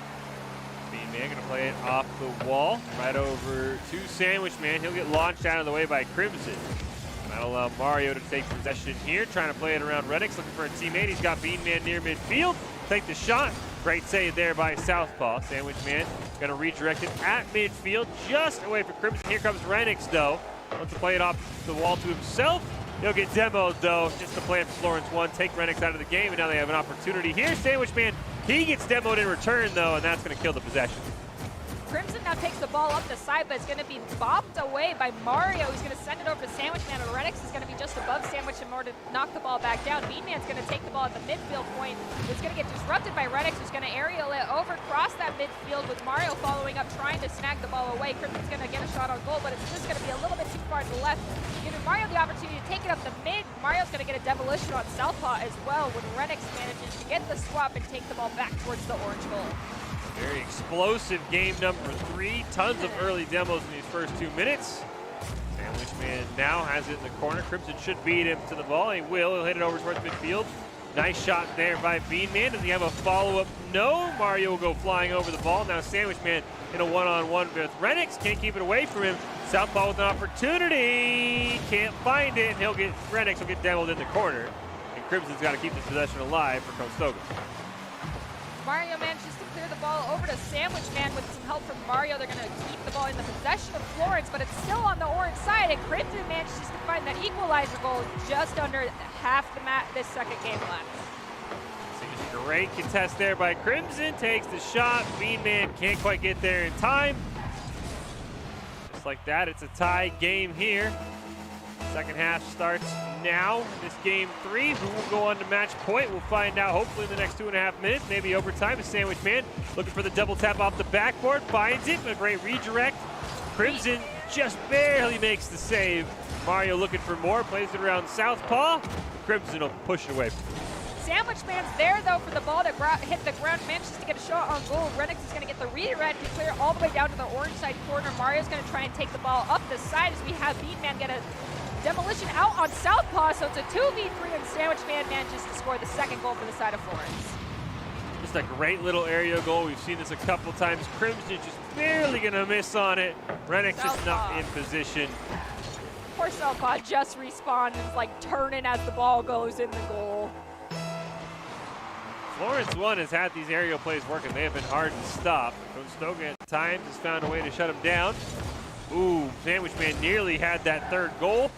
Bean Man going to play it off the wall, right over to Sandwich Man. He'll get launched out of the way by Crimson. That'll allow Mario to take possession here, trying to play it around Renix, looking for a teammate. He's got Bean Man near midfield. Take the shot. Great save there by Southpaw. Sandwich Man going to redirect it at midfield, just away from Crimson. Here comes Renix, though. Wants to play it off the wall to himself. He'll get demoed, though, just to play it for Florence 1. Take Renix out of the game, and now they have an opportunity here. Sandwich Man, he gets demoed in return, though, and that's going to kill the possession. Crimson now takes the ball up the side, but it's going to be bopped away by Mario. He's going to send it over to Sandwich Man, and Renix is going to be just above Sandwich in order to knock the ball back down. Bean Man's going to take the ball at the midfield point. It's going to get disrupted by Renix, who's going to aerial it over across that midfield with Mario following up, trying to snag the ball away. Crimson's going to get a shot on goal, but it's just going to be a little bit too far to the left, giving Mario the opportunity to take it up the mid. Mario's going to get a demolition on Southpaw as well when Renix manages to get the swap and take the ball back towards the orange goal. Very explosive game number 3. Tons of early demos in these first 2 minutes. Sandwich Man now has it in the corner. Crimson should beat him to the ball. He will. He'll hit it over towards midfield. Nice shot there by Bean Man. Does he have a follow-up? No. Mario will go flying over the ball. Now Sandwich Man in a one-on-one with Renix. Can't keep it away from him. Southpaw with an opportunity. Can't find it. And Renix will get demoed in the corner. And Crimson's got to keep this possession alive for Conestoga. Mario manages to clear the ball over to Sandwich Man with some help from Mario. They're going to keep the ball in the possession of Florence, but it's still on the orange side, and Crimson manages to find that equalizer goal just under half this second game left. Great contest there by Crimson. Takes the shot. Bean Man can't quite get there in time. Just like that, it's a tie game here. Second half starts now. This game 3, who will go on to match point? We'll find out hopefully in the next 2.5 minutes, maybe overtime. A Sandwich Man looking for the double tap off the backboard, finds it, but a great redirect. Crimson just barely makes the save. Mario looking for more, plays it around Southpaw. Crimson will push it away. Sandwich Man's there, though, for the ball to hit the ground, manages to get a shot on goal. Renix is going to get the redirect and clear all the way down to the orange side corner. Mario's going to try and take the ball up the side as we have Bean Man get a Demolition out on Southpaw, so it's a 2v3, and Sandwich Man manages to score the second goal for the side of Florence. Just a great little aerial goal. We've seen this a couple times. Crimson just barely going to miss on it. Renix just not in position. Poor Southpaw just respawned and is like turning as the ball goes in the goal. Florence 1 has had these aerial plays working. They have been hard to stop. Conestoga at times has found a way to shut them down. Ooh, Sandwich Man nearly had that third goal.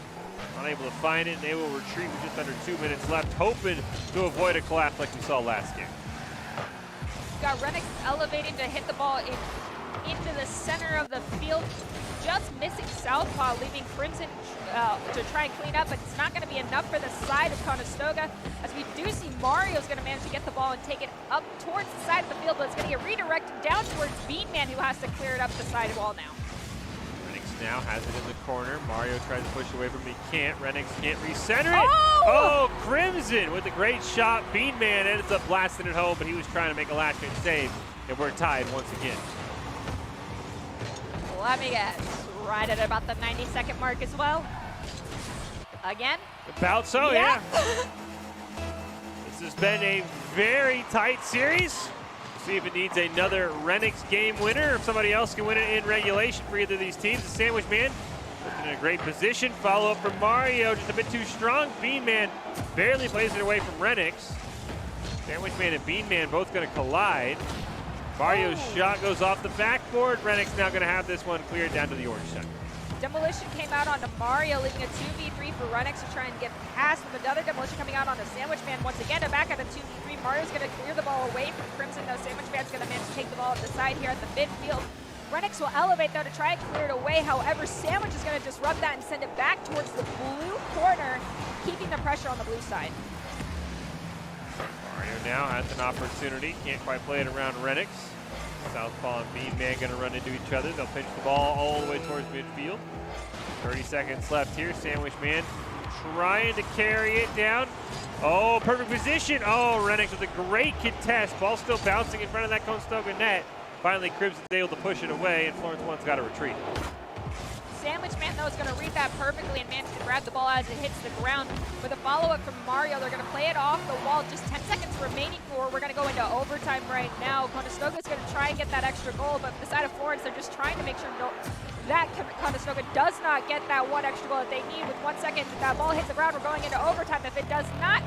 Unable to find it, and they will retreat with just under 2 minutes left, hoping to avoid a collapse like we saw last game. Got Renix elevating to hit the ball into the center of the field, just missing Southpaw, leaving Crimson to try and clean up, but it's not going to be enough for the side of Conestoga, as we do see Mario's going to manage to get the ball and take it up towards the side of the field, but it's going to get redirected down towards Beanman, who has to clear it up the side wall now. Renix now has it in the corner. Mario tries to push away from him. He can't. Renix can't recenter it. Oh, Crimson with a great shot. Beanman ends up blasting it home, but he was trying to make a last-minute save, and we're tied once again. Let me guess, right at about the 90-second mark as well. Again? About so, yeah. This has been a very tight series. See if it needs another Renix game winner, or if somebody else can win it in regulation for either of these teams. The Sandwich Man looking in a great position. Follow up from Mario, just a bit too strong. Beanman barely plays it away from Renix. Sandwich Man and Beanman both going to collide. Mario's shot goes off the backboard. Renix now going to have this one cleared down to the orange side. Demolition came out onto Mario, leaving a 2v3 for Renix to try and get past, with another Demolition coming out onto Sandwich Man. Once again, back at a 2v3. Mario's going to clear the ball away from Crimson, though Sandwich Man's going to manage to take the ball up the side here at the midfield. Renix will elevate, though, to try and clear it away. However, Sandwich is going to disrupt that and send it back towards the blue corner, keeping the pressure on the blue side. Mario now has an opportunity. Can't quite play it around Renix. Southpaw and Beanman going to run into each other. They'll pitch the ball all the way towards midfield. 30 seconds left here. Sandwich Man trying to carry it down. Oh, perfect position. Oh, Renix with a great contest. Ball still bouncing in front of that Conestoga net. Finally, Crimson's able to push it away, and Florence 1's got to retreat. Sandwich Man, though, is going to read that perfectly and manage to grab the ball as it hits the ground. With a follow-up from Mario, they're going to play it off the wall. Just 10 seconds remaining for. We're going to go into overtime right now. Conestoga is going to try and get that extra goal, but beside of Florence, they're just trying to make sure that Conestoga does not get that one extra goal that they need. With 1 second, that ball hits the ground. We're going into overtime. If it does not,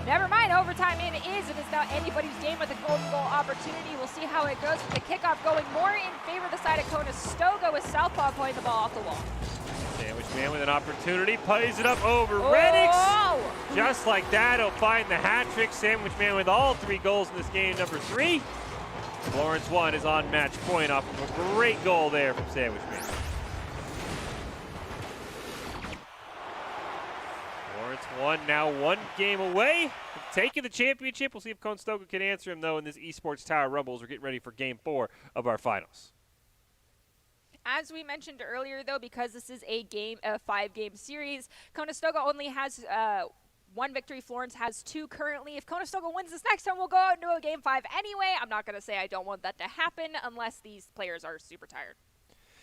never mind, overtime it is. It is now anybody's game with a golden goal opportunity. We'll see how it goes with the kickoff going more in favor of the side of Conestoga, with Southpaw playing the ball off the wall. Sandwich Man with an opportunity, plays it up over Renix. Just like that, he'll find the hat trick. Sandwich Man with all 3 goals in this game, number 3. Florence 1 is on match point off of a great goal there from Sandwich Man. Florence 1 now 1 game away from taking the championship. We'll see if Conestoga can answer him, though, in this Esports Tower Rumble as we're getting ready for Game 4 of our finals. As we mentioned earlier, though, because this is a 5-game series, Conestoga only has 1 victory. Florence has 2 currently. If Conestoga wins this next time, we'll go out into a Game 5 anyway. I'm not going to say I don't want that to happen unless these players are super tired.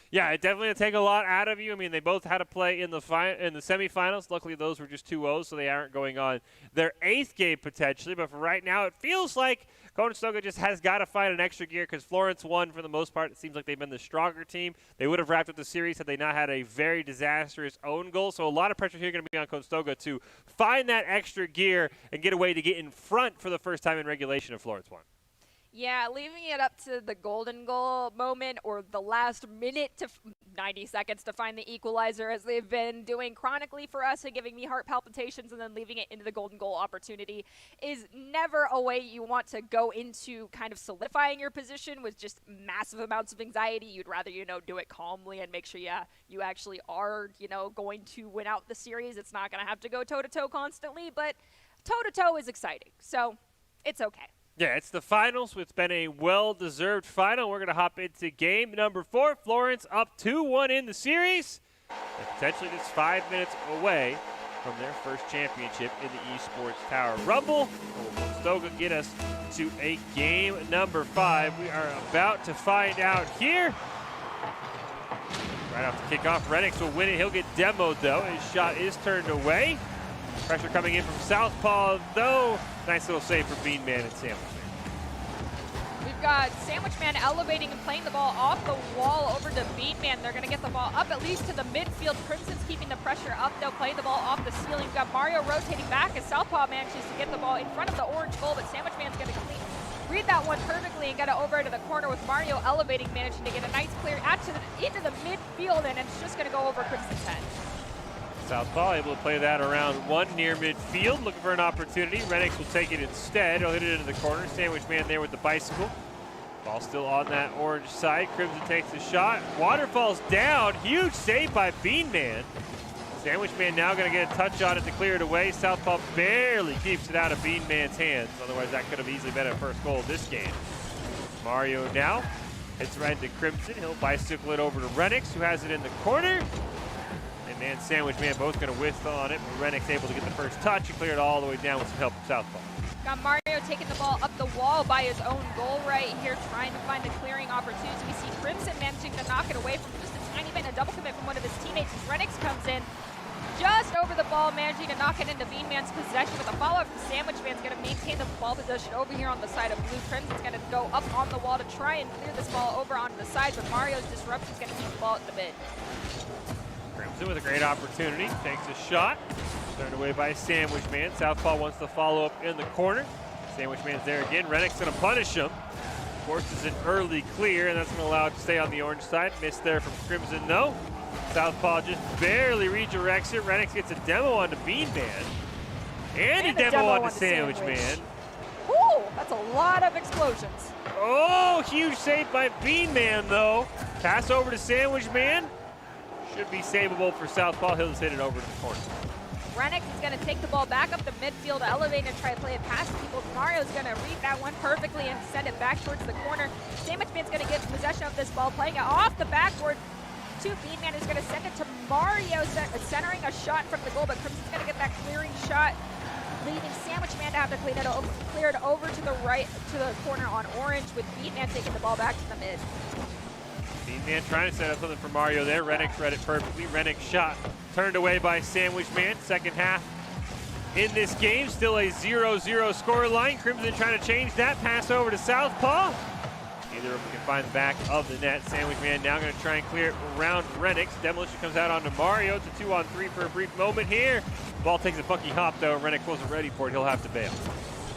Yeah, it definitely will take a lot out of you. I mean, they both had to play in the semifinals. Luckily, those were just 2-0s, so they aren't going on their 8th game potentially. But for right now, it feels like Conestoga just has got to find an extra gear, because Florence won for the most part. It seems like they've been the stronger team. They would have wrapped up the series had they not had a very disastrous own goal. So a lot of pressure here going to be on Conestoga to find that extra gear and get a way to get in front for the first time in regulation of Florence 1. Yeah, leaving it up to the golden goal moment or the last minute to 90 seconds to find the equalizer, as they've been doing chronically for us and giving me heart palpitations, and then leaving it into the golden goal opportunity, is never a way you want to go into kind of solidifying your position with just massive amounts of anxiety. You'd rather, do it calmly and make sure, you actually are, going to win out the series. It's not going to have to go toe-to-toe constantly, but toe-to-toe is exciting, so it's okay. Yeah, it's the finals. It's been a well-deserved final. We're going to hop into game number 4. Florence up 2-1 in the series, and potentially just 5 minutes away from their first championship in the Esports Tower Rumble. Will Conestoga get us to a game number 5? We are about to find out here. Right off the kickoff, Renix will win it. He'll get demoed though. His shot is turned away. Pressure coming in from Southpaw though. Nice little save for Bean Man and Sandwich Man. We've got Sandwich Man elevating and playing the ball off the wall over to Bean Man. They're going to get the ball up at least to the midfield. Crimson's keeping the pressure up. They'll play the ball off the ceiling. We've got Mario rotating back as Southpaw manages to get the ball in front of the orange goal, but Sandwich Man's going to read that one perfectly and get it over to the corner with Mario elevating, managing to get a nice clear into the midfield, and it's just going to go over Crimson's head. Southpaw able to play that around one near midfield, looking for an opportunity. Renix will take it instead. He'll hit it into the corner. Sandwich Man there with the bicycle. Ball still on that orange side. Crimson takes the shot. Waterfall's down. Huge save by Bean Man. Sandwich Man now going to get a touch on it to clear it away. Southpaw barely keeps it out of Bean Man's hands. Otherwise, that could have easily been a first goal of this game. Mario now hits right into Crimson. He'll bicycle it over to Renix, who has it in the corner. And Sandwich Man both going to whiff on it, but Renix able to get the first touch and clear it all the way down with some help from Southpaw. Got Mario taking the ball up the wall by his own goal right here, trying to find a clearing opportunity. We see Crimson managing to knock it away from just a tiny bit, and a double commit from one of his teammates as Renix comes in. Just over the ball, managing to knock it into Bean Man's possession with a follow-up from Sandwich Man's going to maintain the ball possession over here on the side of blue. Crimson's going to go up on the wall to try and clear this ball over onto the side, but Mario's disruption is going to keep the ball at the mid. Crimson with a great opportunity, takes a shot, turned away by Sandwich Man. Southpaw wants to follow up in the corner. Sandwich Man's there again. Renix going to punish him. Forces an early clear, and that's going to allow it to stay on the orange side. Missed there from Crimson, no. Southpaw just barely redirects it. Renix gets a demo onto Bean Man. And a demo onto Sandwich Man. Ooh, that's a lot of explosions. Oh, huge save by Bean Man, though. Pass over to Sandwich Man. Should be savable for Southpaw. He'll just hit it over to the corner. Renix is going to take the ball back up the midfield, elevate and try to play it past people. Mario's going to read that one perfectly and send it back towards the corner. Sandwich Man's going to get possession of this ball, playing it off the backboard to Bean Man, who's going to send it to Mario, centering a shot from the goal, but Crimson's going to get that clearing shot, leaving Sandwich Man to have to clear it over to the right, to the corner on orange, with Bean Man taking the ball back to the mid. Bean Man trying to set up something for Mario there. Renix read it perfectly. Renix shot turned away by Sandwich Man. Second half in this game, still a 0-0 score line. Crimson trying to change that. Pass over to Southpaw. Neither of them can find the back of the net. Sandwich Man now going to try and clear it around Renix. Demolition comes out onto Mario. It's a 2-on-3 for a brief moment here. Ball takes a funky hop though. Renix wasn't ready for it. He'll have to bail.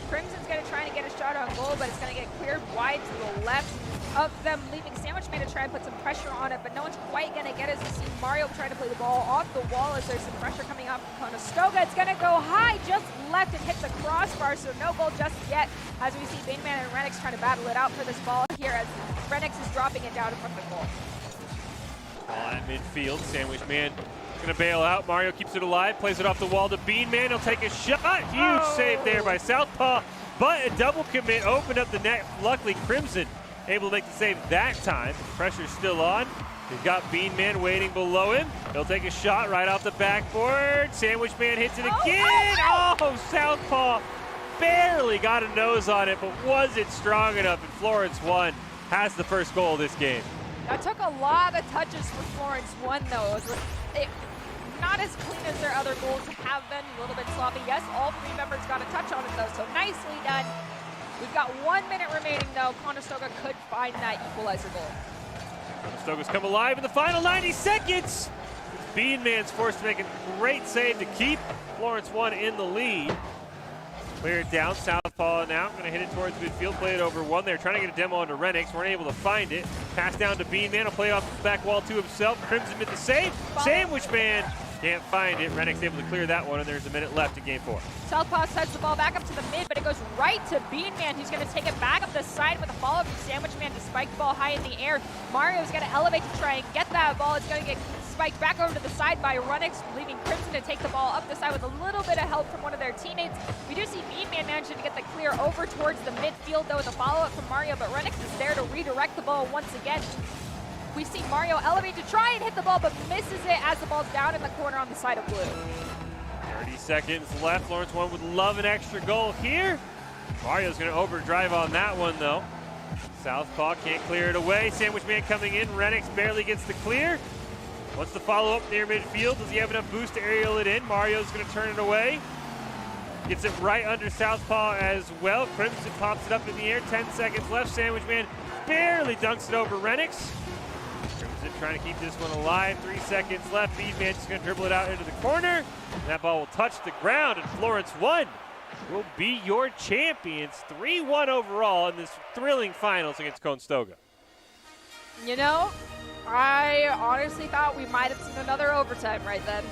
Crimson's going to try to get a shot on goal, but it's going to get cleared wide to the left of them, leaving Sandwich Man to try and put some pressure on it, but no one's quite going to get it. As you see Mario trying to play the ball off the wall as there's some pressure coming up from Conestoga. It's going to go high, just left, and hit the crossbar, so no goal just yet, as we see Bean Man and Renix trying to battle it out for this ball here as Renix is dropping it down in front of the goal. Ball at midfield. Sandwich Man going to bail out. Mario keeps it alive, plays it off the wall to Bean Man. He'll take a shot. Huge save there by Southpaw, but a double commit opened up the net. Luckily, Crimson able to make the save that time. The pressure's still on. He's got Bean Man waiting below him. He'll take a shot right off the backboard. Sandwich Man hits it again. Oh, Southpaw barely got a nose on it, but was it strong enough? And Florence 1 has the first goal of this game. That took a lot of touches for Florence 1, though. Not as clean as their other goals have been, a little bit sloppy. Yes, all three members got a touch on it, though, so nicely done. We've got 1 minute remaining, though. Conestoga could find that equalizer goal. Conestoga's come alive in the final 90 seconds. Bean Man's forced to make a great save to keep Florence 1 in the lead. Clear it down. Southpaw now going to hit it towards midfield. Play it over one. They're trying to get a demo onto Renix. Weren't able to find it. Pass down to Bean Man. He'll play off the back wall to himself. Crimson with the save. Sandwich Man can't find it. Renix able to clear that one, and there's a minute left in game 4. Southpaw sets the ball back up to the mid, but it goes right to Bean Man, who's going to take it back up the side with a follow-up from Sandwich Man to spike the ball high in the air. Mario's going to elevate to try and get that ball. It's going to get spiked back over to the side by Renix, leaving Crimson to take the ball up the side with a little bit of help from one of their teammates. We do see Bean Man managing to get the clear over towards the midfield, though, with a follow-up from Mario, but Renix is there to redirect the ball once again. We see Mario elevate to try and hit the ball, but misses it as the ball's down in the corner on the side of blue. 30 seconds left. Florence 1 would love an extra goal here. Mario's going to overdrive on that one, though. Southpaw can't clear it away. Sandwich Man coming in. Renix barely gets the clear. Wants to follow up near midfield. Does he have enough boost to aerial it in? Mario's going to turn it away. Gets it right under southpaw as well. Crimson pops it up in the air. 10 seconds left. Sandwich Man barely dunks it over Renix. Crimson trying to keep this one alive. 3 seconds left. Beanman just going to dribble it out into the corner. And that ball will touch the ground, and Florence 1 will be your champions. 3-1 overall in this thrilling finals against Conestoga. You know, I honestly thought we might have seen another overtime right then.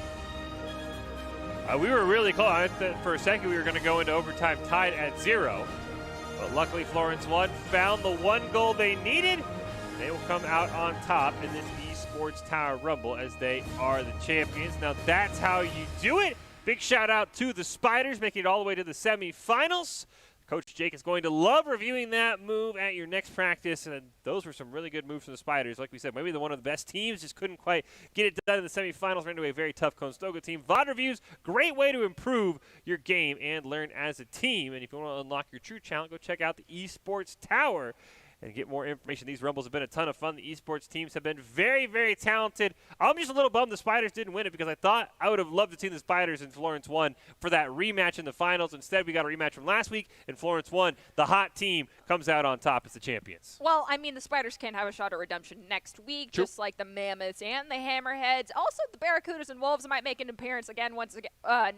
We were really close. I thought for a second we were going to go into overtime tied at 0. But luckily Florence 1 found the one goal they needed. They will come out on top in this Esports Tower Rumble as they are the champions. Now that's how you do it. Big shout out to the Spiders making it all the way to the semifinals. Coach Jake is going to love reviewing that move at your next practice, and those were some really good moves from the Spiders. Like we said, maybe one of the best teams, just couldn't quite get it done in the semifinals. Ran into a very tough Conestoga team. VOD reviews, great way to improve your game and learn as a team. And if you want to unlock your true talent, go check out the Esports Tower and get more information. These Rumbles have been a ton of fun. The esports teams have been very, very talented. I'm just a little bummed the Spiders didn't win it because I thought I would have loved to see the Spiders and Florence 1 for that rematch in the finals. Instead, we got a rematch from last week, and Florence 1, the hot team, comes out on top as the champions. Well, I mean, the Spiders can have a shot at redemption next week, True. just like the Mammoths and the Hammerheads. Also, the Barracudas and Wolves might make an appearance again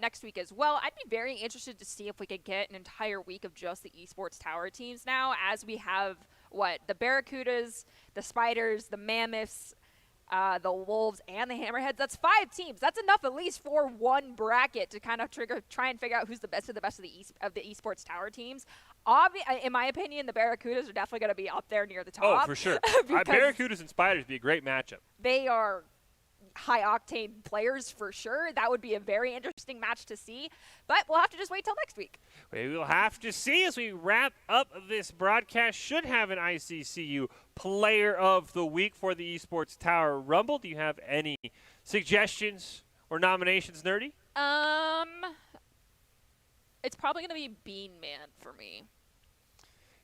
next week as well. I'd be very interested to see if we could get an entire week of just the esports tower teams now, as we have the Barracudas, the Spiders, the Mammoths, the Wolves, and the Hammerheads. That's 5 teams. That's enough at least for one bracket to kind of try and figure out who's the best of the esports tower teams. In my opinion, the Barracudas are definitely going to be up there near the top. Oh, for sure. Barracudas and Spiders would be a great matchup. They are high-octane players for sure. That would be a very interesting match to see, but we'll have to just wait till next week. We will have to see as we wrap up this broadcast. Should have an ICCU Player of the Week for the Esports Tower Rumble. Do you have any suggestions or nominations, Nerdy? It's probably going to be Bean Man for me.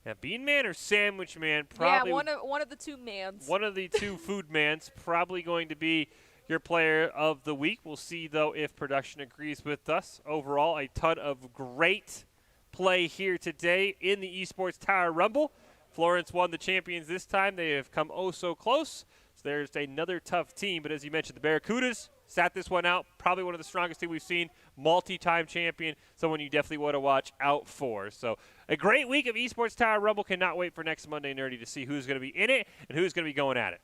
Yeah, Bean Man or Sandwich Man? Probably. Yeah, one of the two mans. One of the two food mans probably going to be your Player of the Week. We'll see, though, if production agrees with us. Overall, a ton of great play here today in the Esports Tower Rumble. Florence won the champions this time. They have come oh so close. So there's another tough team. But as you mentioned, the Barracudas sat this one out. Probably one of the strongest teams we've seen. Multi-time champion. Someone you definitely want to watch out for. So a great week of Esports Tower Rumble. Cannot wait for next Monday, Nerdy, to see who's going to be in it and who's going to be going at it.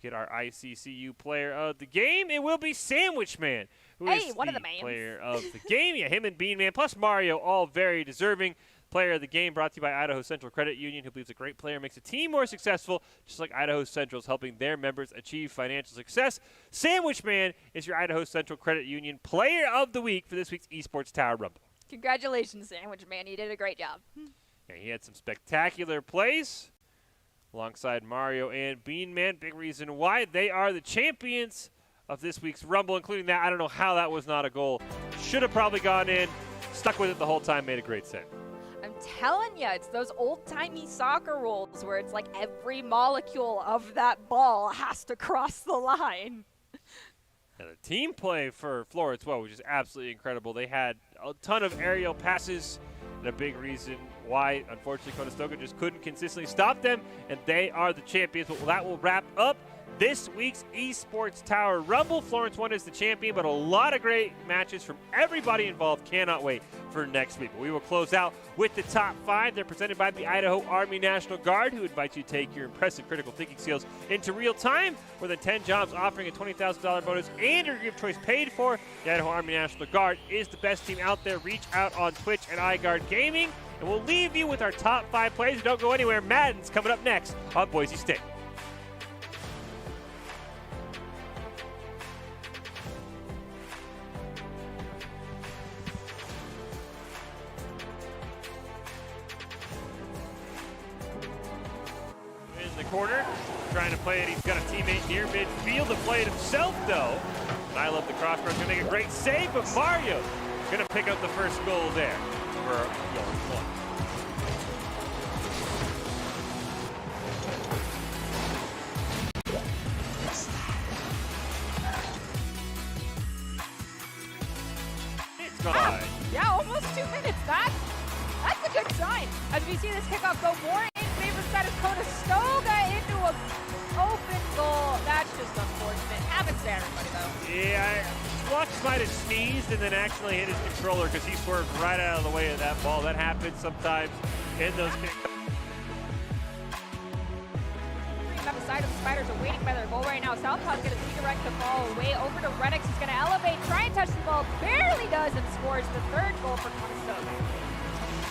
Get our ICCU Player of the Game. It will be Sandwich Man, who is one of the the mans. Player of the Game. Yeah, him and Bean Man, plus Mario, all very deserving. Player of the Game brought to you by Idaho Central Credit Union, who believes a great player makes a team more successful, just like Idaho Central is helping their members achieve financial success. Sandwich Man is your Idaho Central Credit Union Player of the Week for this week's Esports Tower Rumble. Congratulations, Sandwich Man. You did a great job. Yeah, he had some spectacular plays alongside Mario and Bean Man. Big reason why they are the champions of this week's Rumble, including that. I don't know how that was not a goal. Should have probably gone in. Stuck with it the whole time. Made a great save. I'm telling you, it's those old-timey soccer rules where it's like every molecule of that ball has to cross the line. And the team play for Florence, well, which is absolutely incredible. They had a ton of aerial passes, and a big reason why, unfortunately, Conestoga just couldn't consistently stop them, and they are the champions. But that will wrap up this week's Esports Tower Rumble. Florence 1 is the champion, but a lot of great matches from everybody involved. Cannot wait for next week. But we will close out with the top 5. They're presented by the Idaho Army National Guard, who invites you to take your impressive critical thinking skills into real time. More than 10 jobs offering a $20,000 bonus and your gift choice paid for. The Idaho Army National Guard is the best team out there. Reach out on Twitch and iGuard Gaming. And we'll leave you with our top 5 plays. Don't go anywhere. Madden's coming up next on Boise State. In the corner, trying to play it. He's got a teammate near midfield to play it himself, though. And I love the crossbar. He's going to make a great save, but Mario going to pick up the first goal there for Florence 1. minutes gone by. Yeah, almost 2 minutes. That's a good sign. As we see this kickoff go more in favor side of Conestoga into an open goal. That's just unfortunate. Happens to everybody, though. Yeah, Watch might have sneezed and then actually hit his controller because he swerved right out of the way of that ball. That happens sometimes in those kickoffs. On the side of the Spiders are waiting by their goal right now. Southpaw's going to redirect the ball away over to Renix. He's going to elevate, try and touch the ball. Barely does and scores the third goal for Conestoga.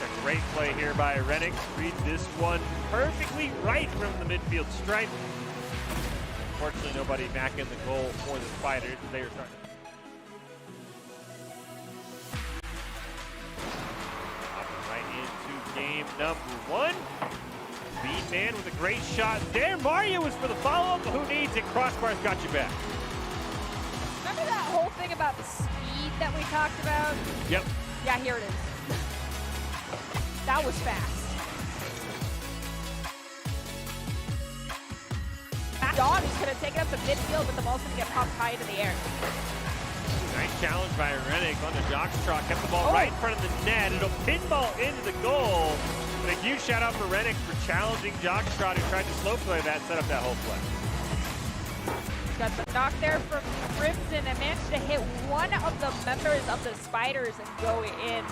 A great play here by Renix. Read this one perfectly right from the midfield stripe. Unfortunately, nobody back in the goal for the Spiders. They are starting. Hopping right into game number 1. Bean Man with a great shot there. Mario was for the follow-up, but who needs it? Crossbar's got you back. Remember that whole thing about the speed that we talked about? Yep. Yeah, here it is. That was fast. Dawn is going to take it up the midfield, but the ball's going to get popped high into the air. Nice challenge by Rennick on the jockstrap. Kept the ball right in front of the net. It'll pinball into the goal. But a huge shout out for Rennick for challenging jockstrap, who tried to slow play that, set up that whole play. Got the knock there from Crimson and managed to hit one of the members of the Spiders and go in.